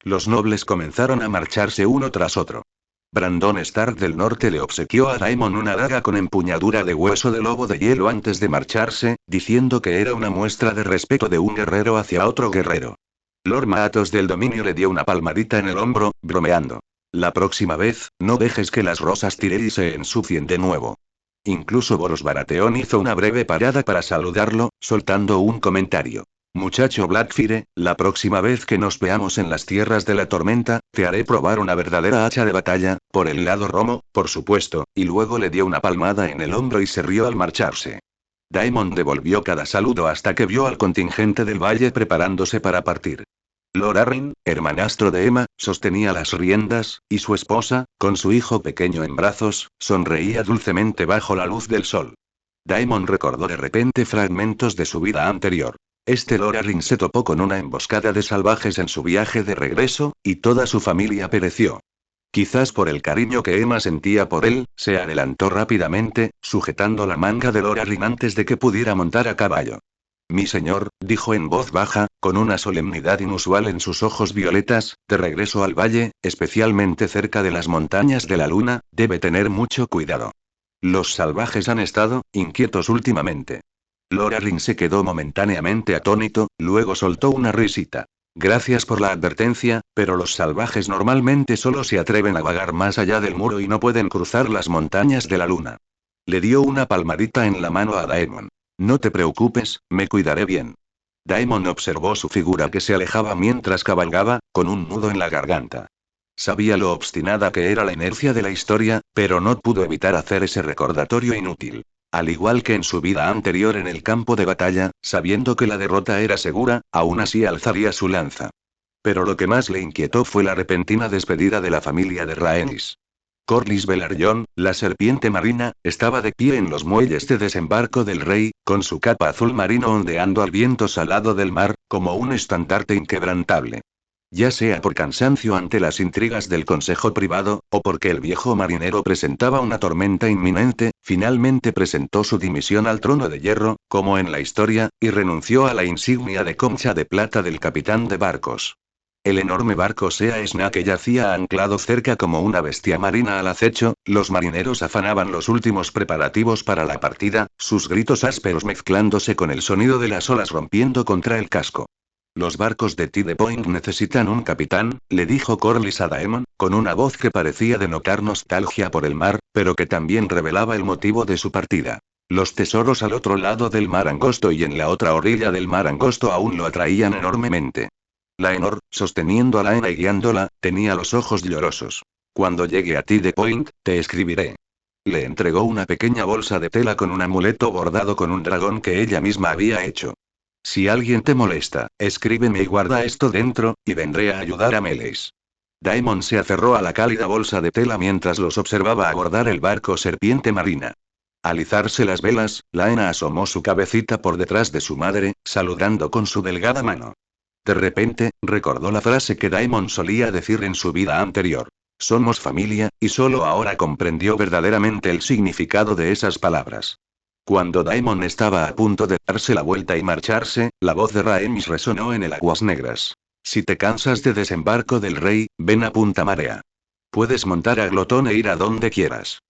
A: Los nobles comenzaron a marcharse uno tras otro. Brandon Stark del Norte le obsequió a Daemon una daga con empuñadura de hueso de lobo de hielo antes de marcharse, diciendo que era una muestra de respeto de un guerrero hacia otro guerrero. Lord Maatos del Dominio le dio una palmadita en el hombro, bromeando. La próxima vez, no dejes que las rosas Tyrell se ensucien de nuevo. Incluso Boros Baratheon hizo una breve parada para saludarlo, soltando un comentario. Muchacho Blackfyre, la próxima vez que nos veamos en las tierras de la tormenta, te haré probar una verdadera hacha de batalla, por el lado romo, por supuesto, y luego le dio una palmada en el hombro y se rió al marcharse. Daemon devolvió cada saludo hasta que vio al contingente del valle preparándose para partir. Lord Arryn, hermanastro de Aemma, sostenía las riendas, y su esposa, con su hijo pequeño en brazos, sonreía dulcemente bajo la luz del sol. Daemon recordó de repente fragmentos de su vida anterior. Lord Arryn se topó con una emboscada de salvajes en su viaje de regreso, y toda su familia pereció. Quizás por el cariño que Aemma sentía por él, se adelantó rápidamente, sujetando la manga de Lord Arryn antes de que pudiera montar a caballo. Mi señor, dijo en voz baja, con una solemnidad inusual en sus ojos violetas, de regreso al valle, especialmente cerca de las montañas de la luna, debe tener mucho cuidado. Los salvajes han estado inquietos últimamente. Lord Arryn se quedó momentáneamente atónito, luego soltó una risita. Gracias por la advertencia, pero los salvajes normalmente solo se atreven a vagar más allá del muro y no pueden cruzar las montañas de la luna. Le dio una palmadita en la mano a Daemon. No te preocupes, me cuidaré bien. Daemon observó su figura que se alejaba mientras cabalgaba, con un nudo en la garganta. Sabía lo obstinada que era la inercia de la historia, pero no pudo evitar hacer ese recordatorio inútil. Al igual que en su vida anterior en el campo de batalla, sabiendo que la derrota era segura, aún así alzaría su lanza. Pero lo que más le inquietó fue la repentina despedida de la familia de Rhaenys. Corlys Velaryon, la serpiente marina, estaba de pie en los muelles de desembarco del rey, con su capa azul marino ondeando al viento salado del mar, como un estandarte inquebrantable. Ya sea por cansancio ante las intrigas del consejo privado, o porque el viejo marinero presentaba una tormenta inminente, finalmente presentó su dimisión al trono de hierro, como en la historia, y renunció a la insignia de concha de plata del capitán de barcos. El enorme barco Sea Sna que yacía anclado cerca como una bestia marina al acecho, los marineros afanaban los últimos preparativos para la partida, sus gritos ásperos mezclándose con el sonido de las olas rompiendo contra el casco. Los barcos de Tide Point necesitan un capitán, le dijo Corlys a Daemon, con una voz que parecía denotar nostalgia por el mar, pero que también revelaba el motivo de su partida. Los tesoros al otro lado del mar angosto y en la otra orilla del mar angosto aún lo atraían enormemente. Laenor, sosteniendo a Laena y guiándola, tenía los ojos llorosos. Cuando llegue a Tide Point, te escribiré. Le entregó una pequeña bolsa de tela con un amuleto bordado con un dragón que ella misma había hecho. Si alguien te molesta, escríbeme y guarda esto dentro, y vendré a ayudar a Meleys. Daemon se aferró a la cálida bolsa de tela mientras los observaba abordar el barco serpiente marina. Al izarse las velas, Laena asomó su cabecita por detrás de su madre, saludando con su delgada mano. De repente, recordó la frase que Daemon solía decir en su vida anterior. Somos familia, y solo ahora comprendió verdaderamente el significado de esas palabras. Cuando Daemon estaba a punto de darse la vuelta y marcharse, la voz de Rhaenys resonó en el Aguas Negras. Si te cansas de Desembarco del Rey, ven a Punta Marea. Puedes montar a Glotón e ir a donde quieras.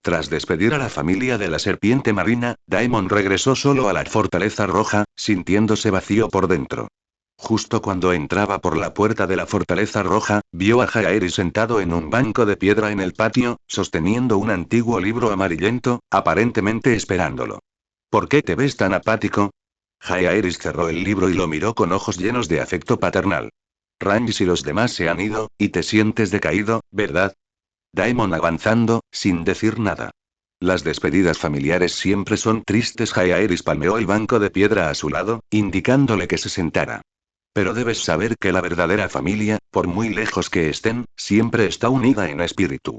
A: Tras despedir a la familia de la serpiente marina, Daemon regresó solo a la Fortaleza Roja, sintiéndose vacío por dentro. Justo cuando entraba por la puerta de la Fortaleza Roja, vio a Jaehaerys sentado en un banco de piedra en el patio, sosteniendo un antiguo libro amarillento, aparentemente esperándolo. ¿Por qué te ves tan apático? Jaehaerys cerró el libro y lo miró con ojos llenos de afecto paternal. Rhaenys y los demás se han ido, y te sientes decaído, ¿verdad? Daemon avanzando, sin decir nada. Las despedidas familiares siempre son tristes. Jaehaerys palmeó el banco de piedra a su lado, indicándole que se sentara. Pero debes saber que la verdadera familia, por muy lejos que estén, siempre está unida en espíritu.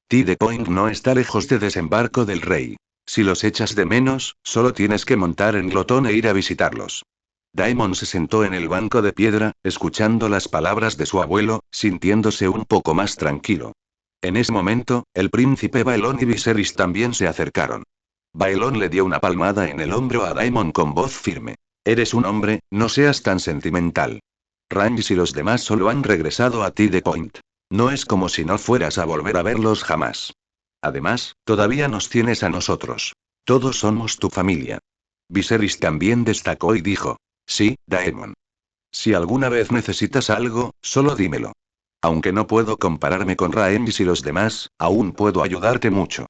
A: Tide Point no está lejos de Desembarco del Rey. Si los echas de menos, solo tienes que montar en Glotón e ir a visitarlos. Daemon se sentó en el banco de piedra, escuchando las palabras de su abuelo, sintiéndose un poco más tranquilo. En ese momento, el príncipe Baelon y Viserys también se acercaron. Baelon le dio una palmada en el hombro a Daemon con voz firme. Eres un hombre, no seas tan sentimental. Rhaenys y los demás solo han regresado a Tide Point. No es como si no fueras a volver a verlos jamás. Además, todavía nos tienes a nosotros. Todos somos tu familia. Viserys también destacó y dijo. Sí, Daemon. Si alguna vez necesitas algo, solo dímelo. Aunque no puedo compararme con Rhaenys y los demás, aún puedo ayudarte mucho.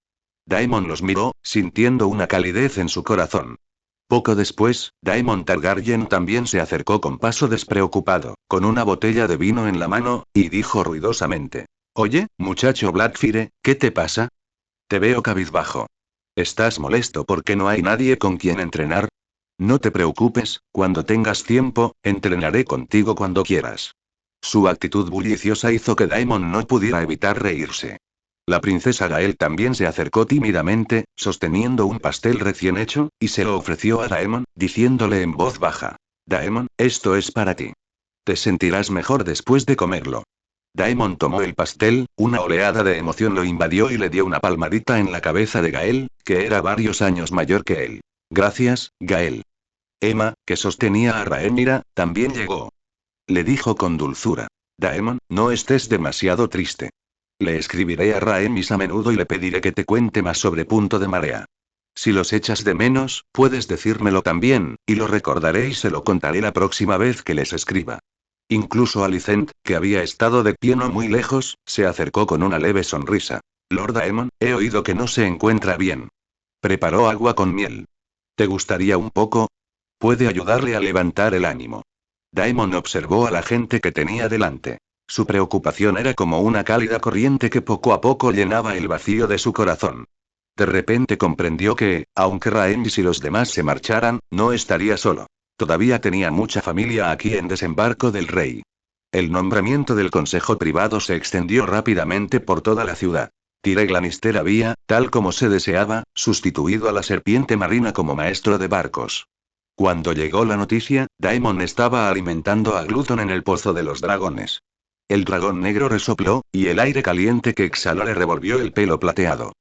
A: Daemon los miró, sintiendo una calidez en su corazón. Poco después, Daemon Targaryen también se acercó con paso despreocupado, con una botella de vino en la mano, y dijo ruidosamente. Oye, muchacho Blackfyre, ¿qué te pasa? Te veo cabizbajo. ¿Estás molesto porque no hay nadie con quien entrenar? No te preocupes, cuando tengas tiempo, entrenaré contigo cuando quieras. Su actitud bulliciosa hizo que Daemon no pudiera evitar reírse. La princesa Gael también se acercó tímidamente, sosteniendo un pastel recién hecho, y se lo ofreció a Daemon, diciéndole en voz baja. Daemon, esto es para ti. Te sentirás mejor después de comerlo. Daemon tomó el pastel, una oleada de emoción lo invadió y le dio una palmadita en la cabeza de Gael, que era varios años mayor que él. Gracias, Gael. Emma, que sostenía a Rhaenyra, también llegó. Le dijo con dulzura. Daemon, no estés demasiado triste. Le escribiré a Rhaenys a menudo y le pediré que te cuente más sobre Punto de Marea. Si los echas de menos, puedes decírmelo también, y lo recordaré y se lo contaré la próxima vez que les escriba. Incluso Alicent, que había estado de pie no muy lejos, se acercó con una leve sonrisa. Lord Daemon, he oído que no se encuentra bien. Preparó agua con miel. ¿Te gustaría un poco? Puede ayudarle a levantar el ánimo. Daemon observó a la gente que tenía delante. Su preocupación era como una cálida corriente que poco a poco llenaba el vacío de su corazón. De repente comprendió que, aunque Rhaenys y los demás se marcharan, no estaría solo. Todavía tenía mucha familia aquí en Desembarco del Rey. El nombramiento del Consejo Privado se extendió rápidamente por toda la ciudad. Tyrell Lannister había, tal como se deseaba, sustituido a la serpiente marina como maestro de barcos. Cuando llegó la noticia, Daemon estaba alimentando a Gluton en el Pozo de los Dragones. El dragón negro resopló, y el aire caliente que exhaló le revolvió el pelo plateado.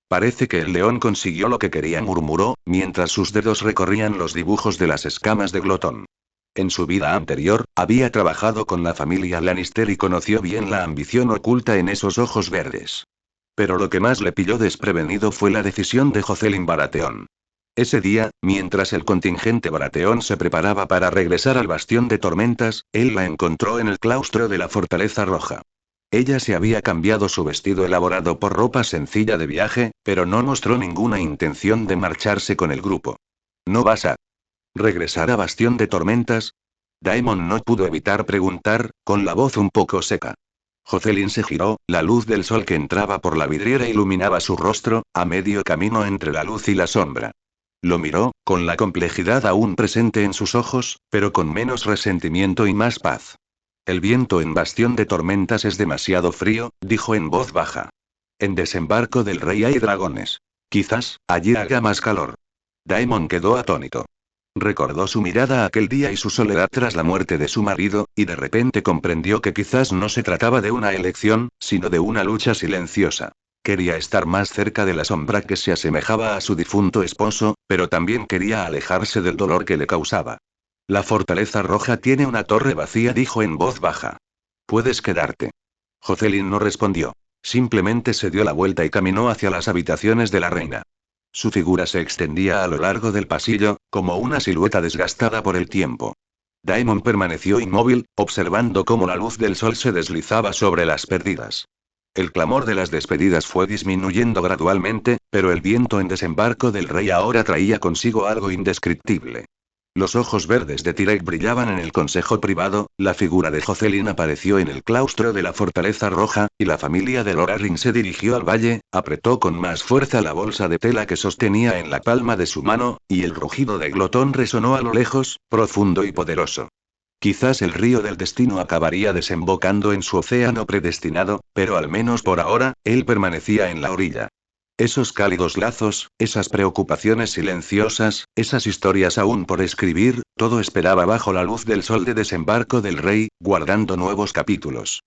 A: Parece que el león consiguió lo que quería, murmuró, mientras sus dedos recorrían los dibujos de las escamas de Glotón. En su vida anterior, había trabajado con la familia Lannister y conoció bien la ambición oculta en esos ojos verdes. Pero lo que más le pilló desprevenido fue la decisión de Jocelyn Baratheon. Ese día, mientras el contingente Baratheon se preparaba para regresar al Bastión de Tormentas, él la encontró en el claustro de la Fortaleza Roja. Ella se había cambiado su vestido elaborado por ropa sencilla de viaje, pero no mostró ninguna intención de marcharse con el grupo. ¿No vas a regresar a Bastión de Tormentas? Daemon no pudo evitar preguntar, con la voz un poco seca. Jocelyn se giró, la luz del sol que entraba por la vidriera iluminaba su rostro, a medio camino entre la luz y la sombra. Lo miró, con la complejidad aún presente en sus ojos, pero con menos resentimiento y más paz. El viento en Bastión de Tormentas es demasiado frío, dijo en voz baja. En Desembarco del Rey hay dragones. Quizás, allí haga más calor. Daemon quedó atónito. Recordó su mirada aquel día y su soledad tras la muerte de su marido, y de repente comprendió que quizás no se trataba de una elección, sino de una lucha silenciosa. Quería estar más cerca de la sombra que se asemejaba a su difunto esposo, pero también quería alejarse del dolor que le causaba. La fortaleza roja tiene una torre vacía, dijo en voz baja. Puedes quedarte. Jocelyn no respondió. Simplemente se dio la vuelta y caminó hacia las habitaciones de la reina. Su figura se extendía a lo largo del pasillo, como una silueta desgastada por el tiempo. Daemon permaneció inmóvil, observando cómo la luz del sol se deslizaba sobre las perdidas. El clamor de las despedidas fue disminuyendo gradualmente, pero el viento en Desembarco del Rey ahora traía consigo algo indescriptible. Los ojos verdes de Tyrek brillaban en el consejo privado, la figura de Jocelyn apareció en el claustro de la Fortaleza Roja, y la familia de Loraring se dirigió al valle, apretó con más fuerza la bolsa de tela que sostenía en la palma de su mano, y el rugido de Glotón resonó a lo lejos, profundo y poderoso. Quizás el río del destino acabaría desembocando en su océano predestinado, pero al menos por ahora, él permanecía en la orilla. Esos cálidos lazos, esas preocupaciones silenciosas, esas historias aún por escribir, todo esperaba bajo la luz del sol de Desembarco del Rey, guardando nuevos capítulos.